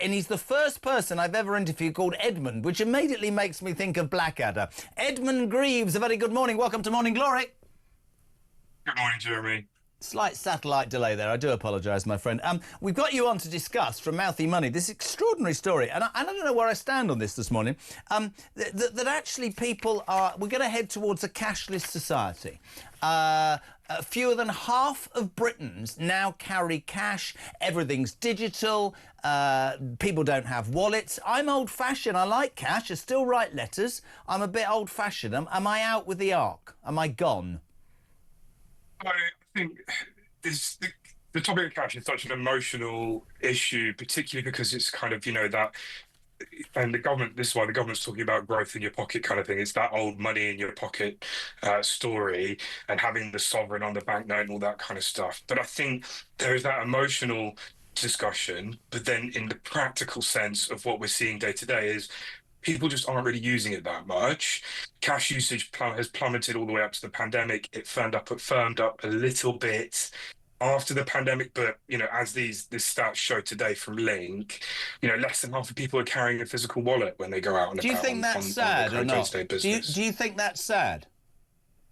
S7: and he's the first person I've ever interviewed called Edmund, which immediately makes me think of Blackadder. Edmund Greaves, a very good morning. Welcome to Morning Glory.
S26: Good morning, Jeremy.
S7: Slight satellite delay there. I do apologise, my friend. We've got you on to discuss from Mouthy Money this extraordinary story, and I don't know where I stand on this morning. That actually people are... We're going to head towards a cashless society. Fewer than half of Britons now carry cash. Everything's digital. People don't have wallets. I'm old-fashioned. I like cash. I still write letters. I'm a bit old-fashioned. Am I out with the arc? Am I gone?
S26: I think the topic of cash is such an emotional issue, particularly because it's kind of, that... And the government, this is why the government's talking about growth in your pocket kind of thing. It's that old money in your pocket story, and having the sovereign on the banknote and all that kind of stuff. But I think there is that emotional discussion, but then in the practical sense of what we're seeing day to day is people just aren't really using it that much. Cash usage has plummeted all the way up to the pandemic. It firmed up a little bit after the pandemic, but as this stats show today from Link, less than half of people are carrying a physical wallet when they go out and about.
S7: Do you think that's sad or not? Do you think that's sad?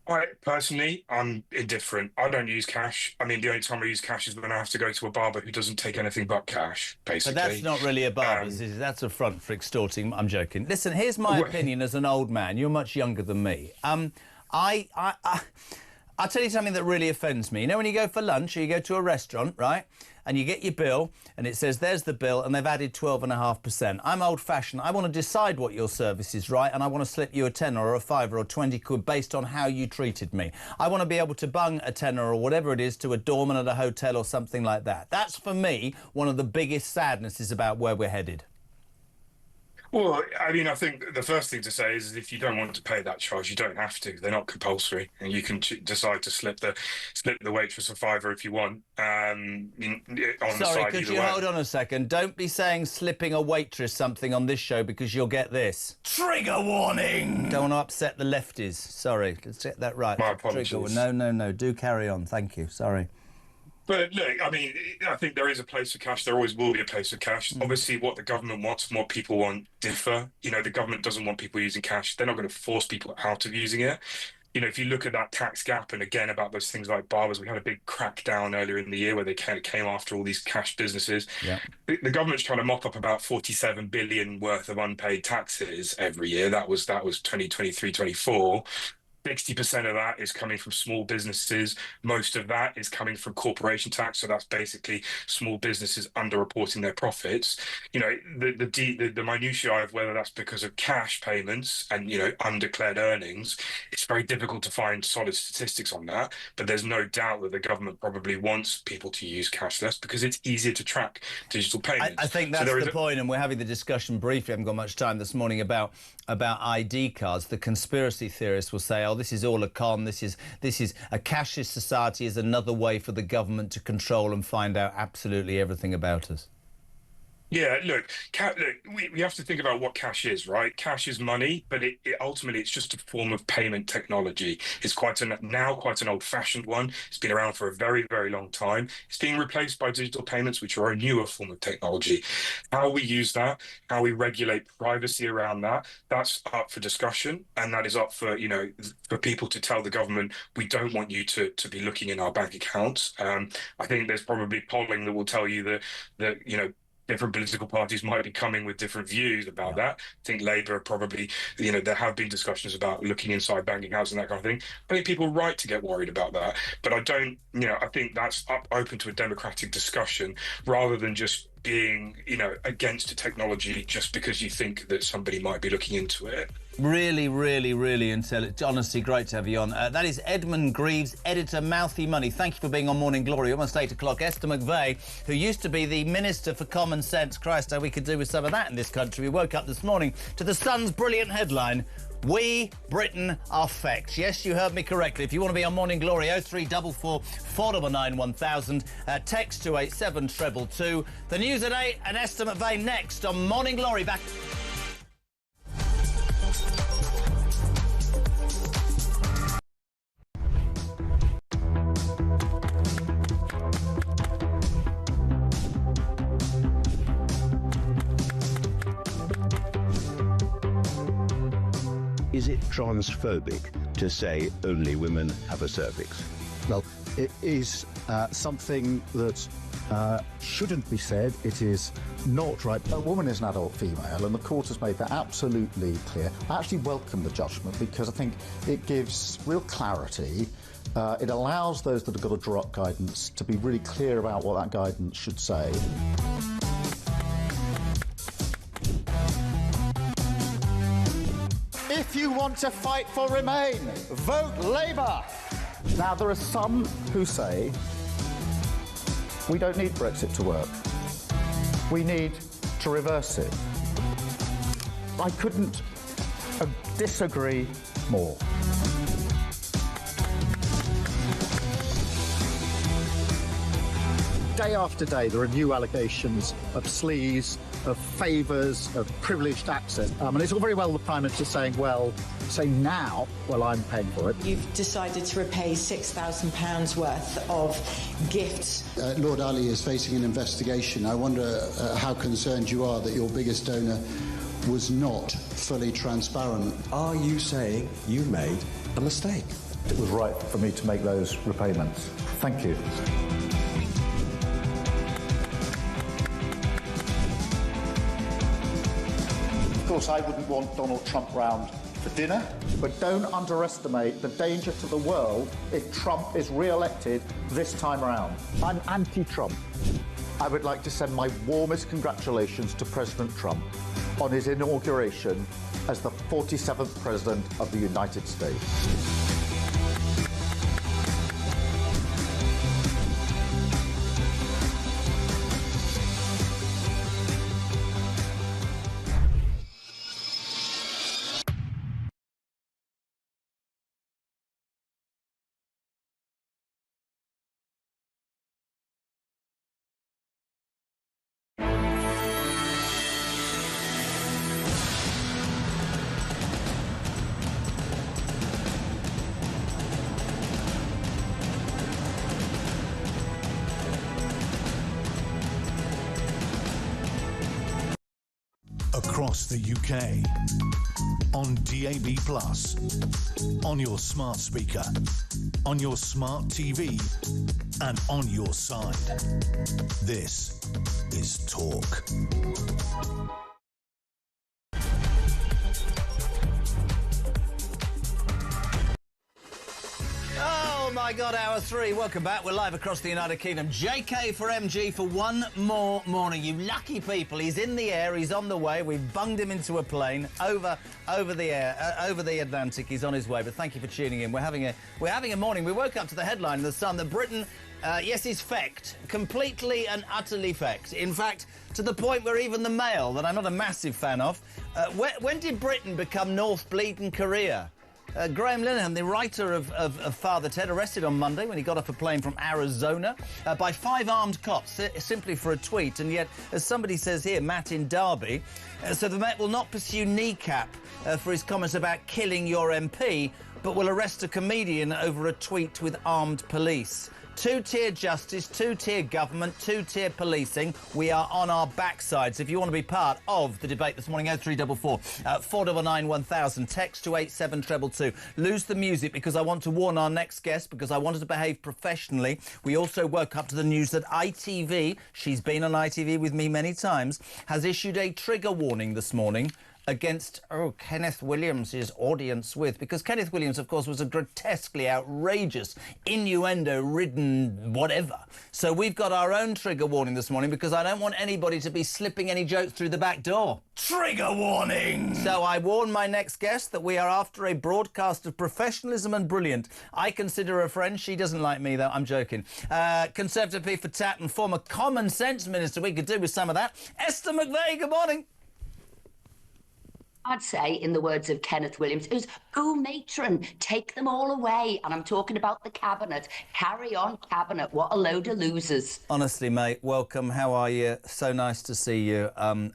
S26: I'm indifferent. I don't use cash. I mean, the only time I use cash is when I have to go to a barber who doesn't take anything but cash, basically.
S7: But that's not really a barber. That's a front for extorting. I'm joking. Listen, here's my opinion as an old man. You're much younger than me. I'll tell you something that really offends me. You know when you go for lunch or you go to a restaurant, right, and you get your bill and it says, there's the bill, and they've added 12.5%. I'm old-fashioned. I want to decide what your service is, right, and I want to slip you a tenner or a fiver or 20 quid based on how you treated me. I want to be able to bung a tenner or whatever it is to a doorman at a hotel or something like that. That's, for me, one of the biggest sadnesses about where we're headed.
S26: Well, I mean, I think the first thing to say is if you don't want to pay that charge, you don't have to. They're not compulsory, and you can decide to slip the waitress a fiver if you want.
S7: Sorry, could you hold on a second? Don't be saying slipping a waitress something on this show because you'll get this.
S13: Trigger warning!
S7: Don't want to upset the lefties. Sorry, let's get that right.
S26: My apologies.
S7: No. Do carry on. Thank you. Sorry.
S26: But look, I mean, I think there is a place for cash. There always will be a place for cash. Obviously, what the government wants and what people want differ. The government doesn't want people using cash. They're not going to force people out of using it. If you look at that tax gap, and again, about those things like barbers, we had a big crackdown earlier in the year where they kind of came after all these cash businesses. Yeah. The government's trying to mop up about 47 billion worth of unpaid taxes every year. That was 2023-24. 60% of that is coming from small businesses. Most of that is coming from corporation tax. So that's basically small businesses underreporting their profits. The minutiae of whether that's because of cash payments and, undeclared earnings, it's very difficult to find solid statistics on that. But there's no doubt that the government probably wants people to use cashless because it's easier to track digital payments.
S7: I think that's the point, and we're having the discussion briefly. I haven't got much time this morning about ID cards. The conspiracy theorists will say, this is all a con. This is a cashless society is another way for the government to control and find out absolutely everything about us.
S26: Yeah, look, we have to think about what cash is, right? Cash is money, but it ultimately it's just a form of payment technology. It's now quite an old-fashioned one. It's been around for a very, very long time. It's being replaced by digital payments, which are a newer form of technology. How we use that, how we regulate privacy around that, that's up for discussion, and that is up for for people to tell the government we don't want you to be looking in our bank accounts. I think there's probably polling that will tell you that different political parties might be coming with different views about that. I think Labour probably, there have been discussions about looking inside bank accounts and that kind of thing. I think people are right to get worried about that. But I don't, I think that's open to a democratic discussion rather than just being, against a technology just because you think that somebody might be looking into it.
S7: Really, really, really intelligent. Honestly, great to have you on. That is Edmund Greaves, editor, Mouthy Money. Thank you for being on Morning Glory. Almost 8 o'clock. Esther McVeigh, who used to be the Minister for Common Sense. Christ, how we could do with some of that in this country. We woke up this morning to the Sun's brilliant headline, "We, Britain, are fecked." Yes, you heard me correctly. If you want to be on Morning Glory, 0344 499 1000, text to 87222. The news at 8 and Esther McVeigh next on Morning Glory. Back.
S1: Is it transphobic to say only women have a cervix?
S9: Well, it is something that shouldn't be said. It is not right. A woman is an adult female, and the court has made that absolutely clear. I actually welcome the judgment because I think it gives real clarity. It allows those that have got to draw up guidance to be really clear about what that guidance should say. If you want to fight for Remain, vote Labour. Now, there are some who say we don't need Brexit to work. We need to reverse it. I couldn't disagree more. day after day, there are new allegations of sleaze, of favours, of privileged access. And it's all very well the Prime Minister saying, well, say now, well, I'm paying for it.
S15: You've decided to repay £6,000 worth of gifts.
S16: Lord Ali is facing an investigation. I wonder how concerned you are that your biggest donor was not fully transparent.
S19: Are you saying you made a mistake?
S9: It was right for me to make those repayments. Thank you. Of course, I wouldn't want Donald Trump round for dinner, but don't underestimate the danger to the world if Trump is re-elected this time around. I'm anti-Trump. I would like to send my warmest congratulations to President Trump on his inauguration as the 47th President of the United States.
S6: Across the UK, on DAB+, on your smart speaker, on your smart TV, and on your side. This is Talk.
S7: Oh my God, hour 3. Welcome back. We're live across the United Kingdom. JK for MG for one more morning. You lucky people. He's in the air. He's on the way. We've bunged him into a plane over the air, over the Atlantic. He's on his way. But thank you for tuning in. We're having a morning. We woke up to the headline in the Sun that Britain, yes, is fecked. Completely and utterly fecked. In fact, to the point where even the Mail, that I'm not a massive fan of, when did Britain become North Bleeding Korea? Graham Linehan, the writer of Father Ted, arrested on Monday when he got off a plane from Arizona by 5 armed cops, simply for a tweet. And yet, as somebody says here, Matt in Derby, so the Met will not pursue kneecap for his comments about killing your MP, but will arrest a comedian over a tweet with armed police. Two-tier justice, two-tier government, two-tier policing. We are on our backsides. If you want to be part of the debate this morning, 0344 499 1000. Text to 87222. Lose the music because I want to warn our next guest because I wanted to behave professionally. We also woke up to the news that ITV, she's been on ITV with me many times, has issued a trigger warning this morning against Kenneth Williams' audience with, because Kenneth Williams, of course, was a grotesquely outrageous, innuendo-ridden whatever. So we've got our own trigger warning this morning because I don't want anybody to be slipping any jokes through the back door. Trigger warning! So I warn my next guest that we are after a broadcast of professionalism and brilliant. I consider her a friend. She doesn't like me, though. I'm joking. Conservative P for Tat and former Common Sense Minister. We could do with some of that. Esther McVeigh, good morning.
S20: I'd say, in the words of Kenneth Williams, it was, "Oh, matron, take them all away." And I'm talking about the cabinet. Carry on, cabinet. What a load of losers.
S7: Honestly, mate, welcome. How are you? So nice to see you. I'm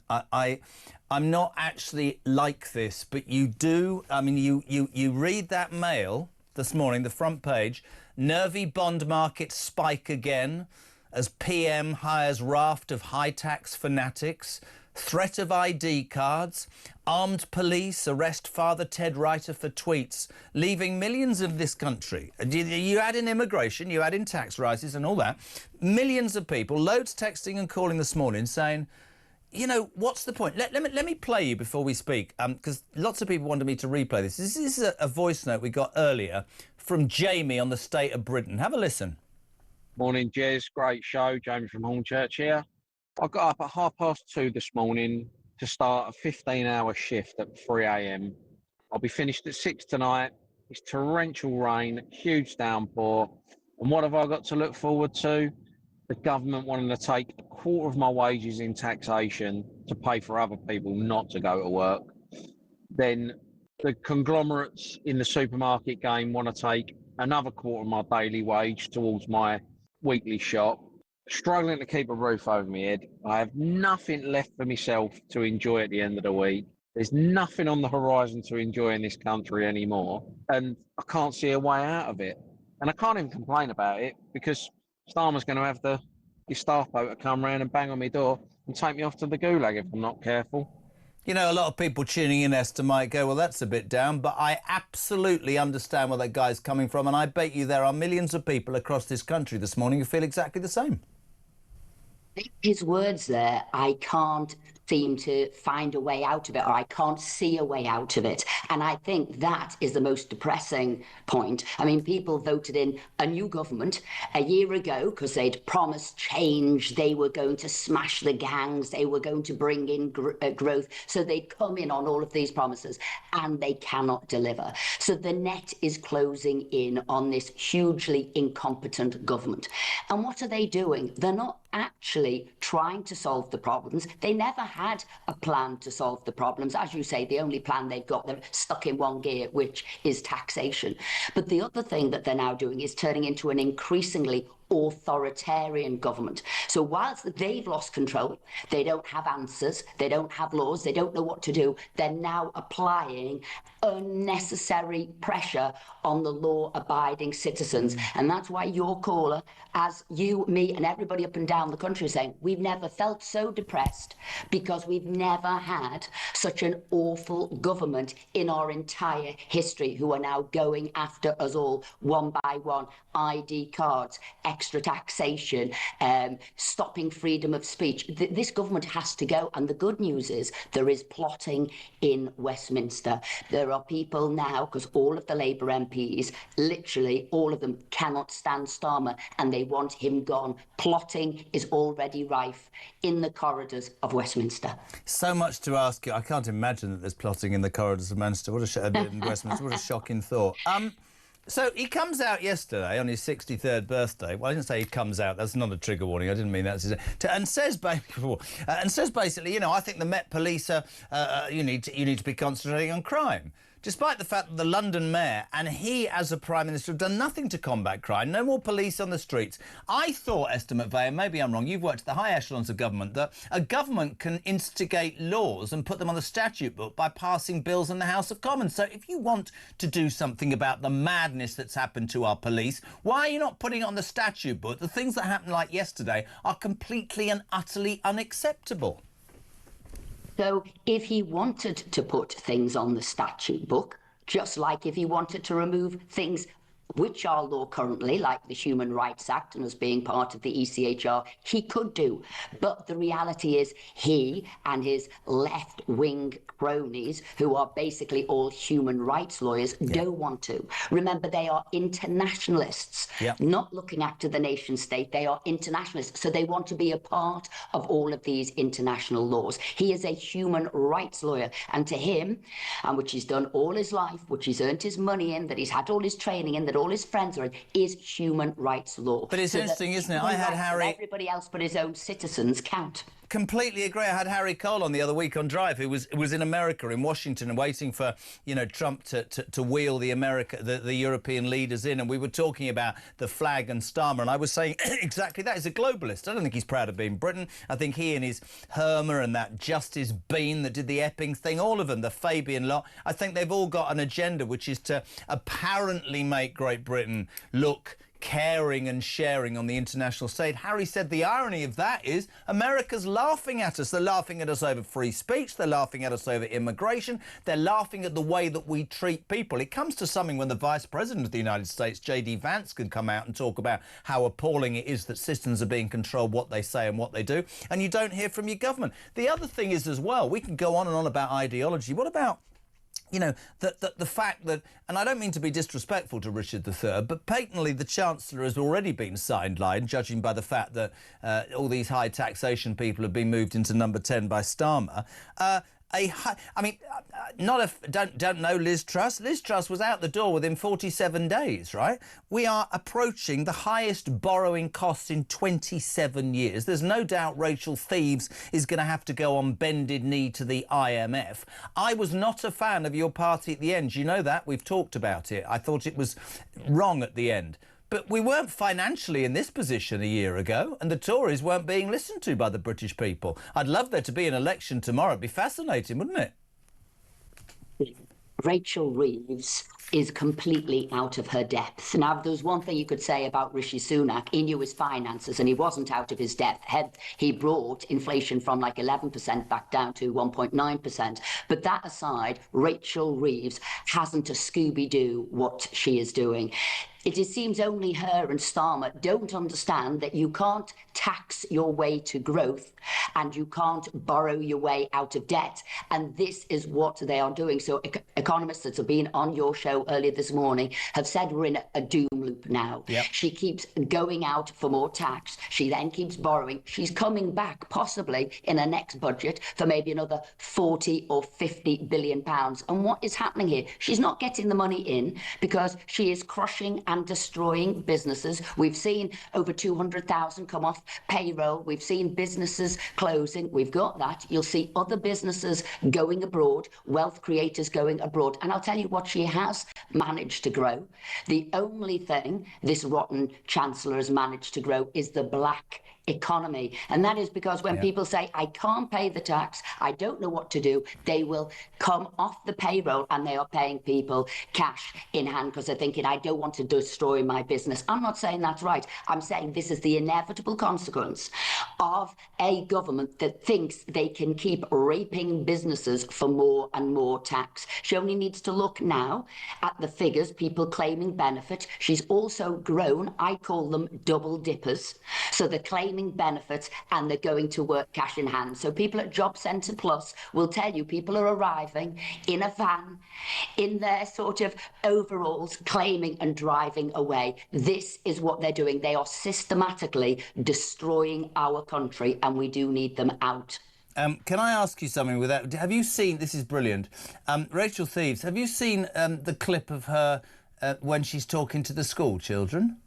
S7: not actually like this, but you do. I mean, you read that Mail this morning, the front page. Nervy bond market spike again as PM hires raft of high-tax fanatics. Threat of ID cards, armed police arrest Father Ted writer for tweets, leaving millions of this country. You add in immigration, you add in tax rises and all that. Millions of people, loads texting and calling this morning saying, you know, what's the point? Let me play you before we speak, because lots of people wanted me to replay this. This is a voice note we got earlier from Jamie on the state of Britain. Have a listen.
S3: Morning, Jez. Great show. Jamie from Hornchurch here. I got up at 2:30 this morning to start a 15-hour shift at 3 a.m. I'll be finished at 6 tonight. It's torrential rain, huge downpour. And what have I got to look forward to? The government wanting to take a quarter of my wages in taxation to pay for other people not to go to work. Then the conglomerates in the supermarket game want to take another quarter of my daily wage towards my weekly shop. struggling to keep a roof over my head. I have nothing left for myself to enjoy at the end of the week. There's nothing on the horizon to enjoy in this country anymore, and I can't see a way out of it. And I can't even complain about it because Starmer's going to have the Gestapo to come round and bang on my door and take me off to the gulag if I'm not careful.
S7: You know, a lot of people tuning in, Esther, might go, well, that's a bit down, but I absolutely understand where that guy's coming from, and I bet you there are millions of people across this country this morning who feel exactly the same.
S20: His words there, I can't seem to find a way out of it, or I can't see a way out of it. And I think that is the most depressing point. I mean, people voted in a new government a year ago because they'd promised change. They were going to smash the gangs. They were going to bring in growth. So they'd come in on all of these promises, and they cannot deliver. So the net is closing in on this hugely incompetent government. And what are they doing? They're not actually trying to solve the problems. They never had a plan to solve the problems. As you say, the only plan they've got, they're stuck in one gear, which is taxation. But the other thing that they're now doing is turning into an increasingly authoritarian government. So whilst they've lost control, they don't have answers, they don't have laws, they don't know what to do, they're now applying unnecessary pressure on the law-abiding citizens. And that's why your caller, as you, me, and everybody up and down the country is saying, we've never felt so depressed because we've never had such an awful government in our entire history who are now going after us all one by one. ID cards, extra taxation, stopping freedom of speech. This government has to go. And the good news is there is plotting in Westminster. There are people now, because all of the Labour MPs, literally all of them, cannot stand Starmer and they want him gone. Plotting is already rife in the corridors of Westminster.
S7: So much to ask you. I can't imagine that there's plotting in the corridors of Manchester. What in Westminster. What a shocking thought. So he comes out yesterday on his 63rd birthday. Well, I didn't say he comes out. That's not a trigger warning. I didn't mean that. And says basically, you know, I think the Met Police are, you need to be concentrating on crime. Despite the fact that the London mayor and he, as a Prime Minister, have done nothing to combat crime, no more police on the streets. I thought, Esther McVeigh, maybe I'm wrong, you've worked at the high echelons of government, that a government can instigate laws and put them on the statute book by passing bills in the House of Commons. So if you want to do something about the madness that's happened to our police, why are you not putting it on the statute book? The things that happened like yesterday are completely and utterly unacceptable.
S20: So if he wanted to put things on the statute book, just like if he wanted to remove things which are law currently, like the Human Rights Act and as being part of the ECHR, he could do. But the reality is he and his left-wing cronies, who are basically all human rights lawyers, don't want to. Remember, they are internationalists, not looking after the nation state. They are internationalists, so they want to be a part of all of these international laws. He is a human rights lawyer, and to him, and which he's done all his life, which he's earned his money in, that he's had all his training in, that all his friends are in, is human rights law.
S7: But it's interesting, isn't it? I had Harry...
S20: Everybody else but his own citizens count.
S7: Completely agree. I had Harry Cole on the other week on Drive, who was in America, in Washington, and waiting for, you know, Trump to wheel the European leaders in, and we were talking about the flag and Starmer, and I was saying exactly that. He's a globalist. I don't think he's proud of being Britain. I think he and his Hermer and that Justice Bean that did the Epping thing, all of them, the Fabian lot, I think they've all got an agenda which is to apparently make Great Britain look caring and sharing on the international stage. Harry said the irony of that is America's laughing at us. They're laughing at us over free speech. They're laughing at us over immigration. They're laughing at the way that we treat people. It comes to something when the Vice President of the United States, J.D. Vance, can come out and talk about how appalling it is that systems are being controlled, what they say and what they do, and you don't hear from your government. The other thing is as well, we can go on and on about ideology. What about, you know, the fact that, and I don't mean to be disrespectful to Richard III, but patently the Chancellor has already been sidelined, judging by the fact that all these high taxation people have been moved into number 10 by Starmer. Don't know Liz Truss. Liz Truss was out the door within 47 days, right? We are approaching the highest borrowing costs in 27 years. There's no doubt Rachel Thieves is going to have to go on bended knee to the IMF. I was not a fan of your party at the end. You know that. We've talked about it. I thought it was wrong at the end. But we weren't financially in this position a year ago, and the Tories weren't being listened to by the British people. I'd love there to be an election tomorrow. It'd be fascinating, wouldn't it?
S20: Rachel Reeves is completely out of her depth. Now, if there's one thing you could say about Rishi Sunak, he knew his finances and he wasn't out of his depth. He brought inflation from like 11% back down to 1.9%. But that aside, Rachel Reeves hasn't a Scooby-Doo what she is doing. It seems only her and Starmer don't understand that you can't tax your way to growth and you can't borrow your way out of debt. And this is what they are doing. So economists that have been on your show earlier this morning have said we're in a doom loop now. Yep. She keeps going out for more tax. She then keeps borrowing. She's coming back possibly in her next budget for maybe another 40 or 50 billion pounds. And what is happening here? She's not getting the money in because she is crushing and destroying businesses. We've seen over 200,000 come off payroll. We've seen businesses closing. We've got that. You'll see other businesses going abroad, wealth creators going abroad. And I'll tell you what she has managed to grow. The only thing this rotten Chancellor has managed to grow is the black economy. And that is because when people say, I can't pay the tax, I don't know what to do, they will come off the payroll and they are paying people cash in hand because they're thinking, I don't want to destroy my business. I'm not saying that's right. I'm saying this is the inevitable consequence of a government that thinks they can keep raping businesses for more and more tax. She only needs to look now at the figures, people claiming benefit. She's also grown, I call them double dippers. So they're claiming benefits and they're going to work cash in hand. So people at Job Centre Plus will tell you people are arriving in a van, in their sort of overalls, claiming and driving away. This is what they're doing. They are systematically destroying our country and we do need them out.
S7: Can I ask you something without... Have you seen... This is brilliant. Rachel Thieves, have you seen the clip of her when she's talking to the school children?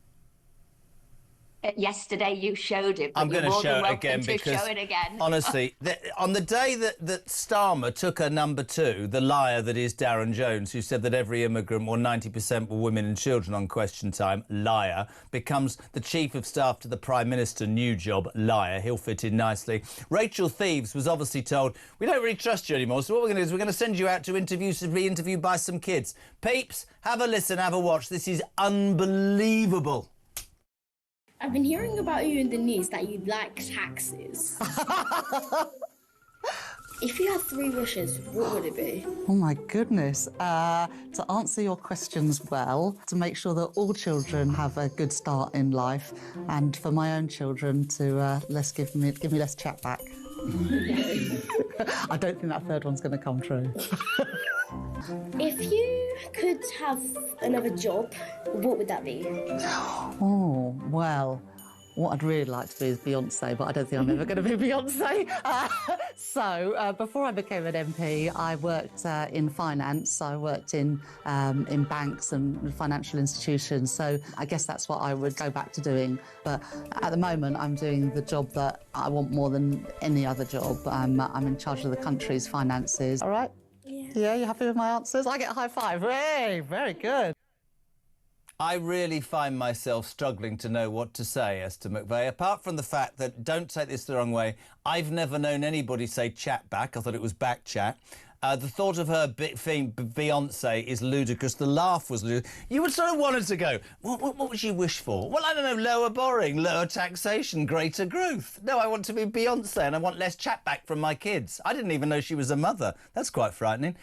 S20: Yesterday you showed it, but
S7: I'm going to show it again because,
S20: show it again.
S7: honestly, on the day that Starmer took her number two, the liar that is Darren Jones, who said that every immigrant, or 90% were women and children on Question Time, liar, becomes the Chief of Staff to the Prime Minister, new job, liar. He'll fit in nicely. Rachel Thieves was obviously told, we don't really trust you anymore, so what we're going to do is we're going to send you out to be interviewed by some kids. Peeps, have a listen, have a watch. This is unbelievable.
S2: I've been hearing about you in the news that you like taxes. If you had 3 wishes, what would it be?
S4: Oh my goodness. To answer your questions well, to make sure that all children have a good start in life, and for my own children to give me less chat back. I don't think that third one's going to come true.
S2: If you could have another job, what would that be?
S4: Oh, well, what I'd really like to be is Beyonce, but I don't think I'm ever going to be Beyonce. So before I became an MP, I worked in finance. I worked in banks and financial institutions. So I guess that's what I would go back to doing. But at the moment, I'm doing the job that I want more than any other job. I'm in charge of the country's finances. All right? Yeah, you happy with my answers? I get a high five. Hey, very good.
S7: I really find myself struggling to know what to say, Esther McVeigh, apart from the fact that, don't take this the wrong way, I've never known anybody say chat back. I thought it was back chat. The thought of her being Beyonce is ludicrous. The laugh was ludicrous. You would sort of want her to go, what would you wish for? Well, I don't know, lower borrowing, lower taxation, greater growth. No, I want to be Beyonce and I want less chat back from my kids. I didn't even know she was a mother. That's quite frightening.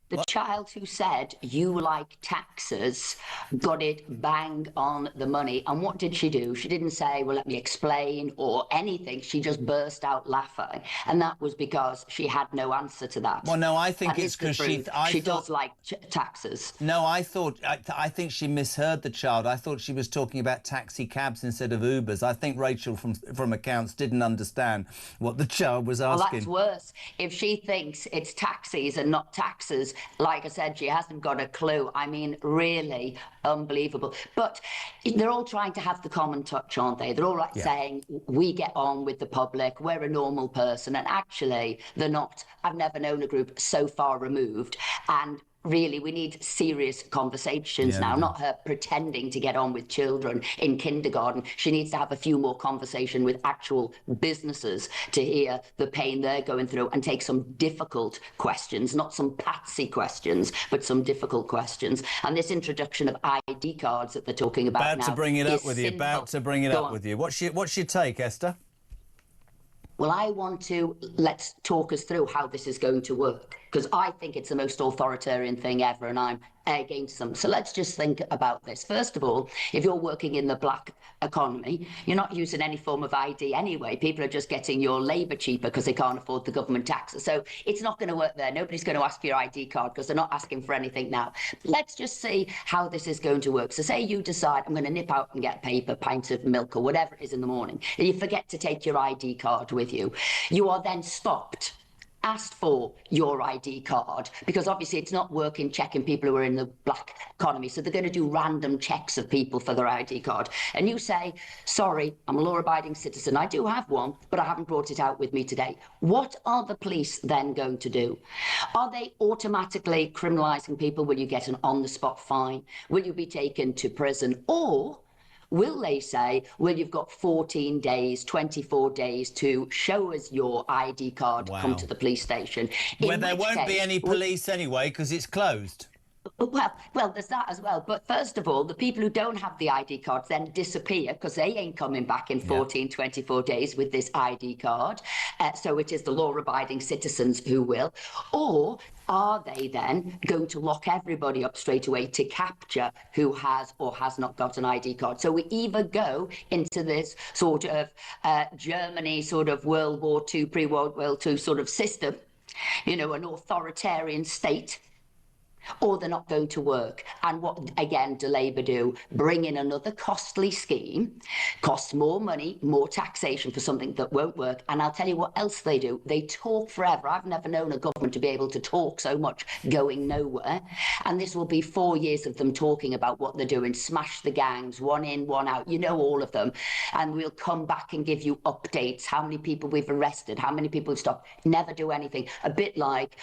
S20: The child who said, you like taxes, got it bang on the money. And what did she do? She didn't say, well, let me explain or anything. She just burst out laughing. And that was because she had no answer to that.
S7: Well, no, I think it's because
S20: she does like taxes.
S7: No, I think she misheard the child. I thought she was talking about taxi cabs instead of Ubers. I think Rachel from accounts didn't understand what the child was asking.
S20: Well, that's worse. If she thinks it's taxis and not taxes, like I said, she hasn't got a clue. I mean, really unbelievable. But they're all trying to have the common touch, aren't they? They're all saying, we get on with the public, we're a normal person. And actually, they're not. I've never known a group so far removed. And really, we need serious conversations now, not her pretending to get on with children in kindergarten. She needs to have a few more conversation with actual businesses to hear the pain they're going through and take some difficult questions, not some patsy questions, but some difficult questions. And this introduction of ID cards that they're talking about now
S7: About to bring it up
S20: is
S7: with you.
S20: sinful.
S7: About to bring it
S20: Go
S7: up
S20: on.
S7: with you. What's your take, Esther?
S20: Well, I want to let's talk us through how this is going to work, because I think it's the most authoritarian thing ever, and I'm against them. So let's just think about this. First of all, if you're working in the black economy, you're not using any form of ID anyway. People are just getting your labour cheaper because they can't afford the government taxes. So it's not going to work there. Nobody's going to ask for your ID card because they're not asking for anything now. Let's just see how this is going to work. So say you decide, I'm going to nip out and get paper, pints of milk or whatever it is in the morning, and you forget to take your ID card with you. You are then stopped, asked for your ID card, because obviously it's not working checking people who are in the black economy, so they're going to do random checks of people for their ID card. And you say, sorry, I'm a law-abiding citizen, I do have one, but I haven't brought it out with me today. What are the police then going to do? Are they automatically criminalising people? Will you get an on-the-spot fine? Will you be taken to prison? Or will they say, well, you've got 14 days, 24 days to show us your ID card, come to the police station.
S7: Where there won't be any police anyway, because it's closed.
S20: Well, there's that as well. But first of all, the people who don't have the ID cards then disappear because they ain't coming back in 14, 24 days with this ID card. So it is the law-abiding citizens who will. Or are they then going to lock everybody up straight away to capture who has or has not got an ID card? So we either go into this sort of Germany, sort of World War II, pre-World War II sort of system, you know, an authoritarian state, or they're not going to work. And what, again, do Labour do? Bring in another costly scheme, costs more money, more taxation for something that won't work. And I'll tell you what else they do. They talk forever. I've never known a government to be able to talk so much going nowhere. And this will be 4 years of them talking about what they're doing. Smash the gangs, one in, one out. You know all of them. And we'll come back and give you updates, how many people we've arrested, how many people we've stopped. Never do anything. A bit like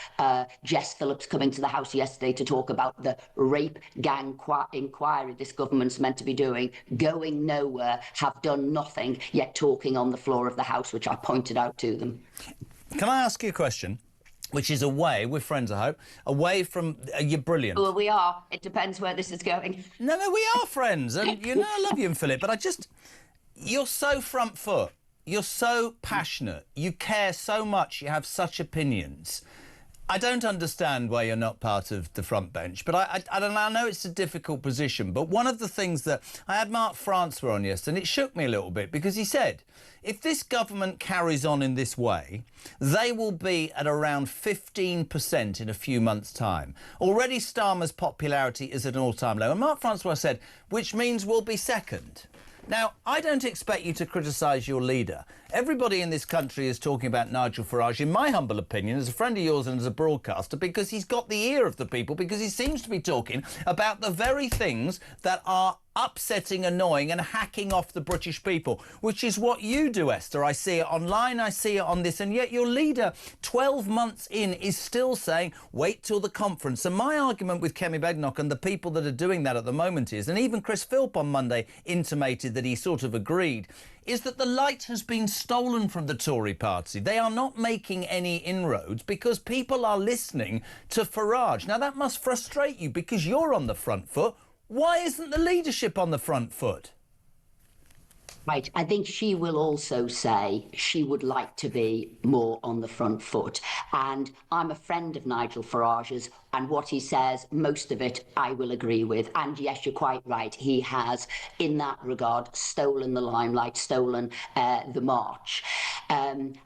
S20: Jess Phillips coming to the House yesterday to talk about the rape gang inquiry this government's meant to be doing, going nowhere, have done nothing, yet talking on the floor of the House, which I pointed out to them.
S7: Can I ask you a question? Which is away, we're friends, I hope, away from... you're brilliant.
S20: Well, we are. It depends where this is going.
S7: No, we are friends. And, you know, I love you and Philip, but I just... You're so front foot. You're so passionate. You care so much. You have such opinions. I don't understand why you're not part of the front bench, but I don't know. I know it's a difficult position, but one of the things that I had Mark Francois on yesterday, and it shook me a little bit because he said, if this government carries on in this way, they will be at around 15% in a few months' time. Already Starmer's popularity is at an all-time low, and Mark Francois said, which means we'll be second. Now, I don't expect you to criticise your leader. Everybody in this country is talking about Nigel Farage, in my humble opinion, as a friend of yours and as a broadcaster, because he's got the ear of the people, because he seems to be talking about the very things that are upsetting, annoying and hacking off the British people, which is what you do, Esther. I see it online, I see it on this, and yet your leader, 12 months in, is still saying, wait till the conference. And my argument with Kemi Badenoch and the people that are doing that at the moment is, and even Chris Philp on Monday intimated that he sort of agreed, is that the light has been stolen from the Tory party. They are not making any inroads because people are listening to Farage. Now, that must frustrate you because you're on the front foot. Why isn't the leadership on the front foot?
S20: Right. I think she will also say she would like to be more on the front foot. And I'm a friend of Nigel Farage's, and what he says, most of it I will agree with. And yes, you're quite right. He has, in that regard, stolen the limelight, stolen the march.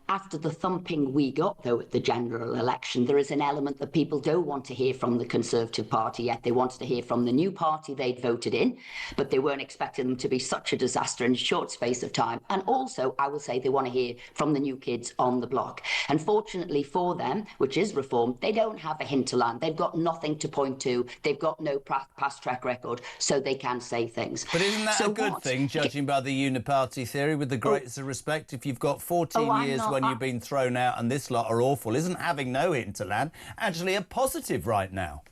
S20: After the thumping we got, though, at the general election, there is an element that people don't want to hear from the Conservative Party yet. They wanted to hear from the new party they'd voted in, but they weren't expecting them to be such a disaster in a short space of time. And also, I will say, they want to hear from the new kids on the block. And fortunately for them, which is reform, they don't have a hinterland. They've got nothing to point to. They've got no past track record, so they can say things.
S7: But isn't that a good thing, judging by the uniparty theory, with the greatest of respect? If you've got 14 years when you've been thrown out and this lot are awful, isn't having no hinterland actually a positive right now?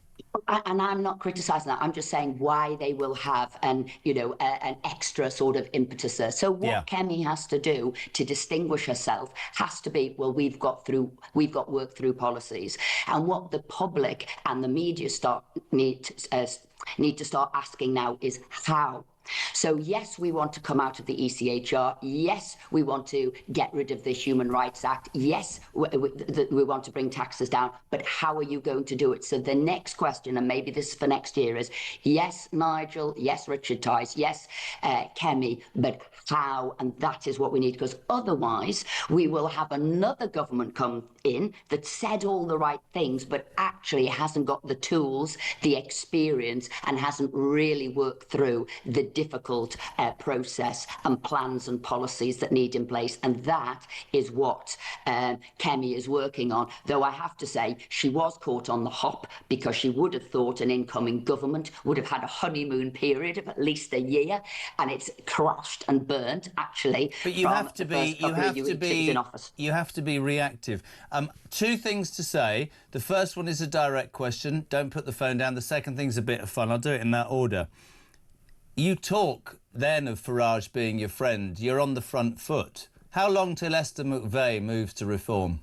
S20: And I'm not criticising that. I'm just saying why they will have an extra sort of impetus there. So what Kemi has to do to distinguish herself has to be, well, we've got work through policies, and what the public and the media need to start asking now is how. So yes, we want to come out of the ECHR. Yes, we want to get rid of the Human Rights Act. Yes, we want to bring taxes down. But how are you going to do it? So the next question, and maybe this is for next year, is yes, Nigel, yes, Richard Tice, yes, Kemi, but how? And that is what we need, because otherwise we will have another government come in that said all the right things, but actually hasn't got the tools, the experience, and hasn't really worked through the difficult process and plans and policies that need in place. And that is what Kemi is working on. Though I have to say, she was caught on the hop, because she would have thought an incoming government would have had a honeymoon period of at least a year, and it's crashed and burnt, actually. But you have to
S7: be reactive. Two things to say. The first one is a direct question. Don't put the phone down. The second thing's a bit of fun. I'll do it in that order. You talk then of Farage being your friend. You're on the front foot. How long till Esther McVey moves to reform?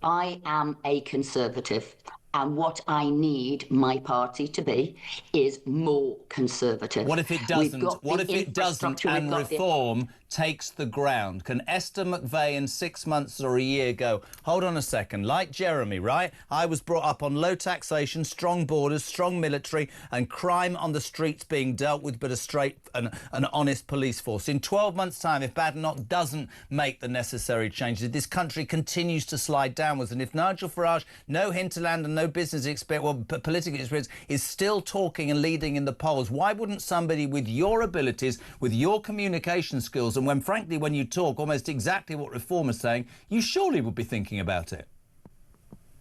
S20: I am a Conservative, and what I need my party to be is more Conservative.
S7: What if it doesn't? What if it doesn't and reform takes the ground? Can Esther McVey in 6 months or a year go, hold on a second, like Jeremy, right? I was brought up on low taxation, strong borders, strong military, and crime on the streets being dealt with, but a straight and an honest police force. In 12 months' time, if Badenoch doesn't make the necessary changes, this country continues to slide downwards. And if Nigel Farage, no hinterland and no business experience, well, political experience, is still talking and leading in the polls, why wouldn't somebody with your abilities, with your communication skills, and when you talk almost exactly what Reform is saying, you surely would be thinking about it?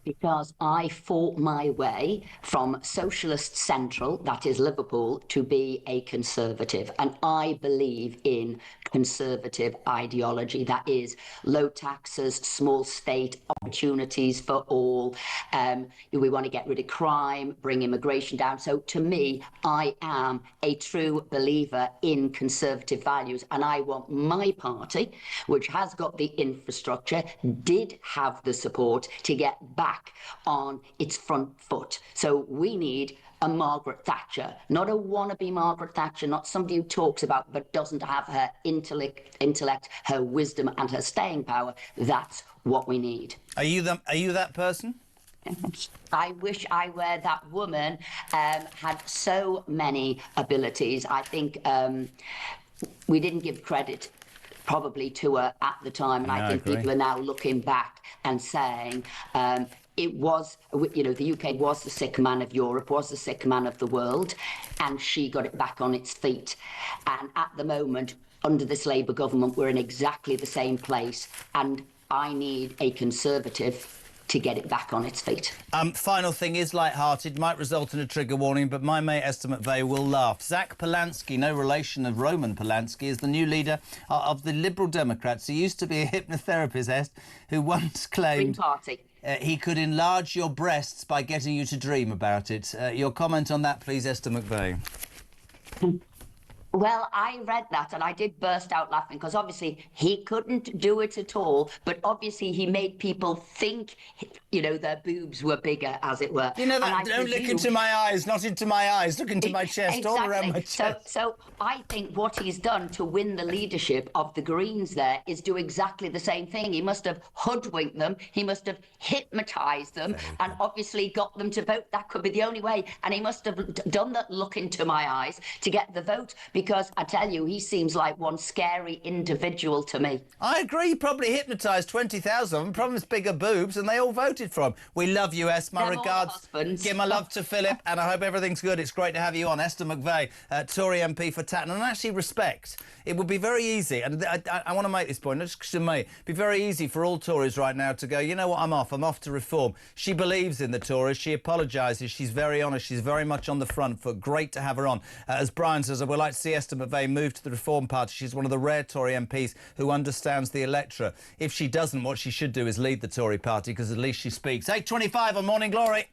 S20: Because I fought my way from socialist central, that is Liverpool, to be a Conservative. And I believe in Conservative ideology. That is low taxes, small state, opportunities for all. We want to get rid of crime, bring immigration down. So to me, I am a true believer in Conservative values. And I want my party, which has got the infrastructure, did have the support to get back on its front foot. So we need a Margaret Thatcher, not a wannabe Margaret Thatcher, not somebody who talks about but doesn't have her intellect, her wisdom and her staying power. That's what we need.
S7: Are you that person?
S20: I wish I were that woman. Had so many abilities. I think we didn't give credit probably to her at the time, and I think people are now looking back and saying it was, the UK was the sick man of Europe, was the sick man of the world, and she got it back on its feet. And at the moment, under this Labour government, we're in exactly the same place, and I need a Conservative to get it back on its feet.
S7: Final thing is light-hearted, might result in a trigger warning, but my mate Esther McVey will laugh. Zach Polanski, no relation of Roman Polanski, is the new leader of the Liberal Democrats. He used to be a hypnotherapist who once claimed he could enlarge your breasts by getting you to dream about it. Your comment on that, please, Esther McVey.
S20: Well, I read that and I did burst out laughing, because obviously he couldn't do it at all, but obviously he made people think, their boobs were bigger, as it were.
S7: Don't look into my eyes, not into my eyes, look into my chest,
S20: exactly.
S7: All around my chest.
S20: So I think what he's done to win the leadership of the Greens there is do exactly the same thing. He must have hoodwinked them, he must have hypnotised them, and obviously got them to vote. That could be the only way. And he must have done that look into my eyes to get the vote, because I tell you, he seems like one scary individual to me.
S7: I agree. He probably hypnotised 20,000 of them, promised bigger boobs, and they all voted for him. We love you, Es. My regards. Give my love to Philip, and I hope everything's good. It's great to have you on. Esther McVey, Tory MP for Tatton. And actually, respect. It would be very easy, and I want to make this point, not just to me, it'd be very easy for all Tories right now to go, you know what, I'm off to reform. She believes in the Tories. She apologises. She's very honest. She's very much on the front foot. Great to have her on. As Brian says, I would like to see Esther McVey move to the Reform Party. She's one of the rare Tory MPs who understands the electorate. If she doesn't, what she should do is lead the Tory Party, because at least she speaks. 8:25 on Morning Glory.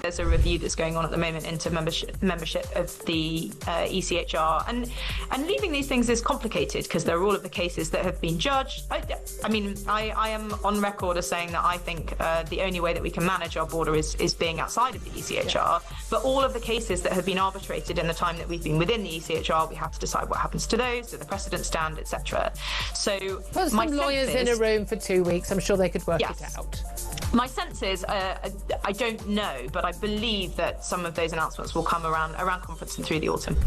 S5: There's a review that's going on at the moment into membership of the ECHR, and leaving these things is complicated because there are all of the cases that have been judged. I mean, I am on record as saying that I think the only way that we can manage our border is being outside of the ECHR. But all of the cases that have been arbitrated in the time that we've been within the ECHR, we have to decide what happens to those, do the precedent stand, etc. So
S14: put some lawyers in a room for 2 weeks. I'm sure they could work it out.
S5: My sense is, I don't know, but I believe that some of those announcements will come around conference and through the autumn.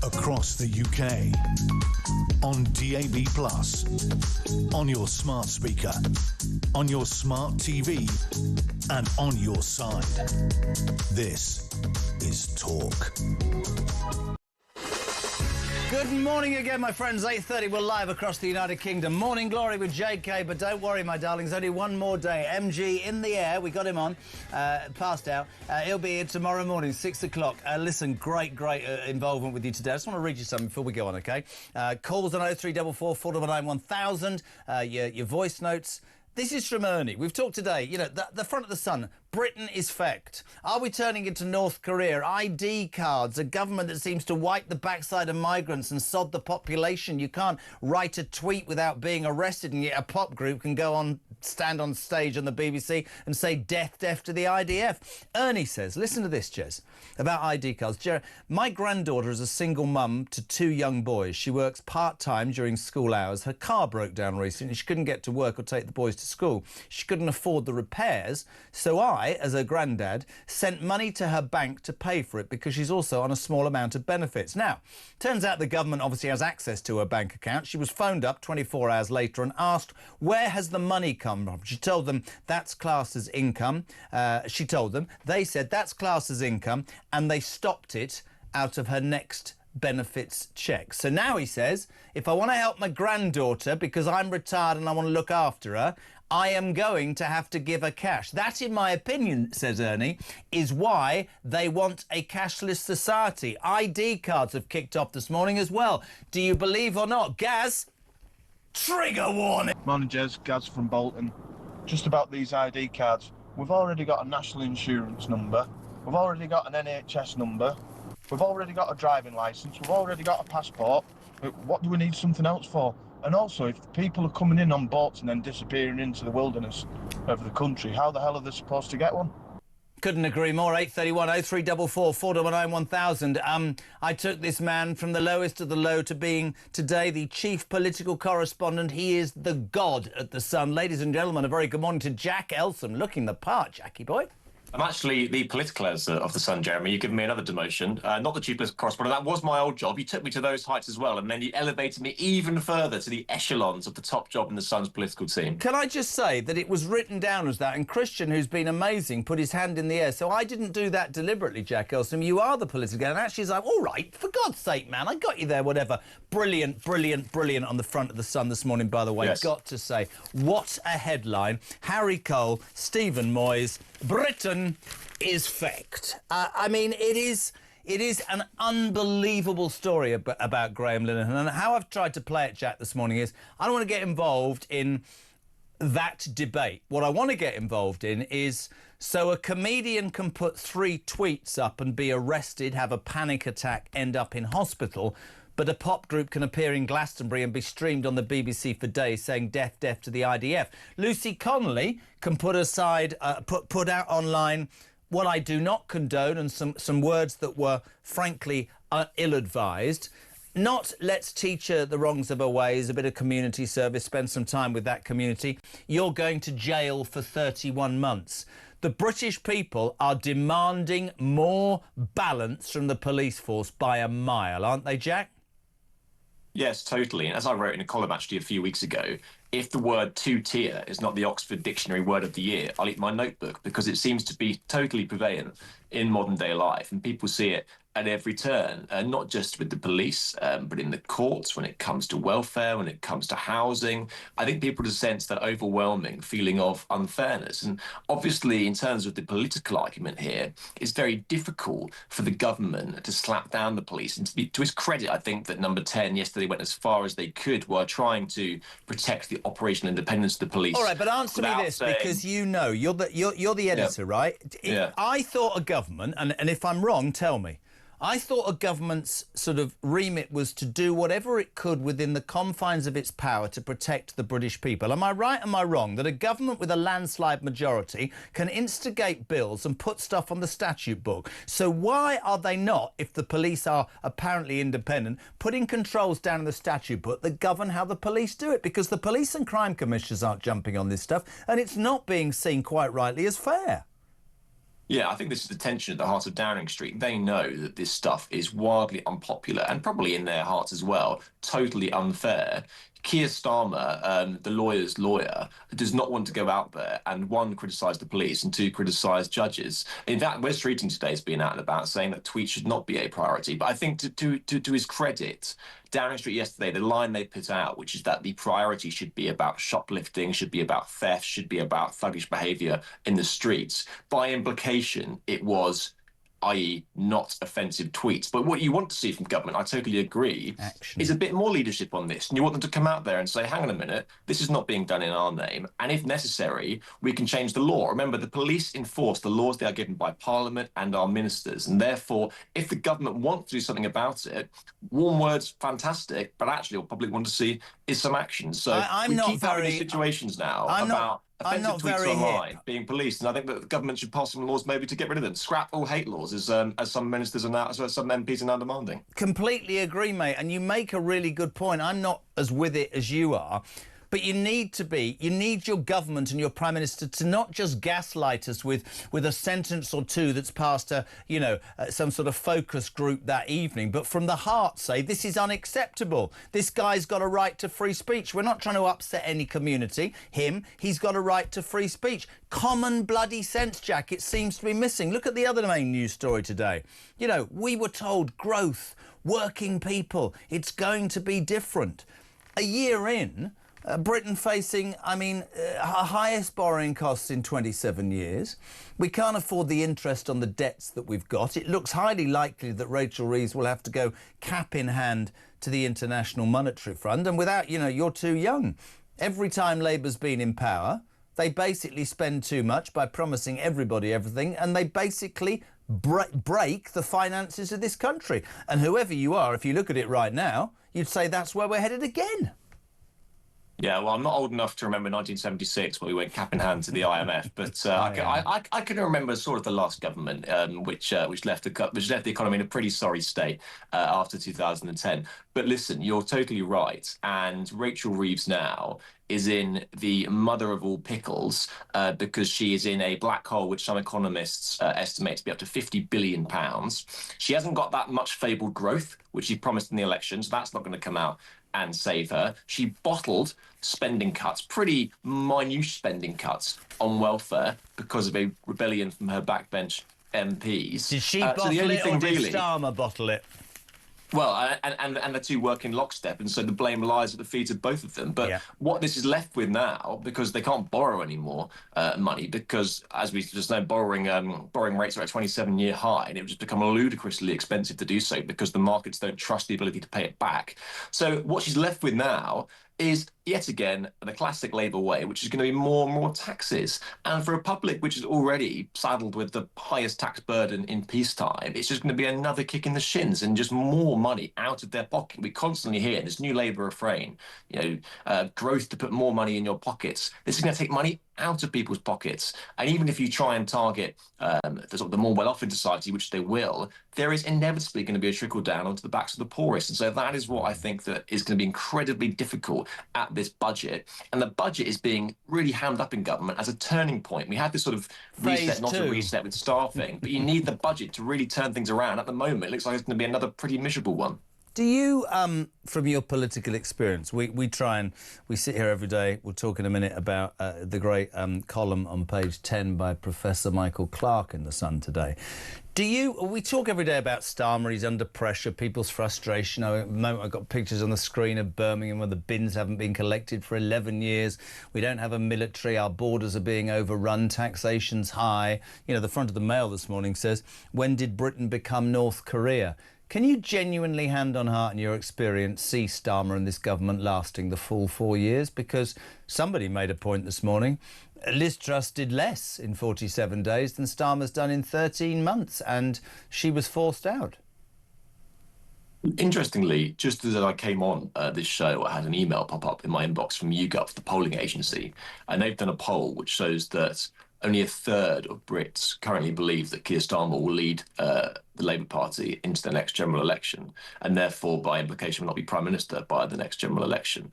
S6: Across the UK, on DAB+, on your smart speaker, on your smart TV, and on your side. This is Talk.
S7: Good morning again, my friends. 8:30, we're live across the United Kingdom. Morning glory with JK, but don't worry, my darlings, only one more day. MG in the air, we got him on, passed out. He'll be here tomorrow morning, 6 o'clock. Listen, great involvement with you today. I just want to read you something before we go on, OK? Calls on 0344 499 1000, your voice notes. This is from Ernie. We've talked today, you know, the front of the Sun. Britain is fecked. Are we turning into North Korea? ID cards, a government that seems to wipe the backside of migrants and sod the population. You can't write a tweet without being arrested, and yet a pop group can go on, stand on stage on the BBC and say death to the IDF. Ernie says, listen to this, Jez, about ID cards. My granddaughter is a single mum to 2 young boys. She works part-time during school hours. Her car broke down recently. She couldn't get to work or take the boys to school. She couldn't afford the repairs, so I, as her granddad, sent money to her bank to pay for it because she's also on a small amount of benefits. Now, turns out the government obviously has access to her bank account. She was phoned up 24 hours later and asked, where has the money come from? She told them that's classed as income. She told them, they said that's classed as income, and they stopped it out of her next benefits check. So now he says, if I want to help my granddaughter because I'm retired and I want to look after her, I am going to have to give her cash. That, in my opinion, says Ernie, is why they want a cashless society. ID cards have kicked off this morning as well. Do you believe or not? Gaz? Trigger warning!
S8: Morning, Jez. Gaz from Bolton. Just about these ID cards. We've already got a national insurance number. We've already got an NHS number. We've already got a driving licence. We've already got a passport. What do we need something else for? And also, if people are coming in on boats and then disappearing into the wilderness of the country, how the hell are they supposed to get one?
S7: Couldn't agree more. 831 0344 499 1000. I took this man from the lowest of the low to being today the chief political correspondent. He is the god at the Sun. Ladies and gentlemen, a very good morning to Jack Elsom. Looking the part, Jackie boy.
S10: I'm actually the political editor of The Sun, Jeremy. You've given me another demotion. Not the chief political correspondent. That was my old job. You took me to those heights as well, and then you elevated me even further to the echelons of the top job in The Sun's political team.
S7: Can I just say that it was written down as that, and Christian, who's been amazing, put his hand in the air. So I didn't do that deliberately, Jack Elsom. You are the political, and actually he's like, all right, for God's sake, man, I got you there, whatever. Brilliant on the front of The Sun this morning, by the way.
S10: Yes.
S7: Got to say, what a headline. Harry Cole, Stephen Moyes, Britain is fecked. I mean, it is an unbelievable story about Graham Linehan, and how I've tried to play it, Jack, this morning is I don't want to get involved in that debate. What I want to get involved in is so a comedian can put 3 tweets up and be arrested, have a panic attack, end up in hospital, but a pop group can appear in Glastonbury and be streamed on the BBC for days saying death to the IDF. Lucy Connolly can put out online what I do not condone and some words that were frankly ill-advised. Not let's teach her the wrongs of her ways, a bit of community service, spend some time with that community. You're going to jail for 31 months. The British people are demanding more balance from the police force by a mile, aren't they, Jack?
S10: Yes, totally. And as I wrote in a column actually a few weeks ago, if the word two-tier is not the Oxford Dictionary word of the year, I'll eat my notebook, because it seems to be totally prevalent in modern day life, and people see it at every turn, not just with the police, but in the courts, when it comes to welfare, when it comes to housing. I think people just sense that overwhelming feeling of unfairness. And obviously, in terms of the political argument here, it's very difficult for the government to slap down the police. And to his credit, I think that Number 10 yesterday went as far as they could while trying to protect the operational independence of the police.
S7: All right, but answer me this, because you know, you're the editor, right? I thought a government, and if I'm wrong, tell me. I thought a government's sort of remit was to do whatever it could within the confines of its power to protect the British people. Am I right, am I wrong, that a government with a landslide majority can instigate bills and put stuff on the statute book? So why are they not, if the police are apparently independent, putting controls down in the statute book that govern how the police do it? Because the police and crime commissioners aren't jumping on this stuff, and it's not being seen quite rightly as fair.
S10: Yeah, I think this is the tension at the heart of Downing Street. They know that this stuff is wildly unpopular, and probably in their hearts as well, totally unfair. Keir Starmer, the lawyer's lawyer, does not want to go out there and, one, criticise the police and, two, criticise judges. In fact, Wes Streeting today has been out and about saying that tweets should not be a priority. But I think to his credit, Downing Street yesterday, the line they put out, which is that the priority should be about shoplifting, should be about theft, should be about thuggish behaviour in the streets. By implication, it was, i.e. not offensive tweets. But what you want to see from government, I totally agree, is a bit more leadership on this. And you want them to come out there and say, hang on a minute, this is not being done in our name. And if necessary, we can change the law. Remember, the police enforce the laws they are given by Parliament and our ministers. And therefore, if the government wants to do something about it, warm words, fantastic, but actually what public want to see is some action. So we keep having these situations now about offensive tweets online being policed, and I think that the government should pass some laws maybe to get rid of them. Scrap all hate laws, as some ministers are now, as some MPs are now demanding.
S7: Completely agree, mate, and you make a really good point. I'm not as with it as you are. But you need your government and your Prime Minister to not just gaslight us with a sentence or two that's passed some sort of focus group that evening, but from the heart say, this is unacceptable. This guy's got a right to free speech. We're not trying to upset any community. He's got a right to free speech. Common bloody sense, Jack, it seems to be missing. Look at the other main news story today. You know, we were told growth, working people, it's going to be different. A year in, Britain facing, our highest borrowing costs in 27 years. We can't afford the interest on the debts that we've got. It looks highly likely that Rachel Reeves will have to go cap in hand to the International Monetary Fund. And without, you're too young. Every time Labour's been in power, they basically spend too much by promising everybody everything, and they basically break the finances of this country. And whoever you are, if you look at it right now, you'd say that's where we're headed again.
S10: Yeah, well, I'm not old enough to remember 1976 when we went cap in hand to the IMF, but I can remember sort of the last government which left the economy in a pretty sorry state after 2010. But listen, you're totally right, and Rachel Reeves now is in the mother of all pickles because she is in a black hole which some economists estimate to be up to £50 billion. She hasn't got that much fabled growth, which she promised in the election, so that's not going to come out and save her. She bottled spending cuts, pretty minute spending cuts on welfare because of a rebellion from her backbench MPs.
S7: Did she bottle it, or did Starmer bottle it?
S10: Well, and the two work in lockstep, and so the blame lies at the feet of both of them. But what this is left with now, because they can't borrow any more money, because as we just know, borrowing rates are at a 27-year high, and it would just become ludicrously expensive to do so because the markets don't trust the ability to pay it back. So what she's left with now is, yet again, the classic Labour way, which is going to be more and more taxes. And for a public which is already saddled with the highest tax burden in peacetime, it's just going to be another kick in the shins and just more money out of their pocket. We constantly hear this new Labour refrain, growth to put more money in your pockets. This is going to take money out of people's pockets. And even if you try and target the more well-off in society, which they will, there is inevitably going to be a trickle down onto the backs of the poorest. And so that is what I think that is going to be incredibly difficult at this budget. And the budget is being really hammed up in government as a turning point. We had this sort of reset, not a reset with staffing, but you need the budget to really turn things around. At the moment, it looks like it's going to be another pretty miserable one.
S7: Do you, from your political experience, we sit here every day, we'll talk in a minute about the great column on page 10 by Professor Michael Clarke in The Sun today. We talk every day about Starmer, he's under pressure, people's frustration. At the moment I've got pictures on the screen of Birmingham where the bins haven't been collected for 11 years. We don't have a military, our borders are being overrun, taxation's high. You know, the front of the Mail this morning says, when did Britain become North Korea? Can you genuinely, hand on heart in your experience, see Starmer and this government lasting the full 4 years? Because somebody made a point this morning. Liz Truss did less in 47 days than Starmer's done in 13 months, and she was forced out.
S10: Interestingly, just as I came on this show, I had an email pop up in my inbox from YouGov, the polling agency, and they've done a poll which shows that only a third of Brits currently believe that Keir Starmer will lead the Labour Party into the next general election, and therefore, by implication, will not be Prime Minister by the next general election.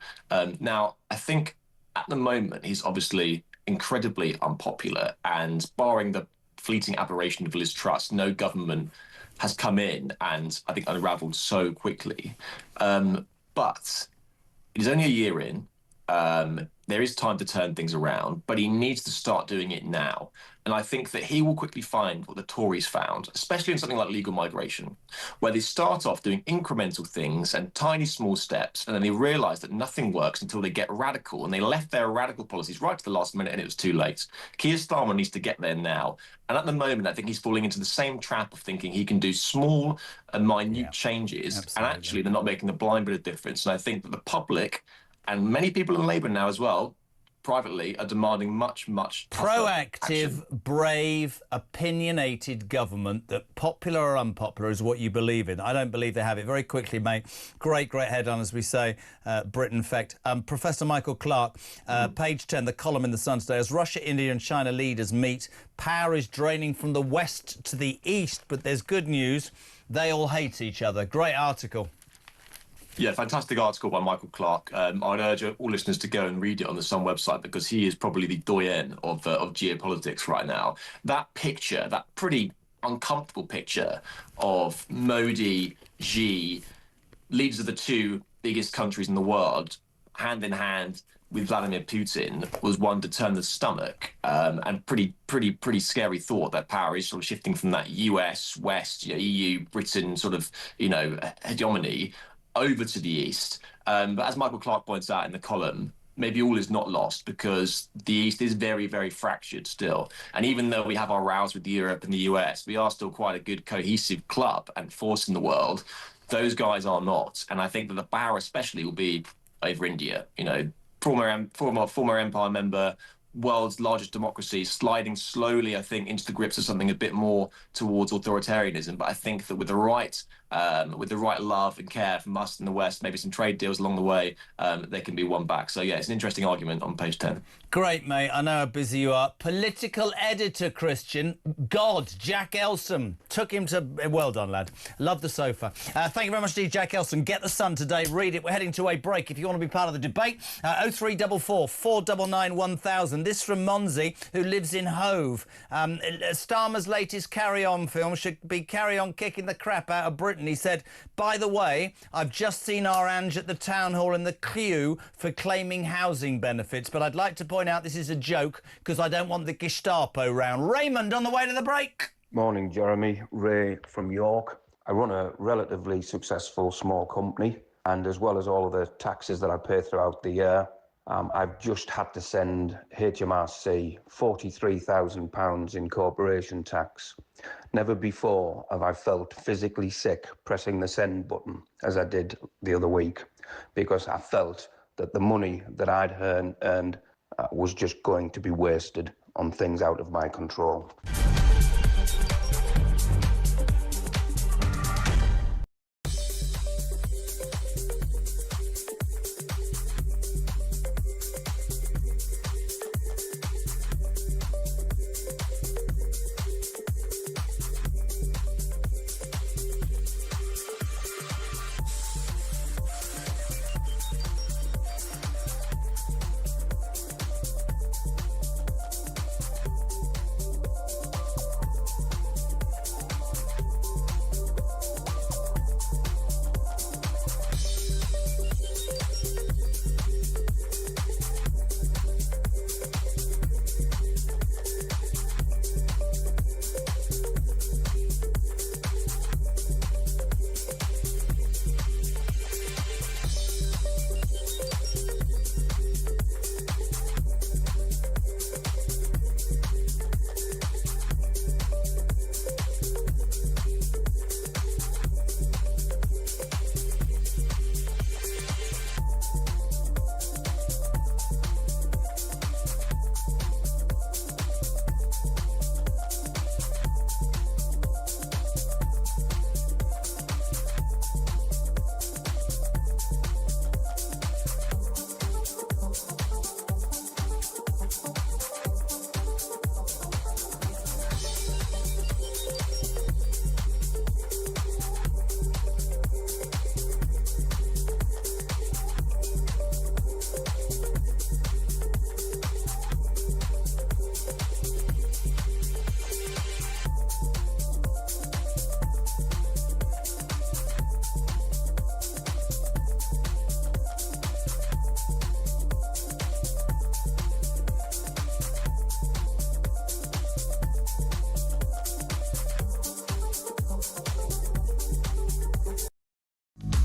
S10: Now, I think at the moment, he's obviously incredibly unpopular, and barring the fleeting aberration of Liz Truss, no government has come in and, I think, unravelled so quickly. But it is only a year in. There is time to turn things around, but he needs to start doing it now. And I think that he will quickly find what the Tories found, especially in something like legal migration, where they start off doing incremental things and tiny small steps, and then they realise that nothing works until they get radical, and they left their radical policies right to the last minute and it was too late. Keir Starmer needs to get there now. And at the moment, I think he's falling into the same trap of thinking he can do small and minute changes, and actually they're not making a blind bit of difference. And I think that the public, and many people in Labour now as well, privately, are demanding much
S7: proactive, brave, opinionated government that, popular or unpopular, is what you believe in. I don't believe they have it. Very quickly, mate. Great headline, as we say, Britain effect. Professor Michael Clarke, page 10, the column in The Sun today. As Russia, India and China leaders meet, power is draining from the west to the east, but there's good news. They all hate each other. Great article.
S10: Yeah, fantastic article by Michael Clarke. I'd urge all listeners to go and read it on the Sun website, because he is probably the doyen of geopolitics right now. That picture, that pretty uncomfortable picture of Modi, Xi, leaders of the two biggest countries in the world, hand in hand with Vladimir Putin, was one to turn the stomach, and pretty scary thought that power is sort of shifting from that US, West, EU, Britain sort of, hegemony over to the east. But as Michael Clarke points out in the column, maybe all is not lost, because the east is very, very fractured still. And even though we have our rows with Europe and the US, we are still quite a good cohesive club and force in the world. Those guys are not. And I think that the power especially will be over India. Former empire member, world's largest democracy, sliding slowly, I think, into the grips of something a bit more towards authoritarianism. But I think that with the right love and care from us in the West, maybe some trade deals along the way, there can be one back. So yeah, it's an interesting argument on page 10.
S7: Great, mate. I know how busy you are. Political editor, Christian. God, Jack Elsom. Took him to... Well done, lad. Love the sofa. Thank you very much indeed, Jack Elsom. Get the Sun today. Read it. We're heading to a break. If you want to be part of the debate, 0344 499 1000. This from Monzi, who lives in Hove. Starmer's latest Carry On film should be Carry On kicking the crap out of Britain. He said, by the way, I've just seen our Ange at the town hall in the queue for claiming housing benefits, but I'd like to point out this is a joke because I don't want the Gestapo round. Raymond on the way to the break.
S11: Morning, Jeremy. Ray from York. I run a relatively successful small company, and as well as all of the taxes that I pay throughout the year, I've just had to send HMRC £43,000 in corporation tax. Never before have I felt physically sick pressing the send button as I did the other week, because I felt that the money that I'd earned was just going to be wasted on things out of my control.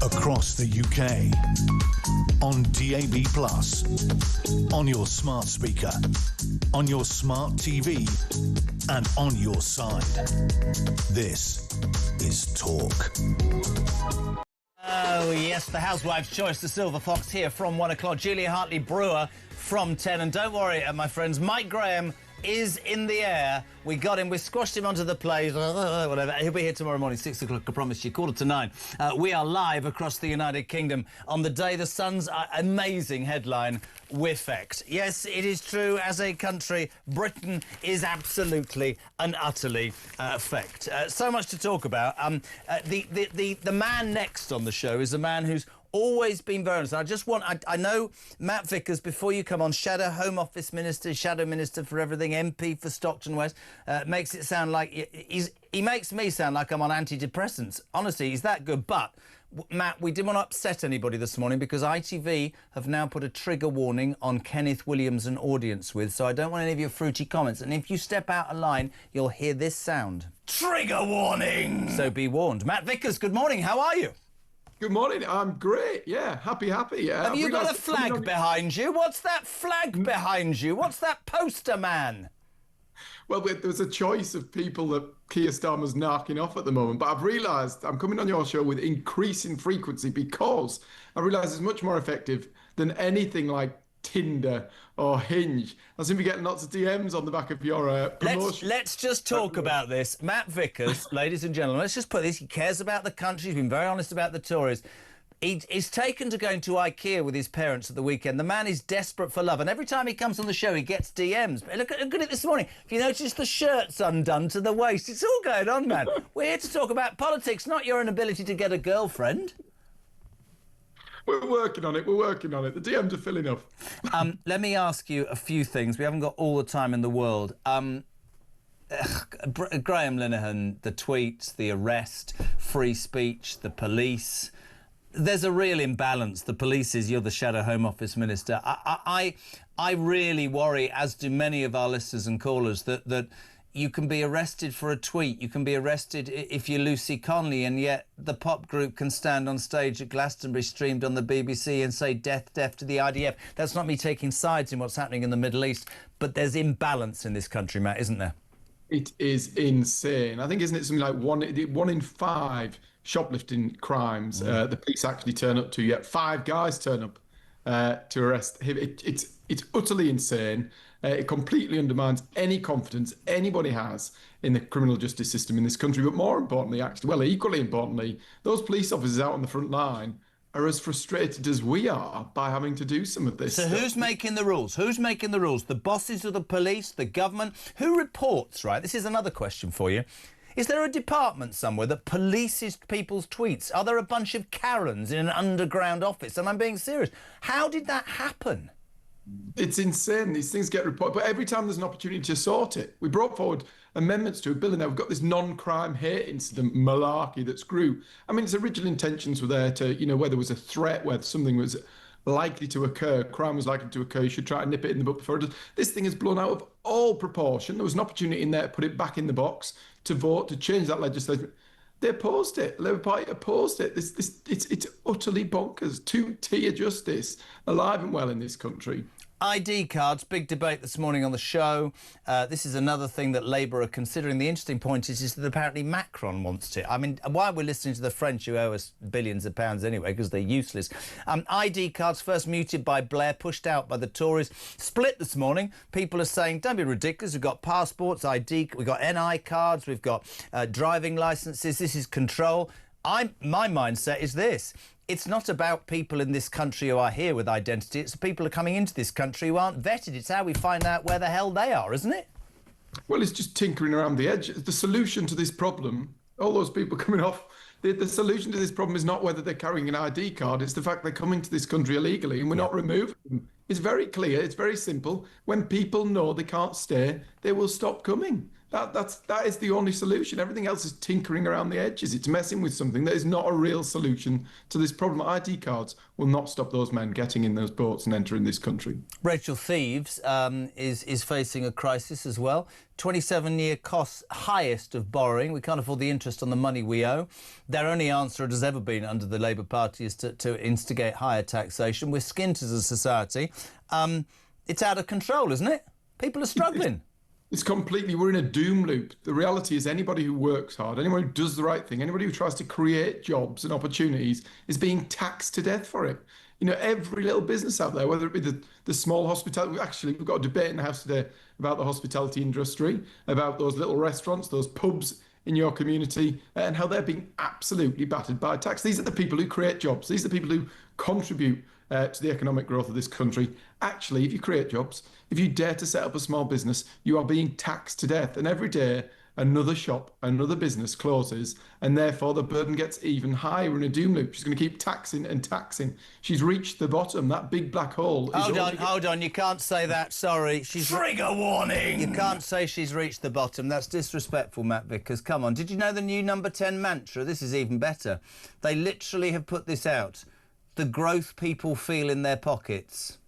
S6: across the UK, on DAB+, on your smart speaker, on your smart TV, and on your side. This is Talk.
S7: Oh, yes, the Housewife's Choice, the Silver Fox here from 1 o'clock. Julia Hartley-Brewer from 10. And don't worry, my friends, Mike Graham is in the air. We got him, we squashed him onto the plate, whatever. He'll be here tomorrow morning, 6 o'clock, I promise you, 8:45. We are live across the United Kingdom on the day the Sun's amazing headline, Whiffect. Yes, it is true, as a country, Britain is absolutely and utterly fecked. So much to talk about. The man next on the show is a man who's always been very honest. I know Matt Vickers, before you come on, Shadow Home Office Minister, Shadow Minister for everything, MP for Stockton West, makes it sound like he makes me sound like I'm on antidepressants. Honestly, he's that good. But Matt, we didn't want to upset anybody this morning because ITV have now put a trigger warning on Kenneth Williams and Audience With, so I don't want any of your fruity comments. And if you step out of line, you'll hear this sound. Trigger warning! So be warned. Matt Vickers, good morning. How are you?
S12: Good morning. I'm great. Yeah, happy. Yeah.
S7: Have you got a flag behind you? What's that flag behind you? What's that poster, man?
S12: Well, there's a choice of people that Keir Starmer's knocking off at the moment, but I've realised I'm coming on your show with increasing frequency because I realise it's much more effective than anything like Tinder or Hinge. I seem to be getting lots of DMs on the back of your promotion.
S7: Let's just talk about this. Matt Vickers, ladies and gentlemen, let's just put this. He cares about the country. He's been very honest about the Tories. He's taken to going to IKEA with his parents at the weekend. The man is desperate for love, and every time he comes on the show, he gets DMs. Look at it this morning. If you notice, the shirt's undone to the waist. It's all going on, man. We're here to talk about politics, not your inability to get a girlfriend.
S12: We're working on it. The DMs are filling up.
S7: Let me ask you a few things. We haven't got all the time in the world. Graham Linehan, the tweets, the arrest, free speech, the police. There's a real imbalance. The police is, you're the Shadow Home Office Minister. I really worry, as do many of our listeners and callers, that you can be arrested for a tweet. You can be arrested if you're Lucy Conley, and yet the pop group can stand on stage at Glastonbury, streamed on the BBC, and say death to the IDF. That's not me taking sides in what's happening in the Middle East, but there's imbalance in this country, Matt, isn't there?
S12: It is insane. I think, isn't it something like one in 5 shoplifting crimes the police actually turn up to, yet 5 guys turn up to arrest him. It's utterly insane. It completely undermines any confidence anybody has in the criminal justice system in this country. But more importantly, equally importantly, those police officers out on the front line are as frustrated as we are by having to do some of this stuff.
S7: Who's making the rules? Who's making the rules? The bosses of the police, the government? Who reports, right? This is another question for you. Is there a department somewhere that polices people's tweets? Are there a bunch of Karens in an underground office? And I'm being serious. How did that happen?
S12: It's insane. These things get reported, but every time there's an opportunity to sort it, we brought forward amendments to a bill, and now we've got this non-crime hate incident malarkey that's grew. I mean, its original intentions were there to, where there was a threat, where something was likely to occur, crime was likely to occur, you should try and nip it in the bud before it does. This thing has blown out of all proportion. There was an opportunity in there to put it back in the box, to vote, to change that legislation. They opposed it. Labour Party opposed it. It's utterly bonkers. Two-tier justice, alive and well in this country. ID cards, big debate this morning on the show. This is another thing that Labour are considering. The interesting point is that apparently Macron wants it. I mean, why we're listening to the French, who owe us billions of pounds anyway, because they're useless. ID cards first mooted by Blair, pushed out by the Tories. Split this morning. People are saying, don't be ridiculous. We've got passports, ID, we've got NI cards, we've got driving licences. This is control. My mindset is this. It's not about people in this country who are here with identity. It's the people who are coming into this country who aren't vetted. It's how we find out where the hell they are, isn't it? Well, it's just tinkering around the edge. The solution to this problem, all those people coming off, the solution to this problem is not whether they're carrying an ID card. It's the fact they're coming to this country illegally and we're not removing them. It's very clear. It's very simple. When people know they can't stay, they will stop coming. That is the only solution. Everything else is tinkering around the edges. It's messing with something that is not a real solution to this problem. ID cards will not stop those men getting in those boats and entering this country.
S7: Rachel Thieves is facing a crisis as well. 27-year costs, highest of borrowing. We can't afford the interest on the money we owe. Their only answer has ever been under the Labour Party is to instigate higher taxation. We're skint as a society. It's out of control, isn't it? People are struggling.
S12: It's completely, we're in a doom loop. The reality is anybody who works hard, anyone who does the right thing, anybody who tries to create jobs and opportunities is being taxed to death for it. You know, every little business out there, whether it be the small hospitality, actually, we've got a debate in the House today about the hospitality industry, about those little restaurants, those pubs in your community, and how they're being absolutely battered by tax. These are the people who create jobs. These are the people who contribute to the economic growth of this country. Actually, if you create jobs, if you dare to set up a small business, you are being taxed to death. And every day, another shop, another business closes, and therefore the burden gets even higher. We're in a doom loop. She's going to keep taxing and taxing. She's reached the bottom. That big black hole.
S7: Hold on. You can't say that. Sorry.
S13: Trigger warning!
S7: You can't say she's reached the bottom. That's disrespectful, Matt Vickers. Come on. Did you know the new number 10 mantra? This is even better. They literally have put this out. The growth people feel in their pockets.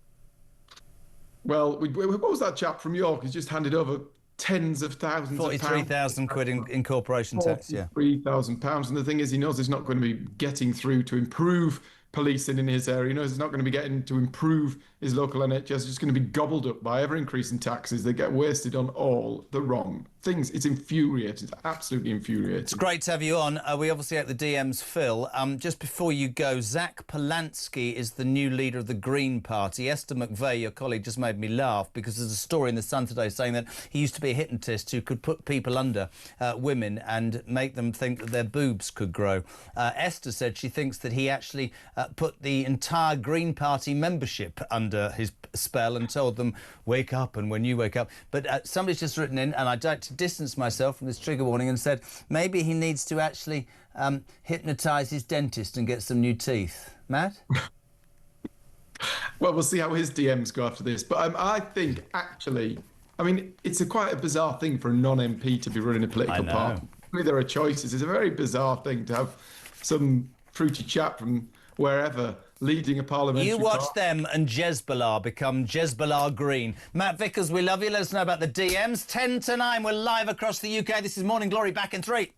S12: Well, what was that chap from York? He's just handed over tens of thousands of pounds.
S7: 43,000 quid in corporation tax, yeah.
S12: £43,000. And the thing is, he knows it's not going to be getting through to improve policing in his area. He knows it's not going to be getting to improve his local NHS. It's just going to be gobbled up by ever-increasing taxes that get wasted on all the wrong things. It's infuriating. It's absolutely infuriating.
S7: It's great to have you on. We obviously had the DMs fill. Just before you go, Zach Polanski is the new leader of the Green Party. Esther McVeigh, your colleague, just made me laugh because there's a story in the Sun today saying that he used to be a hypnotist who could put people under, women, and make them think that their boobs could grow. Esther said she thinks that he actually put the entire Green Party membership under his spell and told them, wake up, and when you wake up. But somebody's just written in, and I'd like to distance myself from this trigger warning, and said maybe he needs to actually hypnotise his dentist and get some new teeth. Matt?
S12: Well, we'll see how his DMs go after this. But I think, actually, I mean, it's quite a bizarre thing for a non-MP to be running a political party. There are choices. It's a very bizarre thing to have some fruity chap from wherever leading a parliamentary
S7: You watch
S12: party.
S7: them and Jezbollah become Jezbollah Green. Matt Vickers, we love you. Let us know about the DMs. 10 to 9, we're live across the UK. This is Morning Glory, back in 3.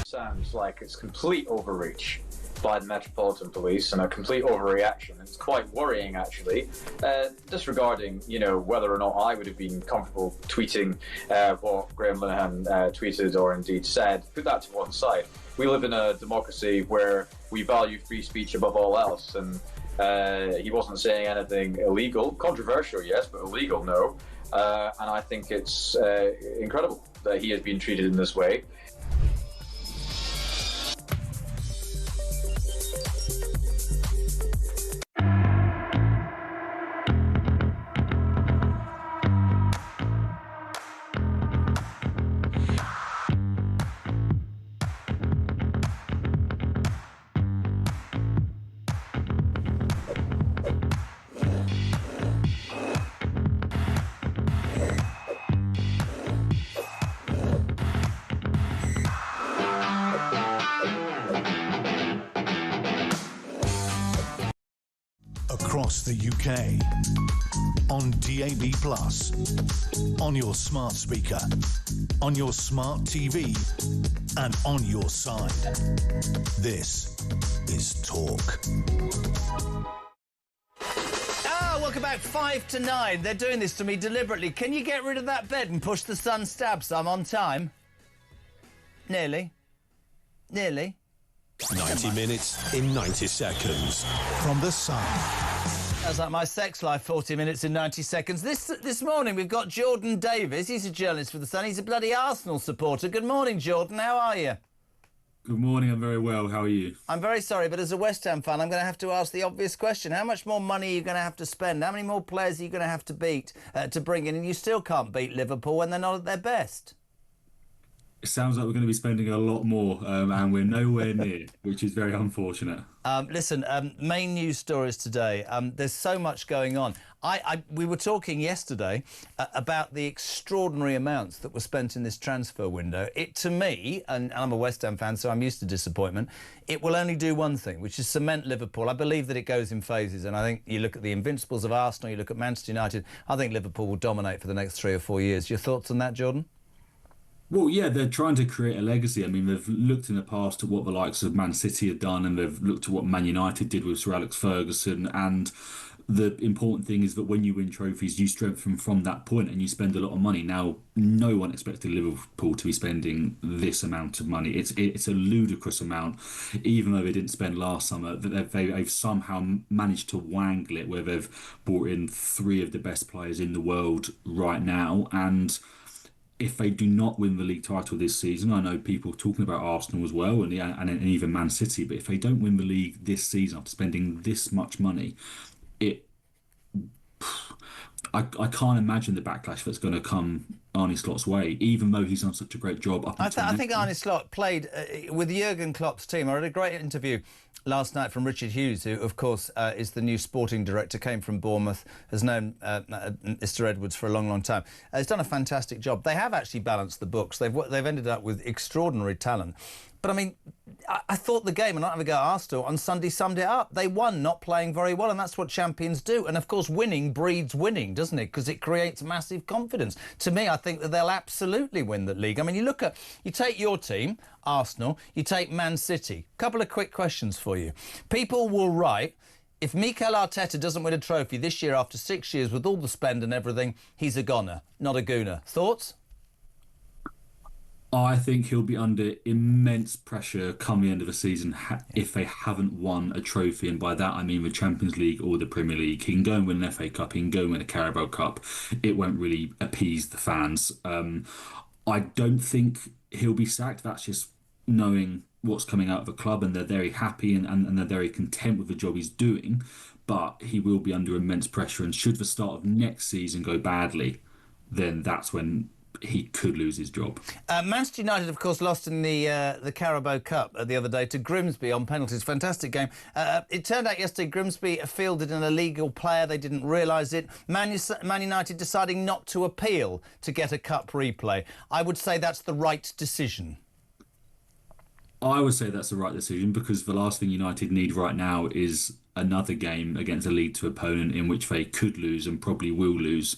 S17: Sounds like it's complete overreach. by the Metropolitan Police and a complete overreaction. It's quite worrying, actually. Disregarding, whether or not I would have been comfortable tweeting what Graham Linehan tweeted or indeed said, put that to one side. We live in a democracy where we value free speech above all else, and he wasn't saying anything illegal. Controversial, yes, but illegal, no. And I think it's incredible that he has been treated in this way.
S6: Across the UK, on DAB+, on your smart speaker, on your smart TV, and on your side. This is Talk.
S7: Welcome back. 5 to 9. They're doing this to me deliberately. Can you get rid of that bed and push the sun stab some on time? Nearly.
S19: 90 minutes in 90 seconds.
S6: From the Sun.
S7: That's like my sex life, 40 minutes in 90 seconds. This morning we've got Jordan Davis. He's a journalist for The Sun. He's a bloody Arsenal supporter. Good morning, Jordan. How are you?
S18: Good morning. I'm very well. How are you?
S7: I'm very sorry, but as a West Ham fan, I'm going to have to ask the obvious question. How much more money are you going to have to spend? How many more players are you going to have to beat to bring in? And you still can't beat Liverpool when they're not at their best.
S18: It sounds like we're going to be spending a lot more, and we're nowhere near, which is very unfortunate.
S7: Listen, main news stories today. There's so much going on. We were talking yesterday about the extraordinary amounts that were spent in this transfer window. To me, and I'm a West Ham fan, so I'm used to disappointment, it will only do one thing, which is cement Liverpool. I believe that it goes in phases, and I think you look at the Invincibles of Arsenal, you look at Manchester United, I think Liverpool will dominate for the next 3 or 4 years. Your thoughts on that, Jordan?
S18: Well, yeah, they're trying to create a legacy. I mean, they've looked in the past at what the likes of Man City have done, and they've looked at what Man United did with Sir Alex Ferguson. And the important thing is that when you win trophies, you strengthen from that point and you spend a lot of money. Now, no one expected Liverpool to be spending this amount of money. It's a ludicrous amount, even though they didn't spend last summer. They've somehow managed to wangle it where they've brought in 3 of the best players in the world right now. And if they do not win the league title this season, I know people talking about Arsenal as well and even Man City, but if they don't win the league this season after spending this much money, I can't imagine the backlash that's going to come Arne Slot's way, even though he's done such a great job up until
S7: I think Arne Slot played with Jurgen Klopp's team. I read a great interview last night from Richard Hughes, who, of course, is the new sporting director, came from Bournemouth, has known Mr Edwards for a long, long time. He's done a fantastic job. They have actually balanced the books. They've ended up with extraordinary talent. But, I mean, I thought the game, and not having a go at Arsenal, on Sunday summed it up. They won not playing very well, and that's what champions do. And, of course, winning breeds winning, doesn't it? Because it creates massive confidence. To me, I think that they'll absolutely win the league. I mean, you take your team, Arsenal, you take Man City. Couple of quick questions for you. People will write, if Mikel Arteta doesn't win a trophy this year after 6 years with all the spend and everything, he's a goner, not a gooner. Thoughts?
S18: I think he'll be under immense pressure come the end of the season if they haven't won a trophy. And by that, I mean the Champions League or the Premier League. He can go and win an FA Cup. He can go and win a Carabao Cup. It won't really appease the fans. I don't think he'll be sacked. That's just knowing what's coming out of the club, and they're very happy and they're very content with the job he's doing. But he will be under immense pressure. And should the start of next season go badly, then that's when he could lose his job.
S7: Manchester United, of course, lost in the Carabao Cup the other day to Grimsby on penalties. Fantastic game. It turned out yesterday Grimsby fielded an illegal player. They didn't realise it. Man United deciding not to appeal to get a cup replay. I would say that's the right decision.
S18: I would say that's the right decision, because the last thing United need right now is another game against a League Two opponent in which they could lose and probably will lose,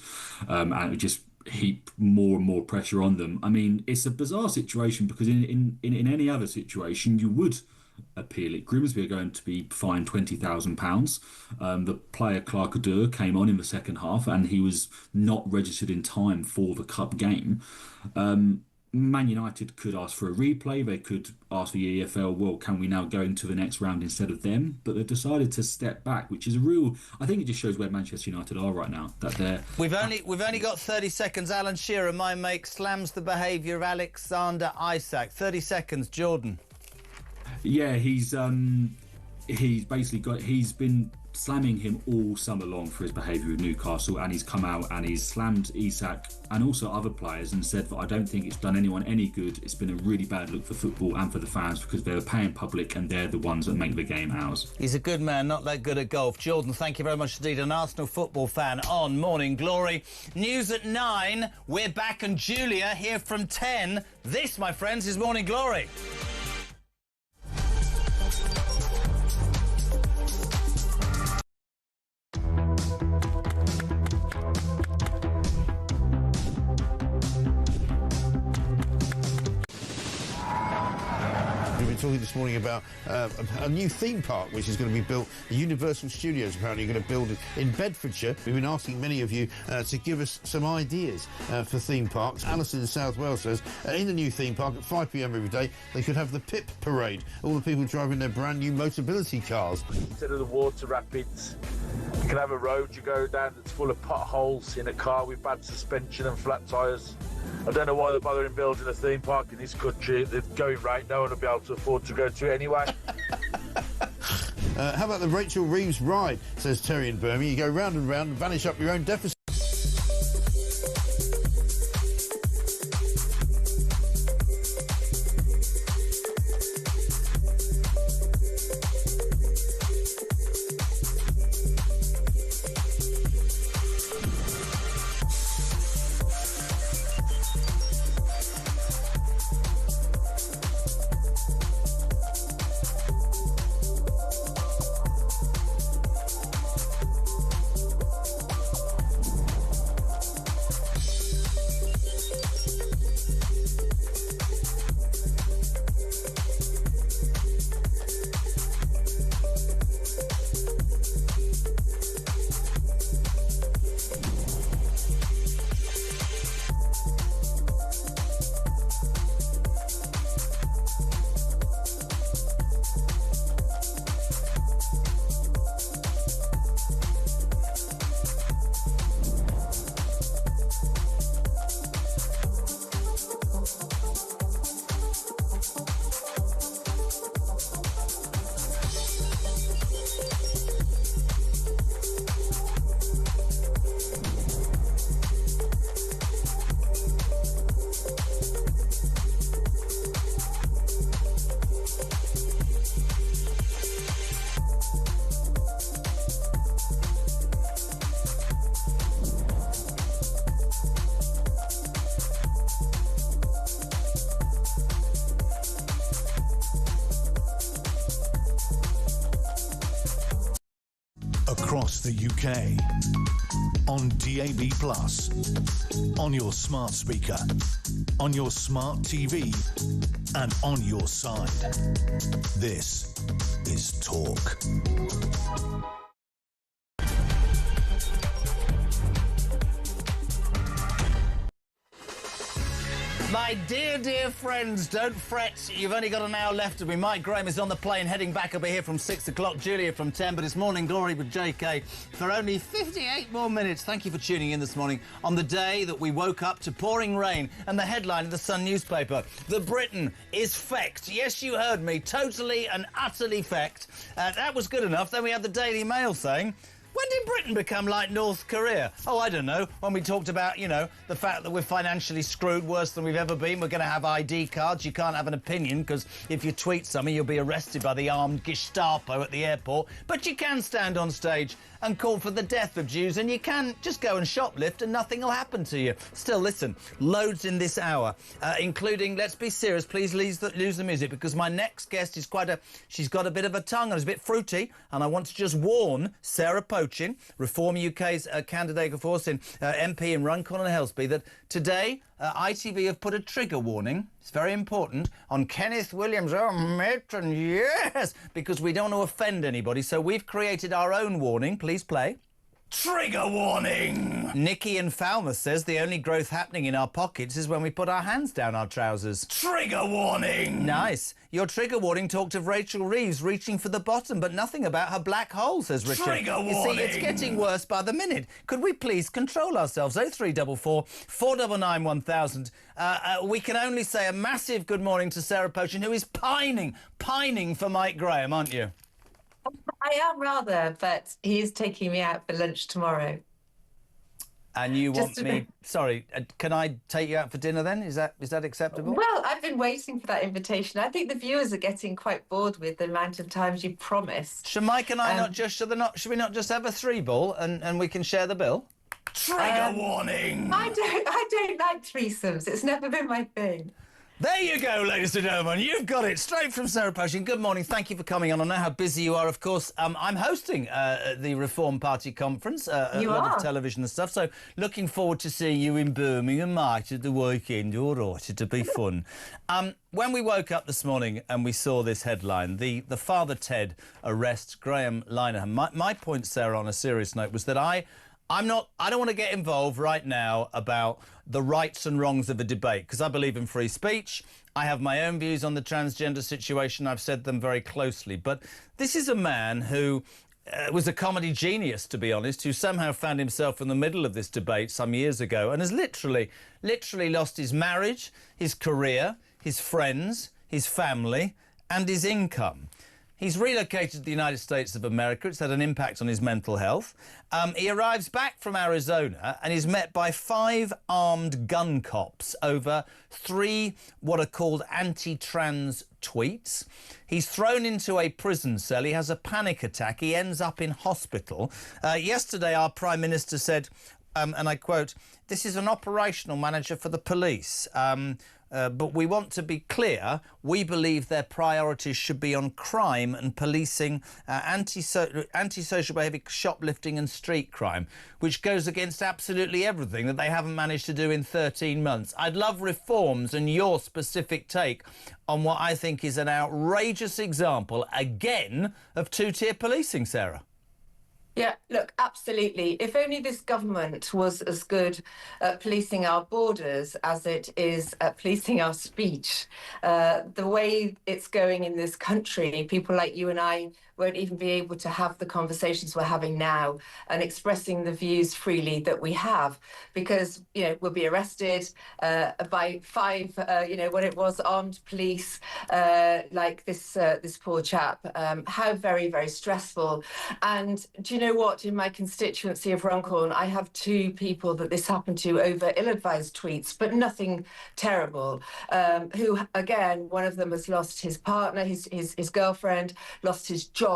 S18: and it would just heap more and more pressure on them. I mean, it's a bizarre situation, because in any other situation you would appeal it. Grimsby are going to be fined £20,000. The player Clark Adur came on in the second half and he was not registered in time for the cup game. Man United could ask for a replay. They could ask the EFL, well, can we now go into the next round instead of them? But they've decided to step back, which is a real... I think it just shows where Manchester United are right now. That they're...
S7: We've only got 30 seconds. Alan Shearer, my mate, slams the behaviour of Alexander Isak. 30 seconds, Jordan.
S18: Yeah, he's been slamming him all summer long for his behaviour with Newcastle, and he's come out and he's slammed Isak and also other players and said that I don't think it's done anyone any good. It's been a really bad look for football and for the fans because they're paying public and they're the ones that make the game ours.
S7: He's a good man, not that good at golf. Jordan, thank you very much indeed. An Arsenal football fan on Morning Glory. News at 9. We're back, and Julia here from 10. This, my friends, is Morning Glory.
S21: Talking this morning about a new theme park which is going to be built. The Universal Studios apparently are going to build it in Bedfordshire. We've been asking many of you to give us some ideas for theme parks. Alison in South Wales says in the new theme park at 5 p.m. every day they could have the PIP parade. All the people driving their brand new Motability cars.
S22: Instead of the water rapids, you can have a road you go down that's full of potholes in a car with bad suspension and flat tyres. I don't know why they're bothering building a theme park in this country. They're going right, no one will be able to afford to go to it anyway.
S21: How about the Rachel Reeves ride, says Terry in Birmingham. You go round and round and vanish up your own deficit.
S6: Across the UK, on DAB+, on your smart speaker, on your smart TV, and on your side. This is Talk.
S7: My dear, dear friends, don't fret. You've only got an hour left of me. Mike Graham is on the plane heading back. I'll be here from 6 o'clock. Julia from 10. But it's Morning Glory with JK for only 58 more minutes. Thank you for tuning in this morning on the day that we woke up to pouring rain and the headline of the Sun newspaper. The Britain is fecked. Yes, you heard me. Totally and utterly fecked. That was good enough. Then we had the Daily Mail saying... When did Britain become like North Korea? Oh, I don't know. When we talked about, you know, the fact that we're financially screwed worse than we've ever been. We're going to have ID cards. You can't have an opinion because if you tweet something, you'll be arrested by the armed Gestapo at the airport. But you can stand on stage and call for the death of Jews, and you can just go and shoplift and nothing will happen to you. Still, listen, loads in this hour, including, let's be serious, please lose the music, because my next guest is she's got a bit of a tongue and is a bit fruity, and I want to just warn Sarah Pope Ochin, Reform UK's candidate for force in MP in Runcorn and Helsby, that today ITV have put a trigger warning, it's very important, on Kenneth Williams, our matron, yes, because we don't want to offend anybody, so we've created our own warning. Please play.
S13: Trigger warning!
S7: Nikki in Falmouth says the only growth happening in our pockets is when we put our hands down our trousers.
S13: Trigger warning!
S7: Nice. Your trigger warning talked of Rachel Reeves reaching for the bottom, but nothing about her black hole, says Richard.
S13: Trigger warning!
S7: You see, it's getting worse by the minute. Could we please control ourselves? 0344 499 1000. We can only say a massive good morning to Sarah Pochin, who is pining for Mike Graham, aren't you?
S1: I am rather, but he is taking me out for lunch tomorrow.
S7: And you want me... Sorry, can I take you out for dinner then? Is that acceptable?
S1: Well, I've been waiting for that invitation. I think the viewers are getting quite bored with the amount of times you promised.
S7: Should Mike and I should we not just have a three-ball and we can share the bill?
S13: Trigger warning!
S1: I don't like threesomes. It's never been my thing.
S7: There you go, ladies and gentlemen. You've got it straight from Sarah Pochin. Good morning. Thank you for coming on. I know how busy you are, of course. I'm hosting the Reform Party conference, a lot of television and stuff. So looking forward to seeing you in Birmingham, Mike, at the weekend. All right, it'll be fun. When we woke up this morning and we saw this headline, the Father Ted arrests Graham Linehan. My point, Sarah, on a serious note, was that I don't want to get involved right now about the rights and wrongs of a debate, because I believe in free speech. I have my own views on the transgender situation. I've said them very closely. But this is a man who was a comedy genius, to be honest, who somehow found himself in the middle of this debate some years ago and has literally lost his marriage, his career, his friends, his family and his income. He's relocated to the United States of America. It's had an impact on his mental health. He arrives back from Arizona and is met by 5 armed gun cops over 3 what are called anti-trans tweets. He's thrown into a prison cell. He has a panic attack. He ends up in hospital. Yesterday, our Prime Minister said, and I quote, "This is an operational manager for the police. But we want to be clear, we believe their priorities should be on crime and policing, antisocial behaviour, shoplifting and street crime, which goes against absolutely everything that they haven't managed to do in 13 months. I'd love reforms and your specific take on what I think is an outrageous example, again, of two-tier policing, Sarah.
S1: Yeah, look, absolutely. If only this government was as good at policing our borders as it is at policing our speech. The way it's going in this country, people like you and I won't even be able to have the conversations we're having now and expressing the views freely that we have, because, you know, we'll be arrested by 5, what it was, armed police, like this poor chap. How very, very stressful. And do you know what? In my constituency of Runcorn, I have 2 people that this happened to over ill-advised tweets, but nothing terrible, who, again, one of them has lost his partner, his girlfriend, lost his job,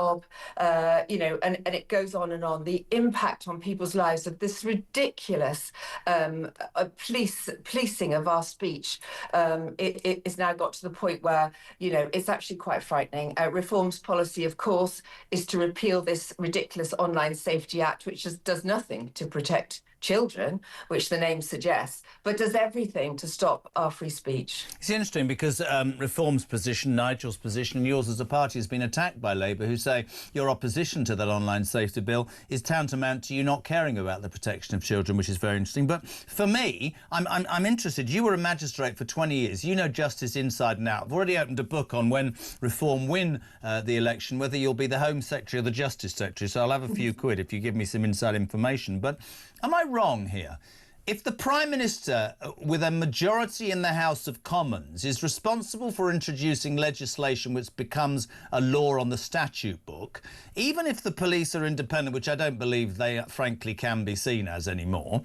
S1: and it goes on and on. The impact on people's lives of this ridiculous policing of our speech, it has now got to the point where, it's actually quite frightening. Reform's policy, of course, is to repeal this ridiculous Online Safety Act, which just does nothing to protect children, which the name suggests, but does everything to stop our free speech.
S7: It's interesting because Reform's position, Nigel's position and yours as a party has been attacked by Labour, who say your opposition to that online safety bill is tantamount to you not caring about the protection of children, which is very interesting. But for me, I'm interested. You were a magistrate for 20 years. You know justice inside and out. I've already opened a book on when Reform win the election, whether you'll be the Home Secretary or the Justice Secretary. So I'll have a few quid if you give me some inside information. But am I wrong here? If the Prime Minister, with a majority in the House of Commons, is responsible for introducing legislation which becomes a law on the statute book, even if the police are independent, which I don't believe they frankly can be seen as anymore,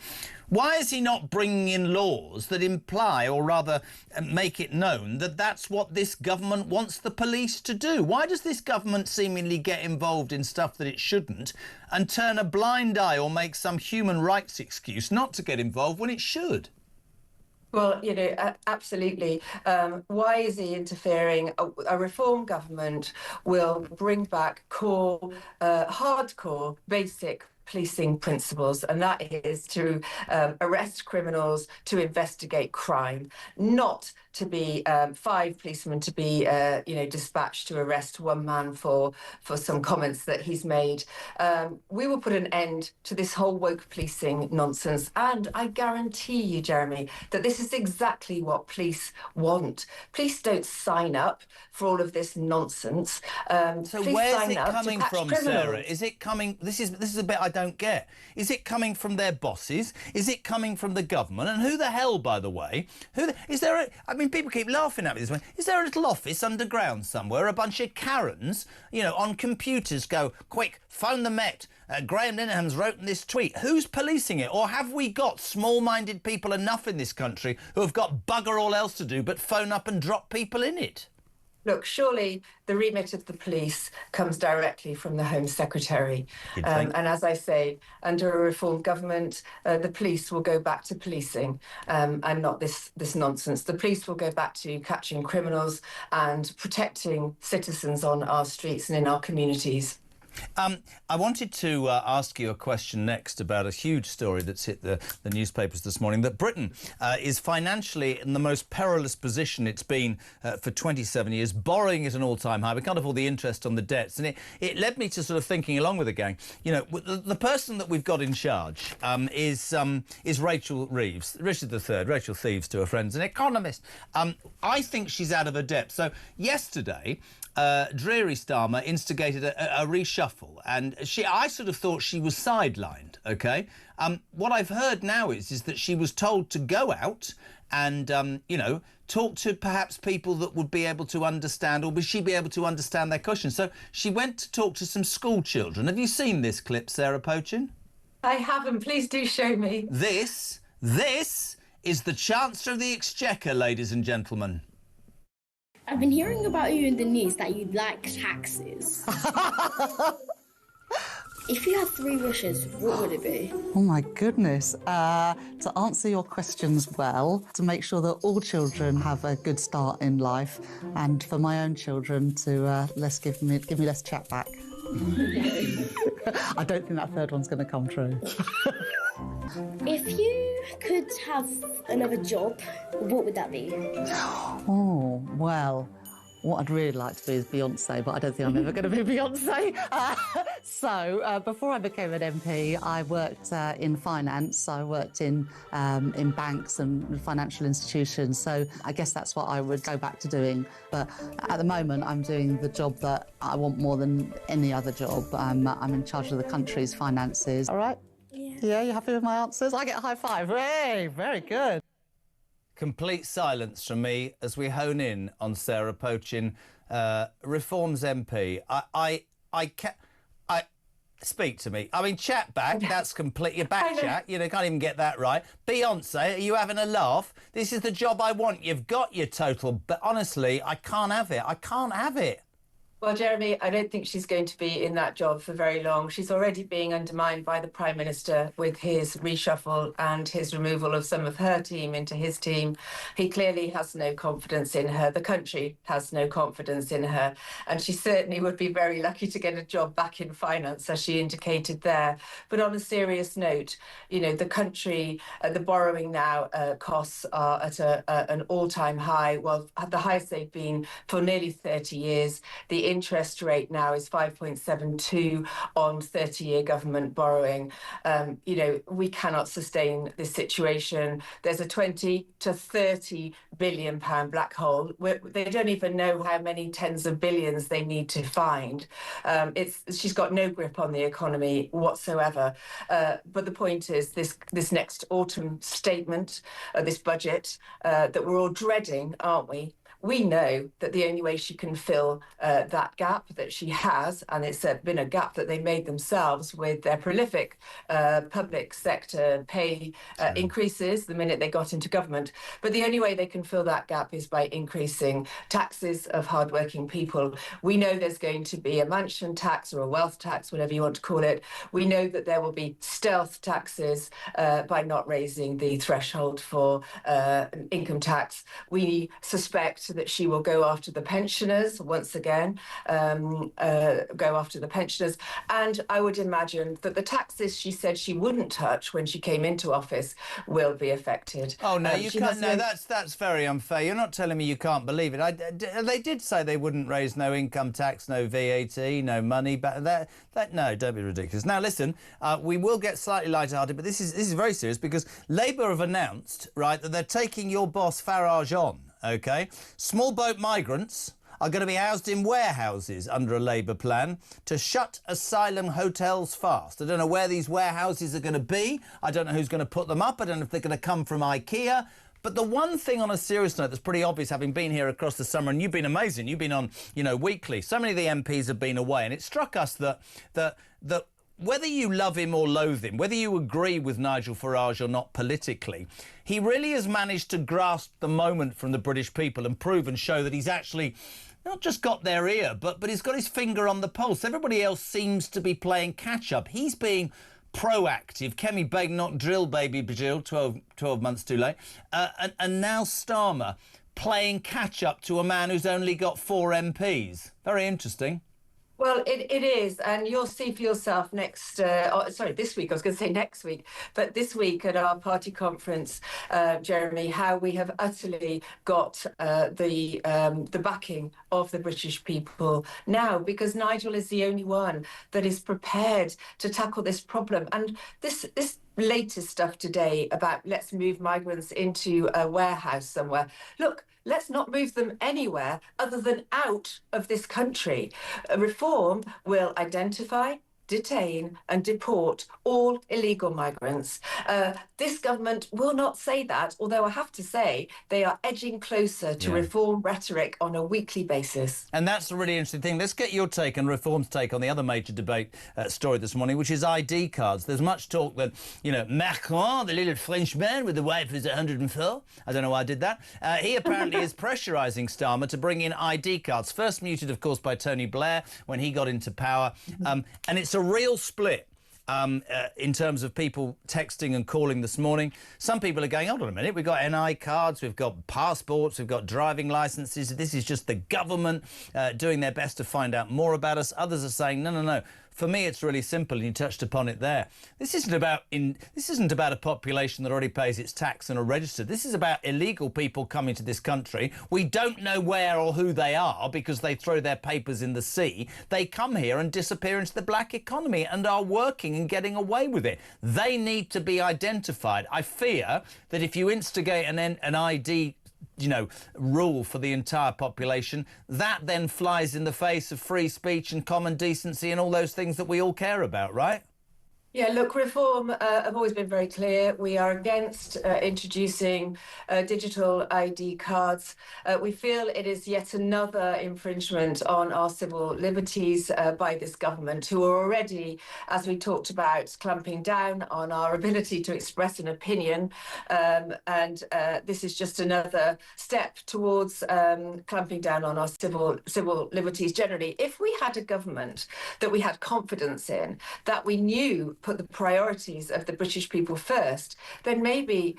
S7: why is he not bringing in laws that imply, or rather make it known, that that's what this government wants the police to do? Why does this government seemingly get involved in stuff that it shouldn't and turn a blind eye or make some human rights excuse not to get involved when it should?
S1: Well, absolutely. Why is he interfering? A reform government will bring back core, hardcore, basic policing principles, and that is to arrest criminals, to investigate crime, not to be 5 policemen to be, dispatched to arrest one man for some comments that he's made. We will put an end to this whole woke policing nonsense, and I guarantee you, Jeremy, that this is exactly what police want. Police don't sign up for all of this nonsense.
S7: So
S1: police
S7: where's
S1: sign
S7: it
S1: up to
S7: coming
S1: catch
S7: from,
S1: criminals.
S7: Sarah? Is it coming? This is a bit I don't get. Is it coming from their bosses? Is it coming from the government? And who the hell, by the way, is there? I mean, people keep laughing at me this way. Is there a little office underground somewhere? A bunch of Karens, on computers go, quick, phone the Met. Graham Linehan's wrote this tweet. Who's policing it? Or have we got small-minded people enough in this country who have got bugger all else to do but phone up and drop people in it?
S1: Look, surely the remit of the police comes directly from the Home Secretary. And as I say, under a reform government, the police will go back to policing and not this nonsense. The police will go back to catching criminals and protecting citizens on our streets and in our communities.
S7: I wanted to ask you a question next about a huge story that's hit the newspapers this morning, that Britain is financially in the most perilous position it's been for 27 years, borrowing at an all-time high. We can't afford the interest on the debts. And it led me to sort of thinking along with the gang, the person that we've got in charge is Rachel Reeves, Richard III, Rachel Thieves to her friends, an economist. I think she's out of her depth. So yesterday, Dreary Starmer instigated a reshuffle, and I sort of thought she was sidelined, OK? What I've heard now is that she was told to go out and, talk to perhaps people that would be able to understand, or would she be able to understand their questions? So she went to talk to some school children. Have you seen this clip, Sarah Pochin?
S1: I haven't. Please do show me.
S7: This is the Chancellor of the Exchequer, ladies and gentlemen.
S2: I've been hearing about you in the news that you like taxes. If you had 3 wishes, what would it be?
S4: Oh my goodness. To answer your questions well, to make sure that all children have a good start in life, and for my own children to give me less chat back. I don't think that third one's going to come true.
S2: If you could have another job, what would that be?
S4: Oh, well, what I'd really like to be is Beyonce, but I don't think I'm ever going to be Beyonce. So before I became an MP, I worked in finance. I worked in banks and financial institutions. So I guess that's what I would go back to doing. But at the moment, I'm doing the job that I want more than any other job. I'm in charge of the country's finances. All right? Yeah, you happy with my answers? I get a high five. Hey, very good.
S7: Complete silence from me as we hone in on Sarah Pochin, Reform's MP. I speak to me. I mean, chat back. That's complete. Your back chat. Can't even get that right. Beyonce, are you having a laugh? This is the job I want. You've got your total, but honestly, I can't have it. I can't have it.
S1: Well, Jeremy, I don't think she's going to be in that job for very long. She's already being undermined by the Prime Minister with his reshuffle and his removal of some of her team into his team. He clearly has no confidence in her. The country has no confidence in her. And she certainly would be very lucky to get a job back in finance, as she indicated there. But on a serious note, the country, the borrowing now costs are at an all-time high. Well, at the highest they've been for nearly 30 years. The interest rate now is 5.72 on 30-year government borrowing. We cannot sustain this situation. There's a 20 to 30 billion pound black hole. They don't even know how many tens of billions they need to find. She's got no grip on the economy whatsoever. But the point is, this next autumn statement, this budget that we're all dreading, aren't we? We know that the only way she can fill that gap that she has, and it's been a gap that they made themselves with their prolific public sector pay increases the minute they got into government. But the only way they can fill that gap is by increasing taxes of hardworking people. We know there's going to be a mansion tax or a wealth tax, whatever you want to call it. We know that there will be stealth taxes by not raising the threshold for income tax. We suspect that she will go after the pensioners once again, go after the pensioners. And I would imagine that the taxes she said she wouldn't touch when she came into office will be affected.
S7: Oh, no, you can't. No, that's very unfair. You're not telling me you can't believe it. They did say they wouldn't raise no income tax, no VAT, no money. But no, don't be ridiculous. Now, listen, we will get slightly lighter-hearted, but this is very serious because Labour have announced, right, that they're taking your boss Farage on, OK? Small boat migrants are going to be housed in warehouses under a Labour plan to shut asylum hotels fast. I don't know where these warehouses are going to be. I don't know who's going to put them up. I don't know if they're going to come from IKEA. But the one thing on a serious note that's pretty obvious, having been here across the summer, and you've been amazing, you've been on, weekly. So many of the MPs have been away, and it struck us that whether you love him or loathe him, whether you agree with Nigel Farage or not politically, he really has managed to grasp the moment from the British people and prove and show that he's actually not just got their ear, but he's got his finger on the pulse. Everybody else seems to be playing catch-up. He's being proactive. Kemi Beg, not drill, baby Bajil, 12 months too late. And now Starmer playing catch-up to a man who's only got 4 MPs. Very interesting.
S1: Well, it is, and you'll see for yourself this week, I was going to say next week, but this week at our party conference, Jeremy, how we have utterly got the backing of the British people now, because Nigel is the only one that is prepared to tackle this problem. And this latest stuff today about let's move migrants into a warehouse somewhere. Look, let's not move them anywhere other than out of this country. Reform will identify, detain and deport all illegal migrants. This government will not say that, although I have to say they are edging closer to reform rhetoric on a weekly basis.
S7: And that's a really interesting thing. Let's get your take and Reform's take on the other major debate story this morning, which is ID cards. There's much talk that, Macron, the little Frenchman with the wife who's 104, I don't know why I did that, he apparently is pressurising Starmer to bring in ID cards. First muted, of course, by Tony Blair when he got into power. And it's a real split in terms of people texting and calling this morning. Some people are going, hold on a minute, we've got NI cards, we've got passports, we've got driving licences. This is just the government doing their best to find out more about us. Others are saying, no. For me, it's really simple, and you touched upon it there. This isn't about a population that already pays its tax and are registered. This is about illegal people coming to this country. We don't know where or who they are because they throw their papers in the sea. They come here and disappear into the black economy and are working and getting away with it. They need to be identified. I fear that if you instigate an ID rule for the entire population, that then flies in the face of free speech and common decency and all those things that we all care about, right?
S1: Yeah, look, Reform have always been very clear. We are against introducing digital ID cards. We feel it is yet another infringement on our civil liberties by this government, who are already, as we talked about, clamping down on our ability to express an opinion. And this is just another step towards clamping down on our civil liberties generally. If we had a government that we had confidence in, that we knew put the priorities of the British people first, then maybe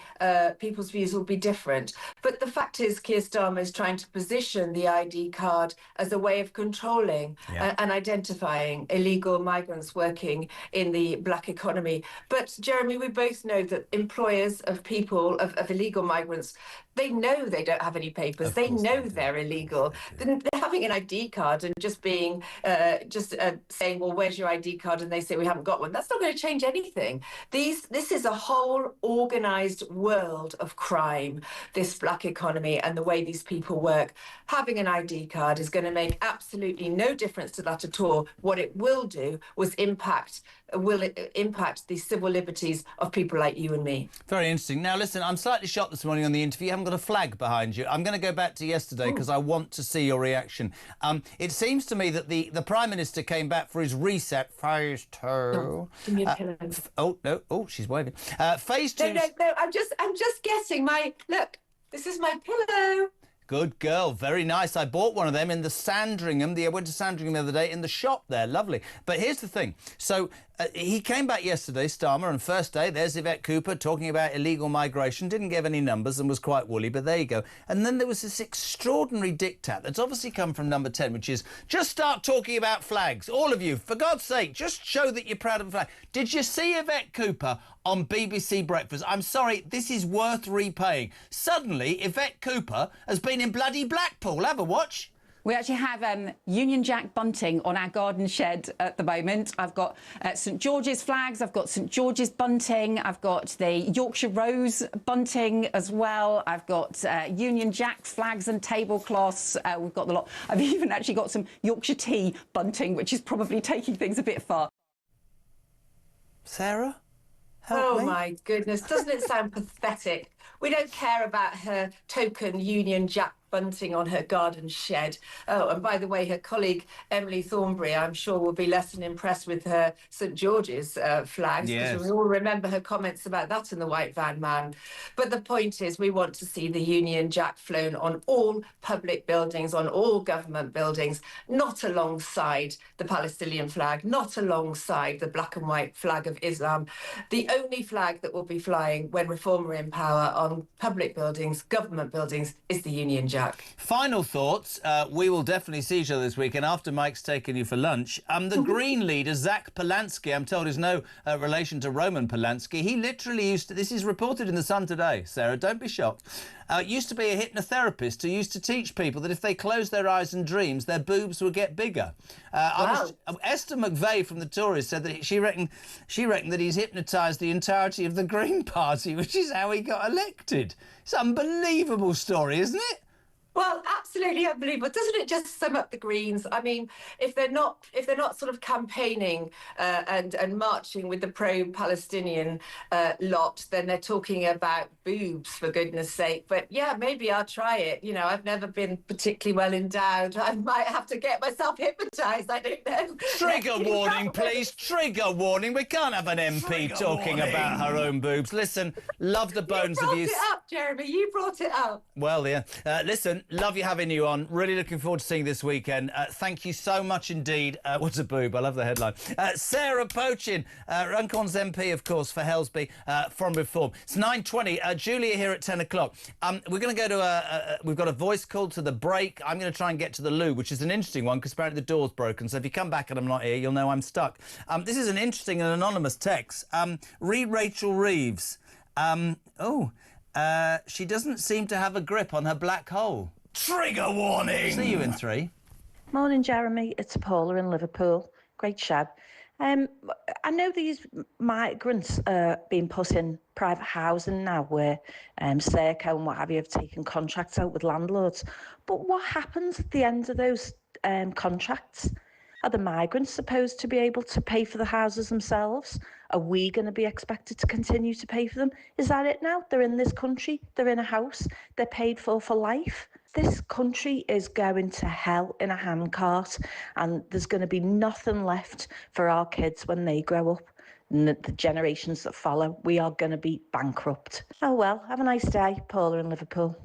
S1: people's views will be different. But the fact is, Keir Starmer is trying to position the ID card as a way of controlling and identifying illegal migrants working in the black economy. But Jeremy, we both know that employers of people, of illegal migrants, they know they don't have any papers. They know they're illegal. Then having an ID card and just being saying, well, where's your ID card? And they say we haven't got one. That's not going going to change anything. This is a whole organised world of crime, this black economy and the way these people work. Having an ID card is going to make absolutely no difference to that at all. What it will do was impact the civil liberties of people like you and me.
S7: Very interesting. Now, listen, I'm slightly shocked this morning on the interview. You haven't got a flag behind you. I'm going to go back to yesterday because I want to see your reaction. It seems to me that the Prime Minister came back for his reset phase 2.
S1: Give me a pillow.
S7: No. Oh, she's waving. Phase 2.
S1: No. I'm just getting my look. This is my pillow.
S7: Good girl, very nice. I bought one of them in the Sandringham. I went to Sandringham the other day in the shop there, lovely. But here's the thing. So he came back yesterday, Starmer, and first day, there's Yvette Cooper talking about illegal migration. Didn't give any numbers and was quite woolly, but there you go. And then there was this extraordinary diktat that's obviously come from number 10, which is just start talking about flags. All of you, for God's sake, just show that you're proud of a flag. Did you see Yvette Cooper on BBC Breakfast? I'm sorry, this is worth repaying. Suddenly, Yvette Cooper has been in bloody Blackpool. Have a watch.
S15: We actually have Union Jack bunting on our garden shed at the moment. I've got St George's flags, I've got St George's bunting, I've got the Yorkshire Rose bunting as well. I've got Union Jack flags and tablecloths. We've got the lot. I've even actually got some Yorkshire tea bunting, which is probably taking things a bit far.
S7: Sarah?
S1: Oh, my goodness. Doesn't it sound pathetic? We don't care about her token Union Jack bunting on her garden shed. Oh, and by the way, her colleague Emily Thornberry, I'm sure, will be less than impressed with her St George's flags, because we all remember her comments about that in the White Van Man. But the point is, we want to see the Union Jack flown on all public buildings, on all government buildings, not alongside the Palestinian flag, not alongside the black and white flag of Islam. The only flag that will be flying when Reform are in power on public buildings, government buildings, is the Union Jack.
S7: Final thoughts. We will definitely see each other this weekend after Mike's taken you for lunch. The Green leader, Zach Polanski, I'm told is no relation to Roman Polanski. He literally used to, this is reported in The Sun today, Sarah, don't be shocked, used to be a hypnotherapist who used to teach people that if they closed their eyes and dreams, their boobs would get bigger. Esther McVeigh from the Tories said that she reckoned that he's hypnotised the entirety of the Green Party, which is how he got elected. It's an unbelievable story, isn't it?
S1: Well, absolutely unbelievable. Doesn't it just sum up the Greens? I mean, if they're not sort of campaigning and marching with the pro-Palestinian lot, then they're talking about boobs, for goodness sake. But yeah, maybe I'll try it. You know, I've never been particularly well endowed. I might have to get myself hypnotised. I don't know.
S7: Trigger warning, please. Trigger warning. We can't have an MP talking about her own boobs. Listen, love the bones of you.
S1: You brought it up, Jeremy. You brought it up.
S7: Well, yeah. Listen, love you having you on. Really looking forward to seeing you this weekend. Thank you so much indeed. What's a boob? I love the headline. Sarah Pochin, Runcorn's MP, of course, for Helsby from Reform. It's 9:20. Julia here at 10 o'clock. We're going to go to we've got a voice call to the break. I'm going to try and get to the loo, which is an interesting one because apparently the door's broken. So if you come back and I'm not here, you'll know I'm stuck. This is an interesting and anonymous text. Read Rachel Reeves. She doesn't seem to have a grip on her black hole.
S13: Trigger warning!
S7: See you in 3.
S16: Morning, Jeremy. It's Paula in Liverpool. Great show. I know these migrants are being put in private housing now where Serco and what have you have taken contracts out with landlords. But what happens at the end of those contracts? Are the migrants supposed to be able to pay for the houses themselves? Are we going to be expected to continue to pay for them? Is that it now? They're in this country, they're in a house, they're paid for life. This country is going to hell in a handcart, and there's going to be nothing left for our kids when they grow up. And the generations that follow, we are going to be bankrupt. Oh well, have a nice day. Paula in Liverpool.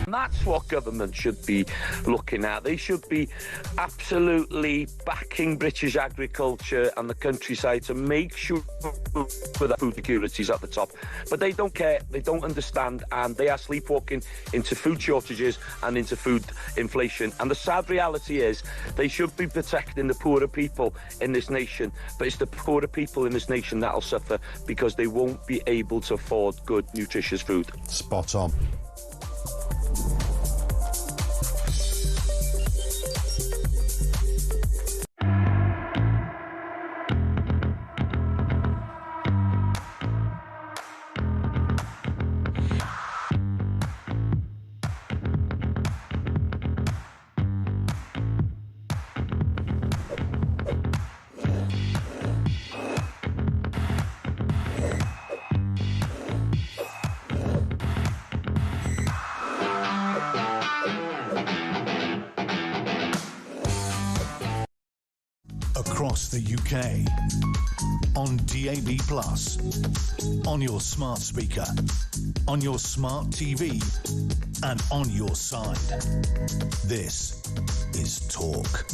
S3: That's what government should be looking at. They should be absolutely backing British agriculture and the countryside to make sure that food security is at the top. But they don't care, they don't understand, and they are sleepwalking into food shortages and into food inflation. And the sad reality is they should be protecting the poorer people in this nation, but it's the poorer people in this nation that'll suffer because they won't be able to afford good, nutritious food.
S21: Spot on.
S6: Across the UK, on DAB+, on your smart speaker, on your smart TV, and on your side. This is Talk.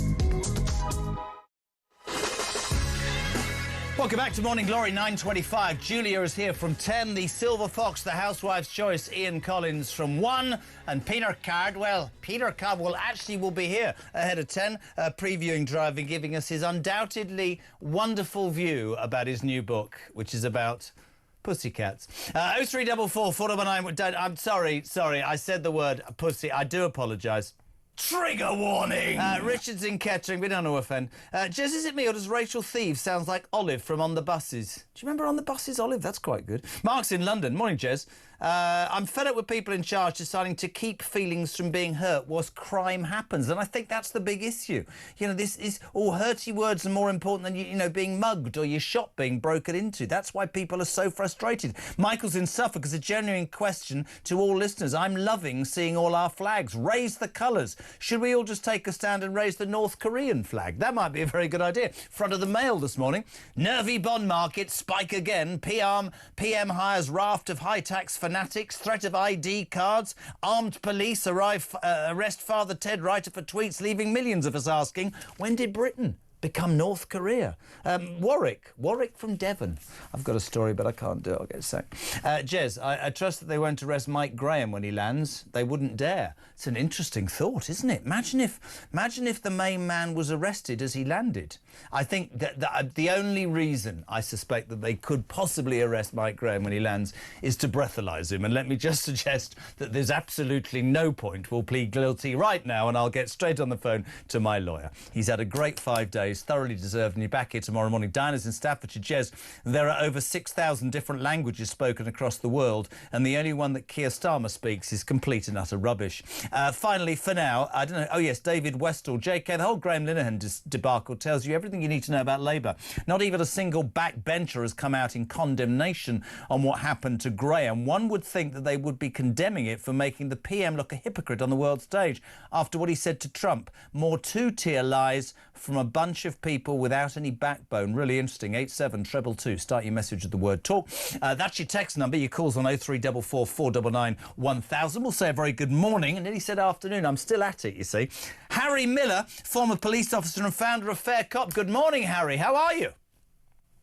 S7: Welcome back to Morning Glory, 9:25. Julia is here from 10, the Silver Fox, the Housewife's Choice, Ian Collins from 1, and Peter Cardwell. Peter Cardwell will be here ahead of 10, previewing driving, giving us his undoubtedly wonderful view about his new book, which is about pussycats. 0344 499. I'm sorry, I said the word pussy. I do apologise.
S13: Trigger warning!
S7: Richard's in Kettering, we don't know offend. Jez, is it me or does Rachel Thieves sounds like Olive from On the Buses? Do you remember On the Buses, Olive? That's quite good. Mark's in London. Morning, Jez. I'm fed up with people in charge deciding to keep feelings from being hurt whilst crime happens, and I think that's the big issue. You know, this is all hurty words are more important than, you know, being mugged or your shop being broken into. That's why people are so frustrated. Michael's in Suffolk. It's a genuine question to all listeners. I'm loving seeing all our flags. Raise the colours. Should we all just take a stand and raise the North Korean flag? That might be a very good idea. Front of the Mail this morning. Nervy bond market spike again. PM hires raft of high-tax fanatics. Threat of ID cards. Armed police arrest Father Ted Writer for tweets, leaving millions of us asking, when did Britain become North Korea? Warwick from Devon. I've got a story, but I can't do it. I'll get sacked. Jez, I trust that they won't arrest Mike Graham when he lands. They wouldn't dare. It's an interesting thought, isn't it? Imagine if the main man was arrested as he landed. I think that the only reason I suspect that they could possibly arrest Mike Graham when he lands is to breathalyse him. And let me just suggest that there's absolutely no point. We'll plead guilty right now, and I'll get straight on the phone to my lawyer. He's had a great 5 days, thoroughly deserved, and you're back here tomorrow morning. Diana's in Staffordshire. Jez, there are over 6,000 different languages spoken across the world, and the only one that Keir Starmer speaks is complete and utter rubbish. Finally, for now, I don't know. Oh, yes, David Westall. JK, the whole Graham Linehan debacle tells you everything you need to know about Labour. Not even a single backbencher has come out in condemnation on what happened to Graham. One would think that they would be condemning it for making the PM look a hypocrite on the world stage after what he said to Trump. More two-tier lies from a bunch of people without any backbone. Really interesting. 87222. Start your message with the word talk. That's your text number. Your calls on 0344 499 1000. We'll say a very good morning. And then he said afternoon. I'm still at it, you see. Harry Miller, former police officer and founder of Fair Cop. Good morning, Harry. How are you?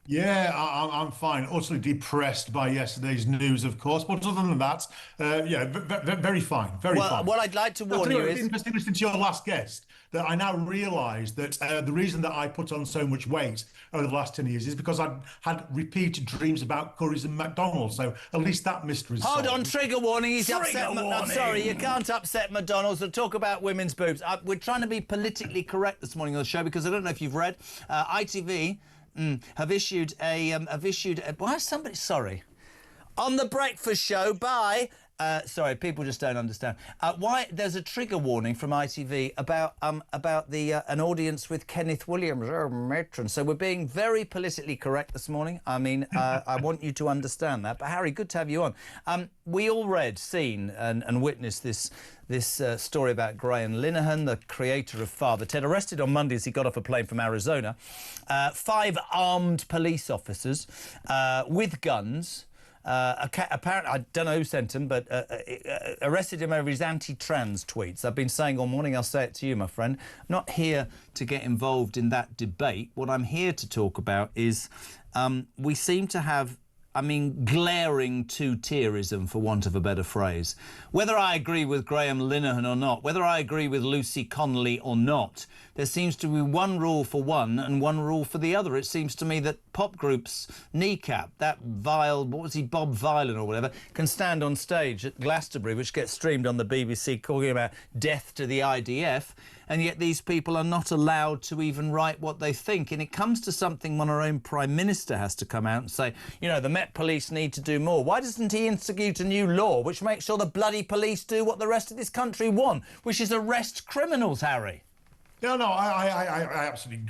S9: Yeah, I'm fine. Utterly depressed by yesterday's news, of course. But other than that, yeah, very fine. Very fine.
S7: What I'd like to warn you is...
S9: It's interesting listening to your last guest that I now realise that the reason that I put on so much weight over the last 10 years is because I'd had repeated dreams about curries and McDonald's. So at least that mystery is solved.
S7: Hold on, trigger warning. He's upset. I'm sorry, you can't upset McDonald's and talk about women's boobs. We're trying to be politically correct this morning on the show because I don't know if you've read ITV... have issued a why somebody sorry on the breakfast show by sorry, people just don't understand why there's a trigger warning from ITV about the an audience with Kenneth Williams, matron. So we're being very politically correct this morning. I mean, I want you to understand that. But Harry, good to have you on. We all seen and witnessed this story about Graham Linehan, the creator of Father Ted, arrested on Monday as he got off a plane from Arizona. 5 armed police officers with guns Apparently, I don't know who sent him, but arrested him over his anti-trans tweets. I've been saying all morning, I'll say it to you, my friend. I'm not here to get involved in that debate. What I'm here to talk about is we seem to have, glaring two-tierism, for want of a better phrase. Whether I agree with Graham Linehan or not, whether I agree with Lucy Connolly or not, there seems to be one rule for one and one rule for the other. It seems to me that pop groups, Kneecap, that vile, what was he, Bob Vylan or whatever, can stand on stage at Glastonbury, which gets streamed on the BBC, talking about death to the IDF, and yet these people are not allowed to even write what they think. And it comes to something when our own Prime Minister has to come out and say, you know, the Met Police need to do more. Why doesn't he institute a new law which makes sure the bloody police do what the rest of this country want, which is arrest criminals, Harry?
S9: No, I absolutely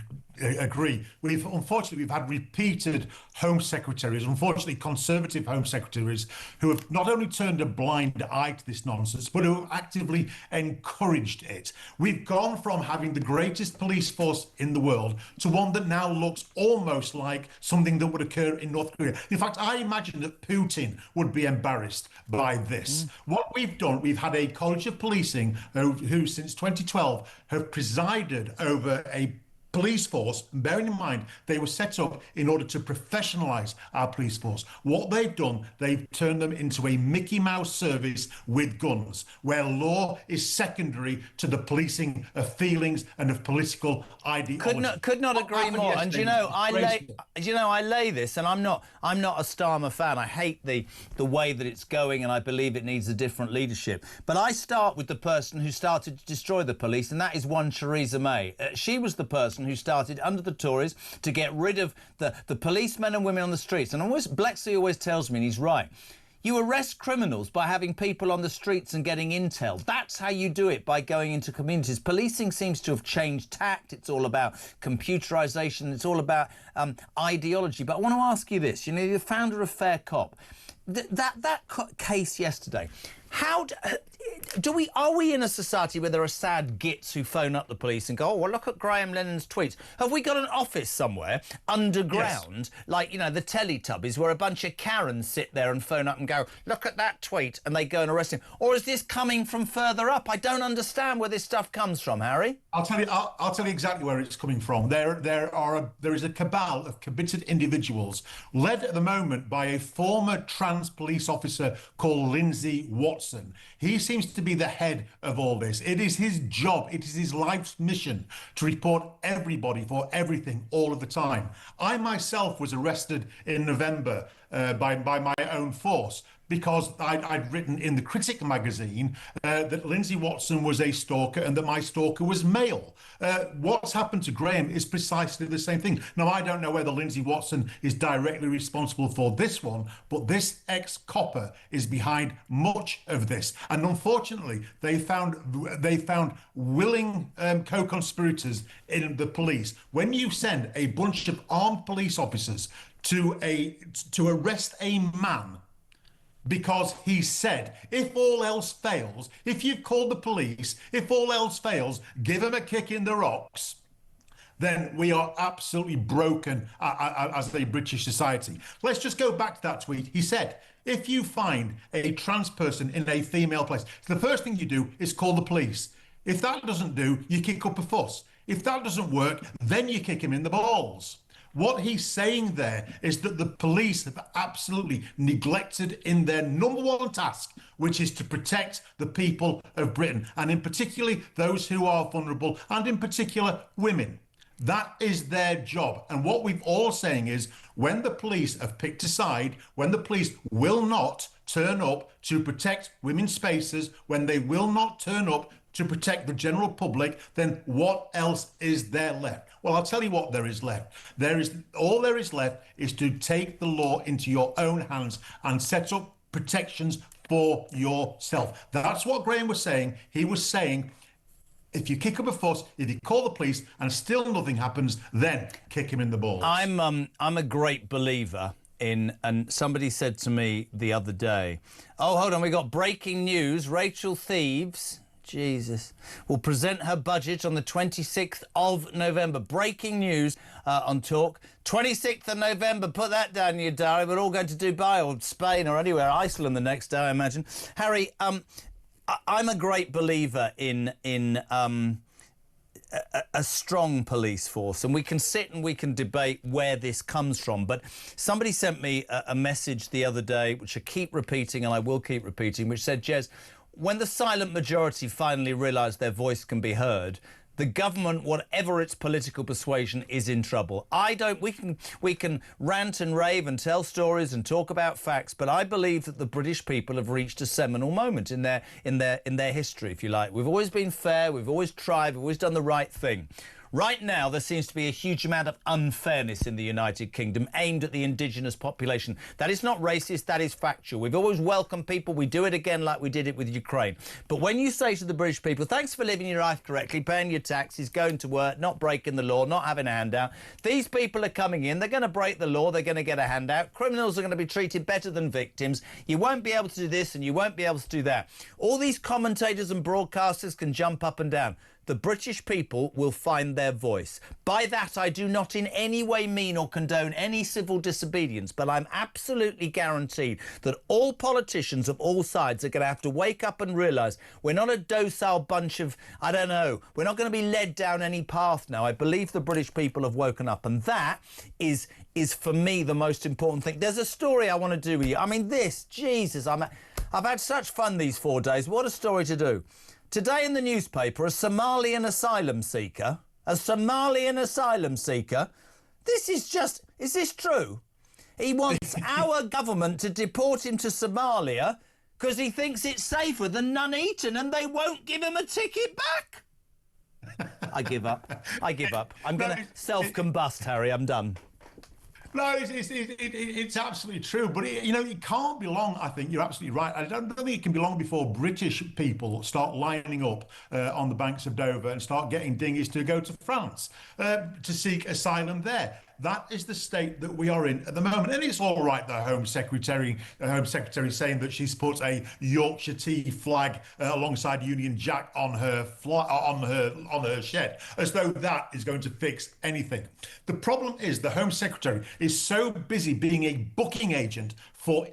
S9: agree. Unfortunately, we've had repeated Home Secretaries, unfortunately Conservative Home Secretaries, who have not only turned a blind eye to this nonsense, but who have actively encouraged it. We've gone from having the greatest police force in the world to one that now looks almost like something that would occur in North Korea. In fact, I imagine that Putin would be embarrassed by this. What we've done, we've had a College of Policing who since 2012 have presided over a police force, bearing in mind they were set up in order to professionalise our police force. What they've done, they've turned them into a Mickey Mouse service with guns, where law is secondary to the policing of feelings and of political ideology.
S7: Could not agree more. And I lay this, and I'm not a Starmer fan. I hate the way that it's going, and I believe it needs a different leadership. But I start with the person who started to destroy the police, and that is one Theresa May. She was the person who started under the Tories to get rid of the policemen and women on the streets. And Blexley always tells me, and he's right, you arrest criminals by having people on the streets and getting intel. That's how you do it, by going into communities. Policing seems to have changed tact. It's all about computerisation. It's all about ideology. But I want to ask you this. You know, the founder of Fair Cop, that case yesterday, are we in a society where there are sad gits who phone up the police and go, oh, well, look at Graham Lennon's tweets? Have we got an office somewhere underground, like, you know, the Teletubbies, where a bunch of Karens sit there and phone up and go, look at that tweet, and they go and arrest him? Or is this coming from further up? I don't understand where this stuff comes from, Harry.
S9: I'll tell you exactly where it's coming from. There is a cabal of committed individuals led at the moment by a former trans police officer called Lindsay Watson. He seems to be the head of all this. It is his job, it is his life's mission to report everybody for everything all of the time. I myself was arrested in November by my own force, because I'd written in the Critic magazine that Lindsay Watson was a stalker and that my stalker was male. What's happened to Graham is precisely the same thing. Now, I don't know whether Lindsay Watson is directly responsible for this one, but this ex-copper is behind much of this. And unfortunately, they found willing co-conspirators in the police. When you send a bunch of armed police officers to arrest a man because he said, if all else fails, if you've called the police, if all else fails, give him a kick in the rocks, then we are absolutely broken as a British society. Let's just go back to that tweet. He said, if you find a trans person in a female place, the first thing you do is call the police. If that doesn't do, you kick up a fuss. If that doesn't work, then you kick him in the balls. What he's saying there is that the police have absolutely neglected in their number one task, which is to protect the people of Britain, and in particularly those who are vulnerable, and in particular women. That is their job. And what we've all saying is, when the police have picked a side, when the police will not turn up to protect women's spaces, when they will not turn up to protect the general public, then what else is there left? Well, I'll tell you what there is left. All there is left is to take the law into your own hands and set up protections for yourself. That's what Graham was saying. He was saying, if you kick up a fuss, if you call the police and still nothing happens, then kick him in the balls.
S7: I'm a great believer in, and somebody said to me the other day, oh, hold on, we got breaking news. Rachel Thieves Jesus. Will present her budget on the 26th of November. Breaking news on Talk. 26th of November, put that down in your diary. We're all going to Dubai or Spain or anywhere, Iceland the next day, I imagine. Harry, I'm a great believer in a strong police force, and we can sit and we can debate where this comes from. But somebody sent me a message the other day, which I keep repeating and I will keep repeating, which said, Jez, when the silent majority finally realise their voice can be heard, the government, whatever its political persuasion, is in trouble. We can rant and rave and tell stories and talk about facts, but I believe that the British people have reached a seminal moment in their history, if you like. We've always been fair, we've always tried, we've always done the right thing. Right now, there seems to be a huge amount of unfairness in the United Kingdom aimed at the indigenous population. That is not racist, that is factual. We've always welcomed people. We do it again like we did it with Ukraine. But when you say to the British people, thanks for living your life correctly, paying your taxes, going to work, not breaking the law, not having a handout, these people are coming in, they're going to break the law, they're going to get a handout, criminals are going to be treated better than victims, you won't be able to do this and you won't be able to do that. All these commentators and broadcasters can jump up and down. The British people will find their voice. By that, I do not in any way mean or condone any civil disobedience, but I'm absolutely guaranteed that all politicians of all sides are going to have to wake up and realise we're not a docile bunch of, I don't know, we're not going to be led down any path now. I believe the British people have woken up, and that is for me the most important thing. There's a story I want to do with you. I mean, Jesus, I've had such fun these 4 days. What a story to do. Today in the newspaper, a Somalian asylum seeker, is this true? He wants our government to deport him to Somalia because he thinks it's safer than Nuneaton and they won't give him a ticket back. I give up. I'm going to self-combust, Harry. I'm done.
S9: No, it's absolutely true. But, it can't be long, I think. You're absolutely right. I don't think it can be long before British people start lining up on the banks of Dover and start getting dinghies to go to France to seek asylum there. That is the state that we are in at the moment. And it's all right, the Home Secretary saying that she's put a Yorkshire tea flag alongside Union Jack on her shed, as though that is going to fix anything. The problem is the Home Secretary is so busy being a booking agent for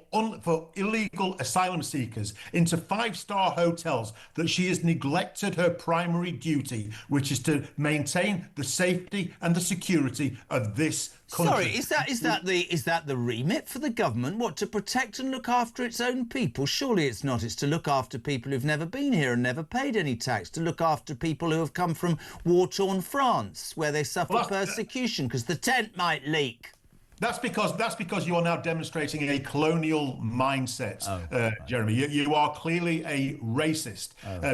S9: illegal asylum seekers into five-star hotels that she has neglected her primary duty, which is to maintain the safety and the security of this country.
S7: Sorry, is that the remit for the government? What, to protect and look after its own people? Surely it's not. It's to look after people who've never been here and never paid any tax, to look after people who have come from war-torn France, where they suffer persecution because the tent might leak.
S9: That's because you are now demonstrating a colonial mindset, Jeremy. You are clearly a racist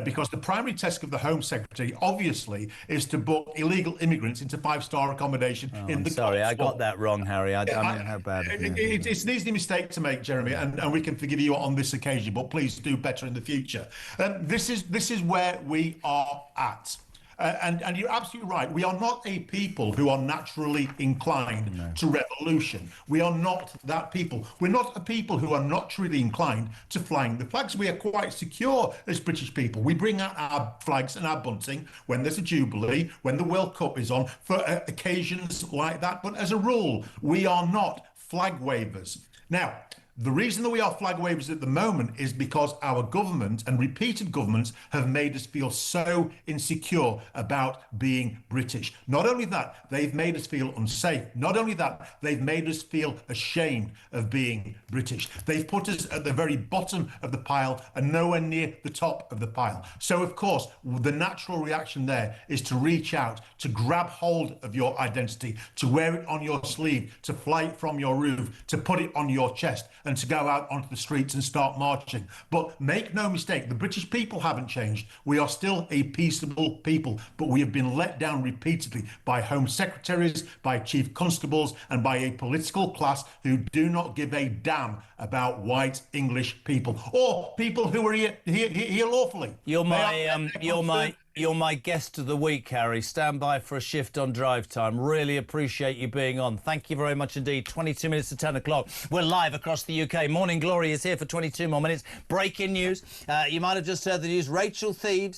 S9: because the primary task of the Home Secretary, obviously, is to book illegal immigrants into five-star accommodation in the.
S7: Sorry, I got that wrong, Harry. I mean, how bad.
S9: It's an easy mistake to make, Jeremy, and we can forgive you on this occasion, but please do better in the future. This is where we are at. And you're absolutely right. We are not a people who are naturally inclined to revolution. We are not that people. We're not a people who are naturally inclined to flying the flags. We are quite secure as British people. We bring out our flags and our bunting when there's a jubilee, when the World Cup is on, for occasions like that. But as a rule, we are not flag wavers. Now, the reason that we are flag wavers at the moment is because our government and repeated governments have made us feel so insecure about being British. Not only that, they've made us feel unsafe. Not only that, they've made us feel ashamed of being British. They've put us at the very bottom of the pile and nowhere near the top of the pile. So, of course, the natural reaction there is to reach out, to grab hold of your identity, to wear it on your sleeve, to fly it from your roof, to put it on your chest, and to go out onto the streets and start marching. But make no mistake, the British people haven't changed. We are still a peaceable people, but we have been let down repeatedly by Home Secretaries, by Chief Constables, and by a political class who do not give a damn about white English people or people who are here lawfully.
S7: You're my You're my guest of the week, Harry. Stand by for a shift on drive time. Really appreciate you being on. Thank you very much indeed. 22 minutes to 10 o'clock. We're live across the UK. Morning Glory is here for 22 more minutes. Breaking news. You might have just heard the news. Richard III.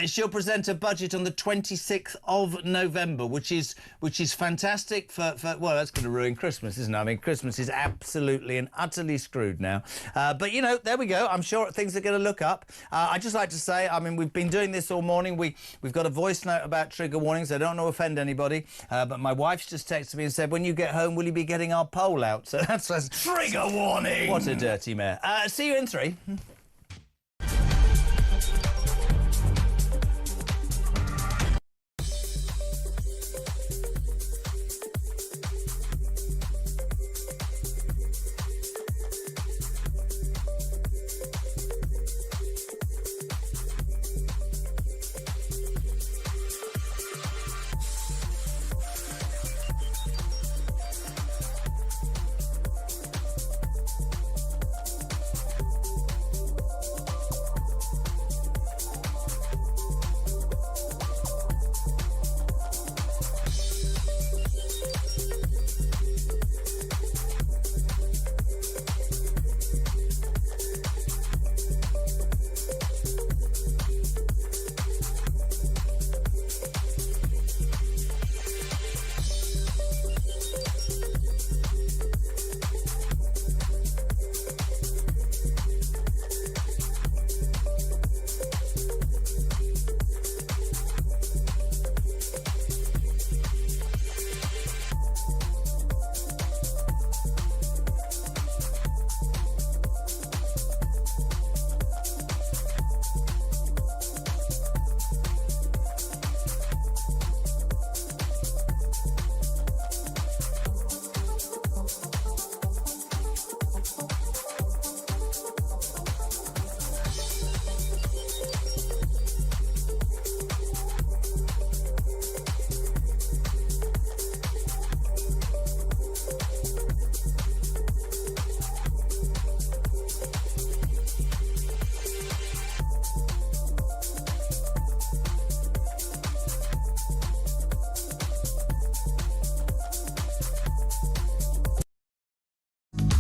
S7: She'll present a budget on the 26th of November, which is fantastic for well, that's going to ruin Christmas, isn't it? I mean, Christmas is absolutely and utterly screwed now. But, you know, there we go. I'm sure things are going to look up. I'd just like to say, I mean, we've been doing this all morning. We've got a voice note about trigger warnings. I don't want to offend anybody, but my wife's just texted me and said, when you get home, will you be getting our poll out? So that's
S13: trigger warning.
S7: What a dirty mare. See you in 3.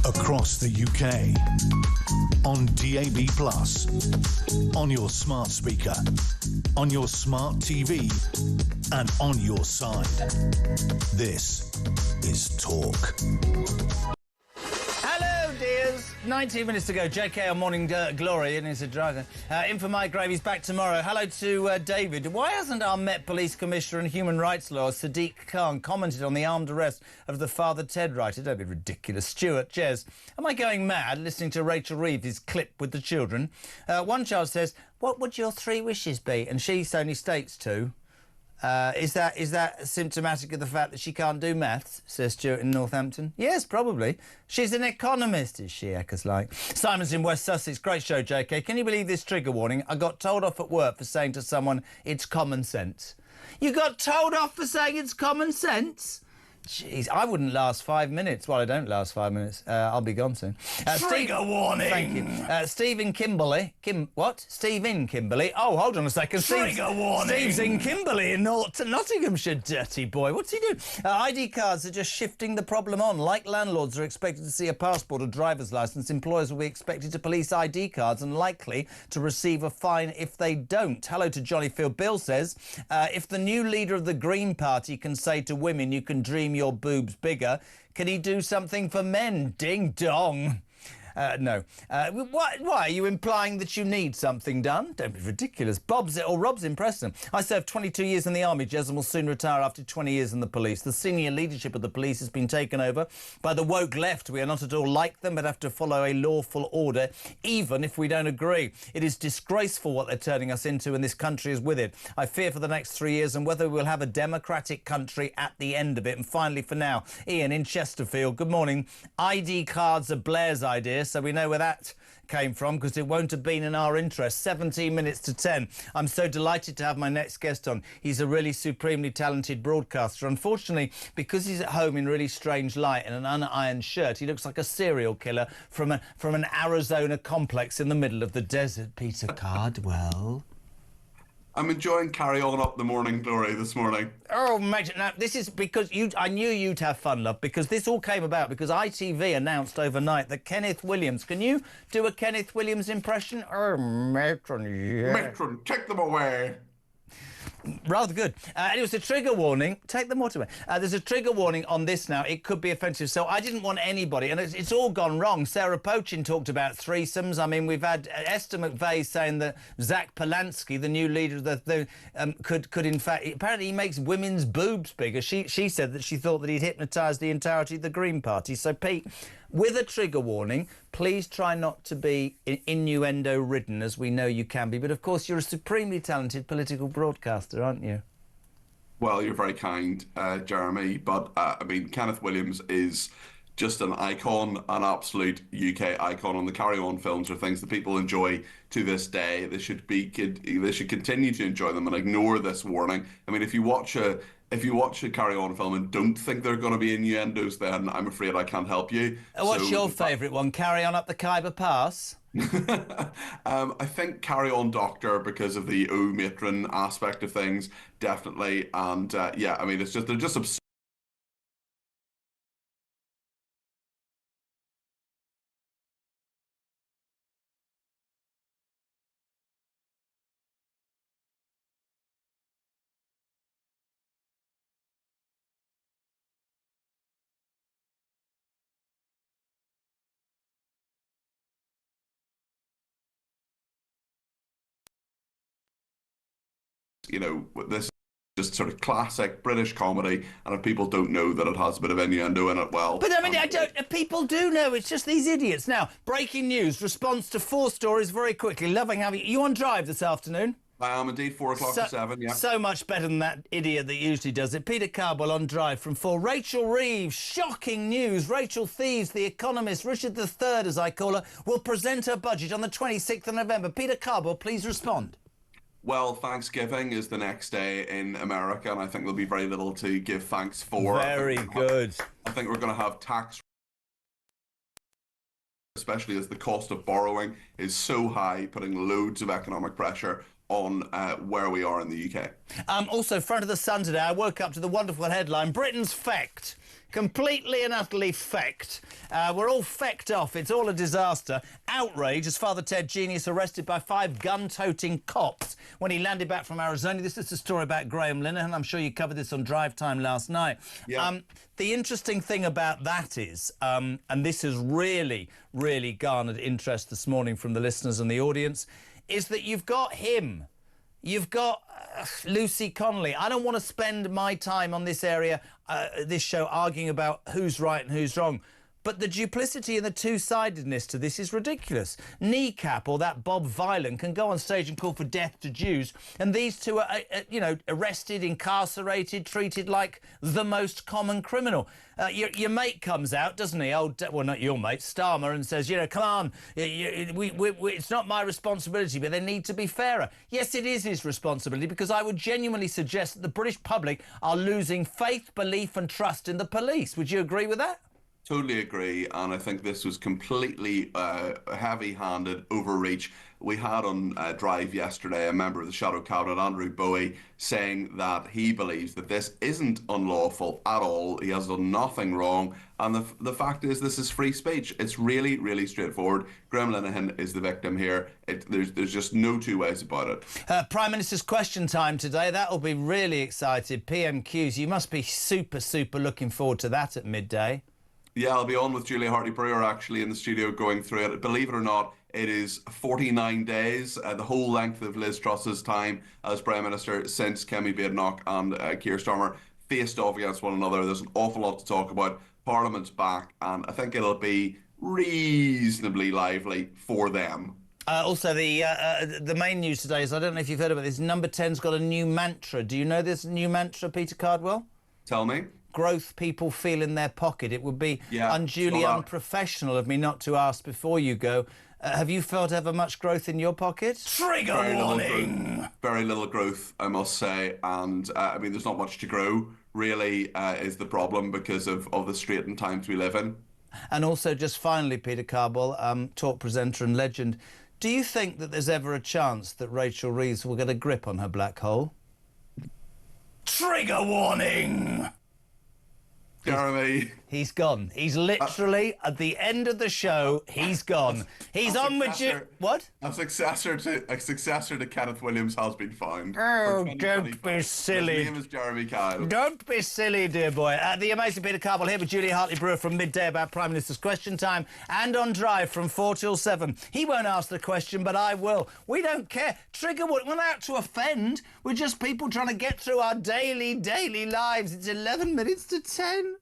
S6: Across the UK, on DAB+, on your smart speaker, on your smart TV, and on your side. This is Talk.
S7: Hello, dears. 19 minutes to go. JK on Morning Glory, and it's a driver. In for Mike Grave, he's back tomorrow. Hello to David. Why hasn't our Met Police Commissioner and Human Rights Lawyer, Sadiq Khan, commented on the armed arrest of the Father Ted writer? Don't be ridiculous. Stuart, Jez. Am I going mad listening to Rachel Reeves' clip with the children? One child says, what would your 3 wishes be? And she only states 2. Is that symptomatic of the fact that she can't do maths, says Stuart in Northampton? Yes, probably. She's an economist, is she, Echoes like. Simon's in West Sussex. Great show, JK. Can you believe this trigger warning? I got told off at work for saying to someone, it's common sense. You got told off for saying it's common sense? Jeez, I wouldn't last 5 minutes. Well, I don't last 5 minutes. I'll be gone soon.
S13: Trigger warning!
S7: Thank you. Stephen Kimberley. Stephen Kimberley. Oh, hold on a second.
S13: Trigger warning!
S7: Steve's in Kimberley in Nottinghamshire, dirty boy. What's he doing? ID cards are just shifting the problem on. Like landlords are expected to see a passport or driver's licence, employers will be expected to police ID cards and likely to receive a fine if they don't. Hello to Johnnyfield. Bill says, if the new leader of the Green Party can say to women, you can dream your boobs bigger, can he do something for men? Ding dong. No. Why are you implying that you need something done? Don't be ridiculous. Rob's in Preston. I served 22 years in the army, Jez, and will soon retire after 20 years in the police. The senior leadership of the police has been taken over by the woke left. We are not at all like them, but have to follow a lawful order, even if we don't agree. It is disgraceful what they're turning us into, and this country is with it. I fear for the next 3 years and whether we'll have a democratic country at the end of it. And finally, for now, Ian in Chesterfield. Good morning. ID cards are Blair's idea. here, so we know where that came from, because it won't have been in our interest. 17 minutes to 10. I'm so delighted to have my next guest on. He's a really supremely talented broadcaster. Unfortunately, because he's at home in really strange light and an unironed shirt, he looks like a serial killer from an Arizona complex in the middle of the desert. Peter Cardwell.
S14: I'm enjoying Carry On Up the Morning Glory this morning.
S7: Oh, mate, now, this is because I knew you'd have fun, love, because this all came about because ITV announced overnight that Kenneth Williams... Can you do a Kenneth Williams impression? Oh, matron, yeah.
S14: Matron, take them away.
S7: Rather good. And it was a trigger warning. Take the motorway. There's a trigger warning on this now. It could be offensive. So I didn't want anybody, and it's all gone wrong. Sarah Pochin talked about threesomes. I mean, we've had Esther McVeigh saying that Zach Polanski, the new leader of could in fact... Apparently he makes women's boobs bigger. She said that she thought that he'd hypnotised the entirety of the Green Party. So, Pete, with a trigger warning, please try not to be innuendo-ridden, as we know you can be. But, of course, you're a supremely talented political broadcaster, aren't you?
S14: Well, you're very kind, Jeremy. But, I mean, Kenneth Williams is just an icon, an absolute UK icon. And the Carry On films are things that people enjoy to this day. They should continue to enjoy them and ignore this warning. I mean, if you watch a Carry On film and don't think there are going to be innuendos, then I'm afraid I can't help you.
S7: What's your favourite one? Carry On Up the Khyber Pass?
S14: I think Carry On Doctor, because of the matron aspect of things, definitely. And yeah, I mean, they're just absurd. You know, this is just sort of classic British comedy, and if people don't know that it has a bit of innuendo in it, well...
S7: But, I mean, people do know. It's just these idiots. Now, breaking news, response to 4 stories very quickly. Loving having you. You on Drive this afternoon?
S14: I am indeed, 4 o'clock to 7, yeah.
S7: So much better than that idiot that usually does it. Peter Cardwell on Drive from 4. Rachel Reeves, shocking news. Rachel Thieves, the economist, Richard III, as I call her, will present her budget on the 26th of November. Peter Cardwell, please respond.
S14: Well, Thanksgiving is the next day in America, and I think there'll be very little to give thanks for.
S7: Very good.
S14: I think we're going to have tax, especially as the cost of borrowing is so high, putting loads of economic pressure on where we are in the UK.
S7: Also, front of the Sun today, I woke up to the wonderful headline, Britain's fecked. Completely and utterly fecked. We're all fecked off. It's all a disaster. Outrage as Father Ted Genius arrested by 5 gun-toting cops when he landed back from Arizona. This is a story about Graham Linehan. I'm sure you covered this on Drive Time last night. Yeah. The interesting thing about that is, and this has really, really garnered interest this morning from the listeners and the audience, is that you've got him. You've got Lucy Connolly. I don't want to spend my time on this area, this show, arguing about who's right and who's wrong. But the duplicity and the two-sidedness to this is ridiculous. Kneecap or that Bob Vylan can go on stage and call for death to Jews, and these two are, you know, arrested, incarcerated, treated like the most common criminal. Your mate comes out, doesn't he? Well, not your mate, Starmer, and says, you know, come on, it's not my responsibility, but they need to be fairer. Yes, it is his responsibility, because I would genuinely suggest that the British public are losing faith, belief and trust in the police. Would you agree with that?
S14: Totally agree, and I think this was completely heavy-handed overreach. We had on Drive yesterday a member of the Shadow Cabinet, Andrew Bowie, saying that he believes that this isn't unlawful at all. He has done nothing wrong, and the fact is this is free speech. It's really, really straightforward. Graham Linehan is the victim here. There's just no two ways about it.
S7: Prime Minister's question time today. That'll be really exciting. PMQs, you must be super, super looking forward to that at midday.
S14: Yeah, I'll be on with Julia Hartley-Brewer actually in the studio going through it. Believe it or not, it is 49 days, the whole length of Liz Truss's time as Prime Minister since Kemi Badenoch and Keir Starmer faced off against one another. There's an awful lot to talk about. Parliament's back, and I think it'll be reasonably lively for them.
S7: Also, the main news today is, I don't know if you've heard about this, Number 10's got a new mantra. Do you know this new mantra, Peter Cardwell?
S14: Tell me.
S7: growth people feel in their pocket? It would be unduly
S14: so
S7: unprofessional of me not to ask before you go. Have you felt ever much growth in your pocket?
S13: Trigger warning!
S14: Very little growth, I must say. And, I mean, there's not much to grow, really, is the problem because of the straitened times we live in.
S7: And also, just finally, Peter Carball, talk presenter and legend, do you think that there's ever a chance that Rachel Reeves will get a grip on her black hole?
S13: Trigger warning!
S14: Jeremy.
S7: He's gone. He's literally, at the end of the show, he's gone. He's on with you. What?
S14: A successor to Kenneth Williams has been found.
S7: Oh, don't be silly.
S14: His name is Jeremy Kyle.
S7: Don't be silly, dear boy. The amazing Peter Carball here with Julia Hartley-Brewer from midday about Prime Minister's Question Time, and on Drive from 4 till 7. He won't ask the question, but I will. We don't care. Trigger warning. We're not out to offend. We're just people trying to get through our daily lives. It's 11 minutes to 10.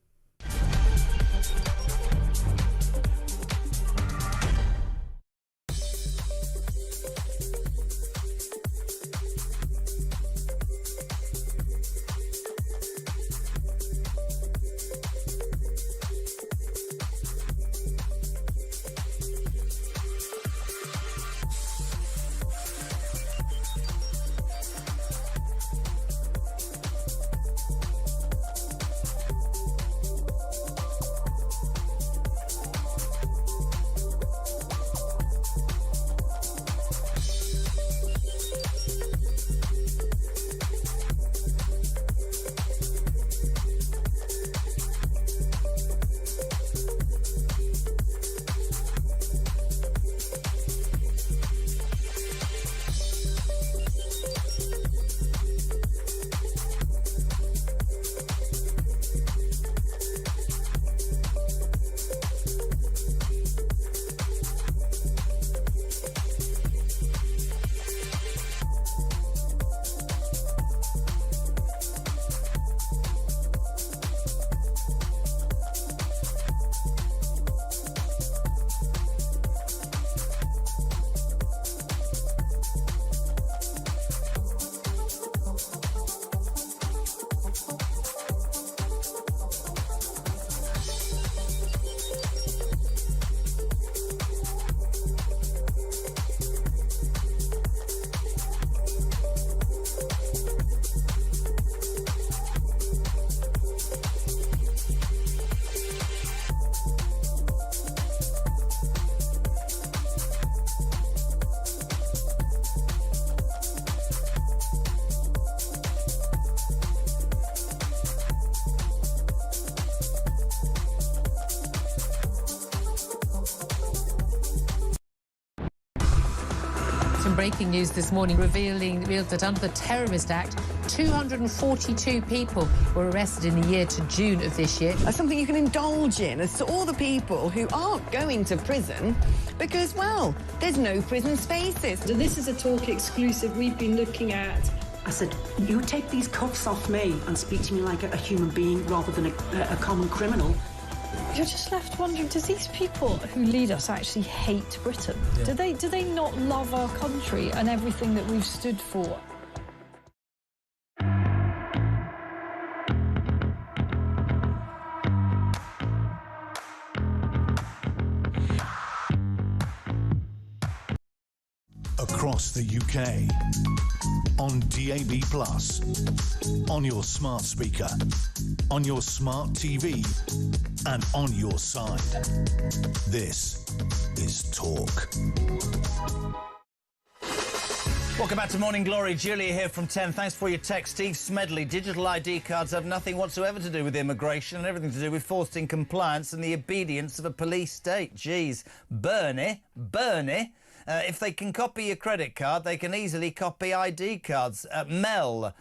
S5: Some breaking news this morning revealed that under the Terrorist Act, 242 people were arrested in the year to June of this year.
S20: Something you can indulge in as to all the people who aren't going to prison because, well, there's no prison spaces.
S23: So this is a talk exclusive we've been looking at.
S24: I said, you take these cuffs off me and speak to me like a human being rather than a common criminal.
S23: You're just left wondering, does these people who lead us actually hate Britain?
S25: Yeah.
S23: Do they not love our country and everything that we've stood for?
S6: Across the UK, on DAB+, on your smart speaker, on your smart TV, and on your side. This is Talk.
S7: Welcome back to Morning Glory. Julia here from 10. Thanks for your text. Steve Smedley. Digital ID cards have nothing whatsoever to do with immigration and everything to do with forced in compliance and the obedience of a police state. Jeez. Bernie. If they can copy your credit card, they can easily copy ID cards. Mel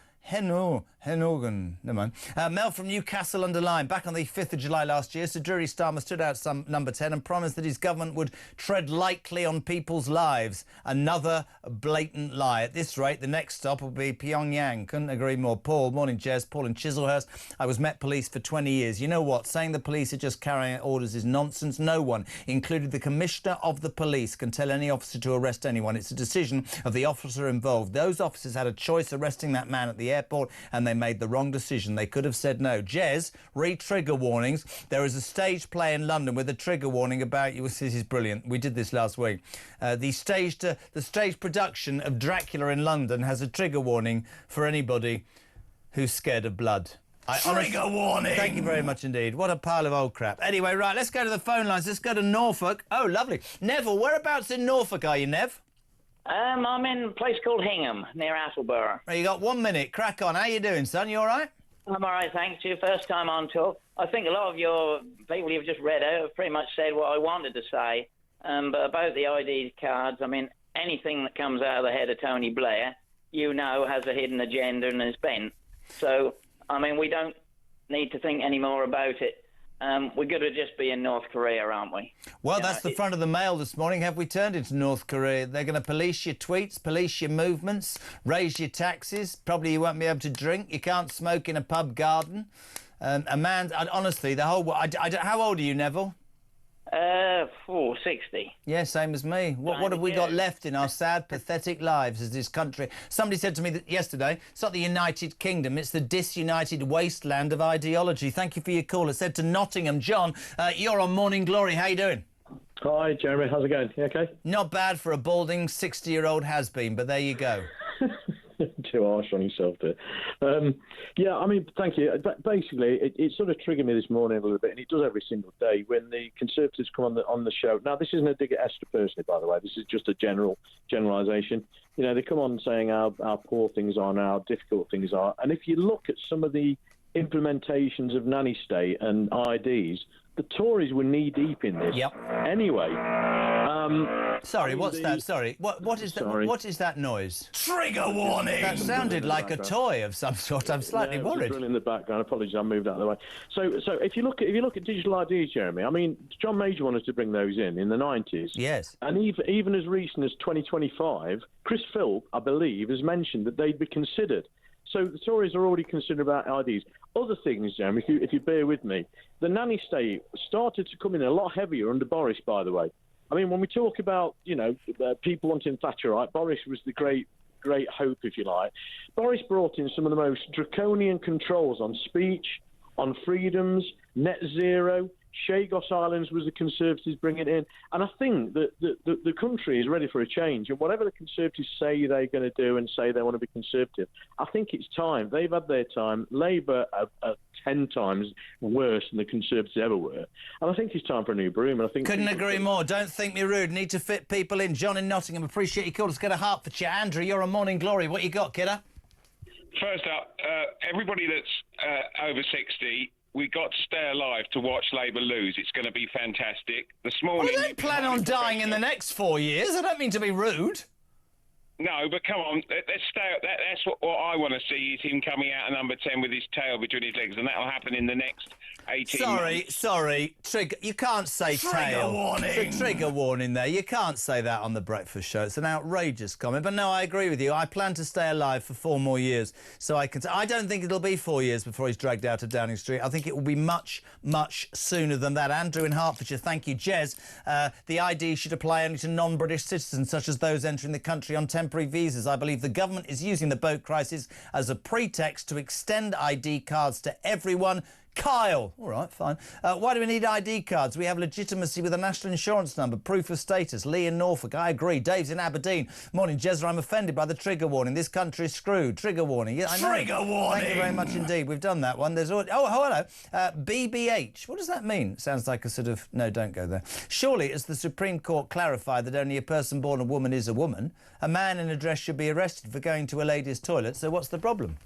S7: Henogan, never mind. Mel from Newcastle under Lyme. Back on the 5th of July last year, Sir Drury Starmer stood out number 10 and promised that his government would tread lightly on people's lives. Another blatant lie. At this rate, the next stop will be Pyongyang. Couldn't agree more. Paul, morning, Jez. Paul in Chislehurst. I was Met Police for 20 years. You know what? Saying the police are just carrying out orders is nonsense. No one, including the Commissioner of the Police, can tell any officer to arrest anyone. It's a decision of the officer involved. Those officers had a choice arresting that man at the airport, and they made the wrong decision. They could have said no. Jez, read trigger warnings. There is a stage play in London with a trigger warning about you. This is brilliant. We did this last week. The stage production of Dracula in London has a trigger warning for anybody who's scared of blood.
S13: Trigger warning!
S7: Thank you very much indeed. What a pile of old crap. Anyway, right, let's go to the phone lines. Let's go to Norfolk. Oh, lovely. Neville, whereabouts in Norfolk are you, Nev?
S8: I'm in a place called Hingham, near Attleborough.
S7: Well, you got 1 minute. Crack on. How you doing, son? You all right?
S8: I'm all right, thanks. Your first time on talk. I think a lot of your people you've just read out have pretty much said what I wanted to say. But about the ID cards, I mean, anything that comes out of the head of Tony Blair, you know, has a hidden agenda and is bent. So, I mean, we don't need to think any more about it. We're going to just be in North Korea, aren't we?
S7: Well, that's the front of the Mail this morning. Have we turned into North Korea? They're going to police your tweets, police your movements, raise your taxes. Probably you won't be able to drink. You can't smoke in a pub garden. Honestly, the whole... how old are you, Neville?
S8: 60.
S7: Yeah, same as me. What have we got left in our sad, pathetic lives as this country? Somebody said to me that yesterday, it's not the United Kingdom, it's the disunited wasteland of ideology. Thank you for your call. It said to Nottingham. John, you're on Morning Glory. How you doing?
S10: Hi, Jeremy. How's it going? You okay?
S7: Not bad for a balding 60-year-old has-been, but there you go.
S10: Too harsh on yourself there. Yeah, I mean, thank you. Basically, it sort of triggered me this morning a little bit, and it does every single day when the Conservatives come on the show. Now, this isn't a dig at Esther personally, by the way. This is just a generalisation. You know, they come on saying how poor things are and how difficult things are. And if you look at some of the implementations of nanny state and IDs, the Tories were knee-deep in this.
S7: Yep.
S10: Anyway...
S7: Sorry, what's that? Sorry. What is that? What is that noise?
S13: Trigger warning!
S7: That sounded like a toy of some sort. I'm slightly worried.
S10: In the background. Apologies, I moved out of the way. So if you look at digital IDs, Jeremy, I mean, John Major wanted to bring those in the 90s.
S7: Yes.
S10: And even as recent as 2025, Chris Philp, I believe, has mentioned that they'd be considered. So the Tories are already considering about IDs. Other things, Jeremy, if you bear with me, the nanny state started to come in a lot heavier under Boris, by the way. I mean, when we talk about, you know, people wanting Thatcherite, Boris was the great hope, if you like. Boris brought in some of the most draconian controls on speech, on freedoms, net zero. Chagos Islands was the Conservatives bringing it in. And I think that the country is ready for a change. And whatever the Conservatives say they're going to do and say they want to be Conservative, I think it's time. They've had their time. Labour are 10 times worse than the Conservatives ever were. And I think it's time for a new broom. And I think
S7: couldn't agree more. Don't think me rude. Need to fit people in. John in Nottingham, appreciate your call. Let's get a Hertfordshire. Andrew, you're on Morning Glory. What you got, kidder?
S11: First up, everybody that's over 60... we've got to stay alive to watch Labour lose. It's going to be fantastic. This morning...
S7: Well, I don't plan on dying in the next 4 years. I don't mean to be rude.
S11: No, but come on, let's stay. That's what I want to see is him coming out at number 10 with his tail between his legs, and that'll happen in the next 18 months.
S7: Sorry, trigger. You can't say
S13: trigger
S7: tail.
S13: Warning.
S7: Trigger warning there. You can't say that on the breakfast show. It's an outrageous comment. But no, I agree with you. I plan to stay alive for 4 more years, so I can. I don't think it'll be 4 years before he's dragged out of Downing Street. I think it will be much, much sooner than that. Andrew in Hertfordshire, thank you, Jez. The ID should apply only to non-British citizens, such as those entering the country on temporary visas. I believe the government is using the boat crisis as a pretext to extend ID cards to everyone. Kyle. All right, fine. Why do we need ID cards? We have legitimacy with a national insurance number, proof of status. Lee in Norfolk, I agree. Dave's in Aberdeen. Morning, Jezra, I'm offended by the trigger warning. This country is screwed. Trigger warning. Yeah, I know.
S13: Trigger warning.
S7: Thank you very much indeed. We've done that one. There's already... Oh, hello. BBH. What does that mean? Sounds like a sort of... No, don't go there. Surely, as the Supreme Court clarified that only a person born a woman is a woman, a man in a dress should be arrested for going to a lady's toilet, so what's the problem?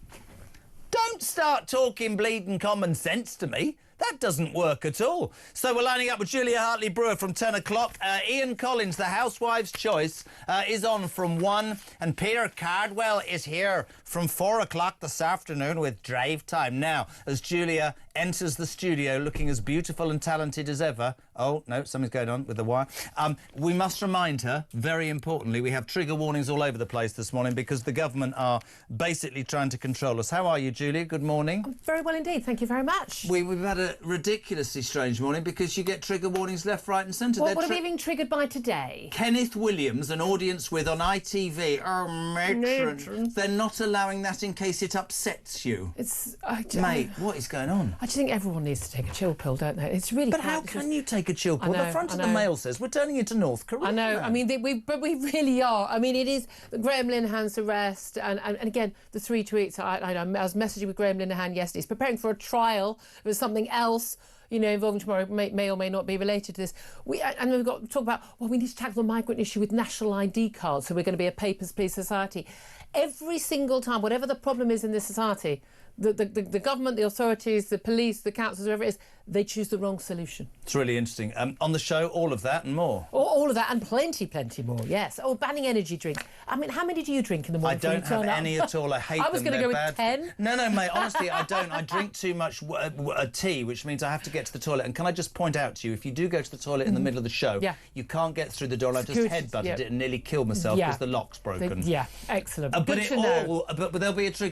S7: Don't start talking bleeding common sense to me. That doesn't work at all. So we're lining up with Julia Hartley-Brewer from 10 o'clock. Ian Collins, the Housewife's Choice, is on from 1. And Peter Cardwell is here from 4 o'clock this afternoon with Drive Time. Now, as Julia enters the studio looking as beautiful and talented as ever... Oh, no, something's going on with the wire. We must remind her, very importantly, we have trigger warnings all over the place this morning because the government are basically trying to control us. How are you, Julia? Good morning.
S12: Very well indeed, thank you very much.
S7: We've had a ridiculously strange morning because you get trigger warnings left, right and centre.
S5: What are we being triggered by today?
S7: Kenneth Williams, an audience with on ITV. Oh, matron. They're not allowing that in case it upsets you. Mate, what is going on?
S5: I just think everyone needs to take a chill pill, don't they? It's really.
S7: But how can you take a chill pill? The front of the Mail says we're turning into North Korea.
S5: I know. I mean, we really are. I mean, it is Graham Linehan's arrest, and again the 3 tweets. I was messaging with Graham Linehan yesterday. He's preparing for a trial. There's something else, involving tomorrow, may or may not be related to this. And we've got to talk about, we need to tackle the migrant issue with national ID cards, so we're going to be a papers, please society. Every single time, whatever the problem is in this society, the government, the authorities, the police, the councils, whoever it is, they choose the wrong solution.
S7: It's really interesting. On the show, all of that and more.
S5: All of that and plenty more, yes. Banning energy drinks. I mean, how many do you drink in the morning?
S7: I don't have any at all. I hate them.
S5: I was going to go with 10.
S7: No, mate, honestly, I don't. I drink too much tea, which means I have to get to the toilet. And can I just point out to you, if you do go to the toilet in the middle of the show, you can't get through the door. I've just headbutted it and nearly killed myself because the lock's broken.
S5: Excellent.
S7: But there'll be a trigger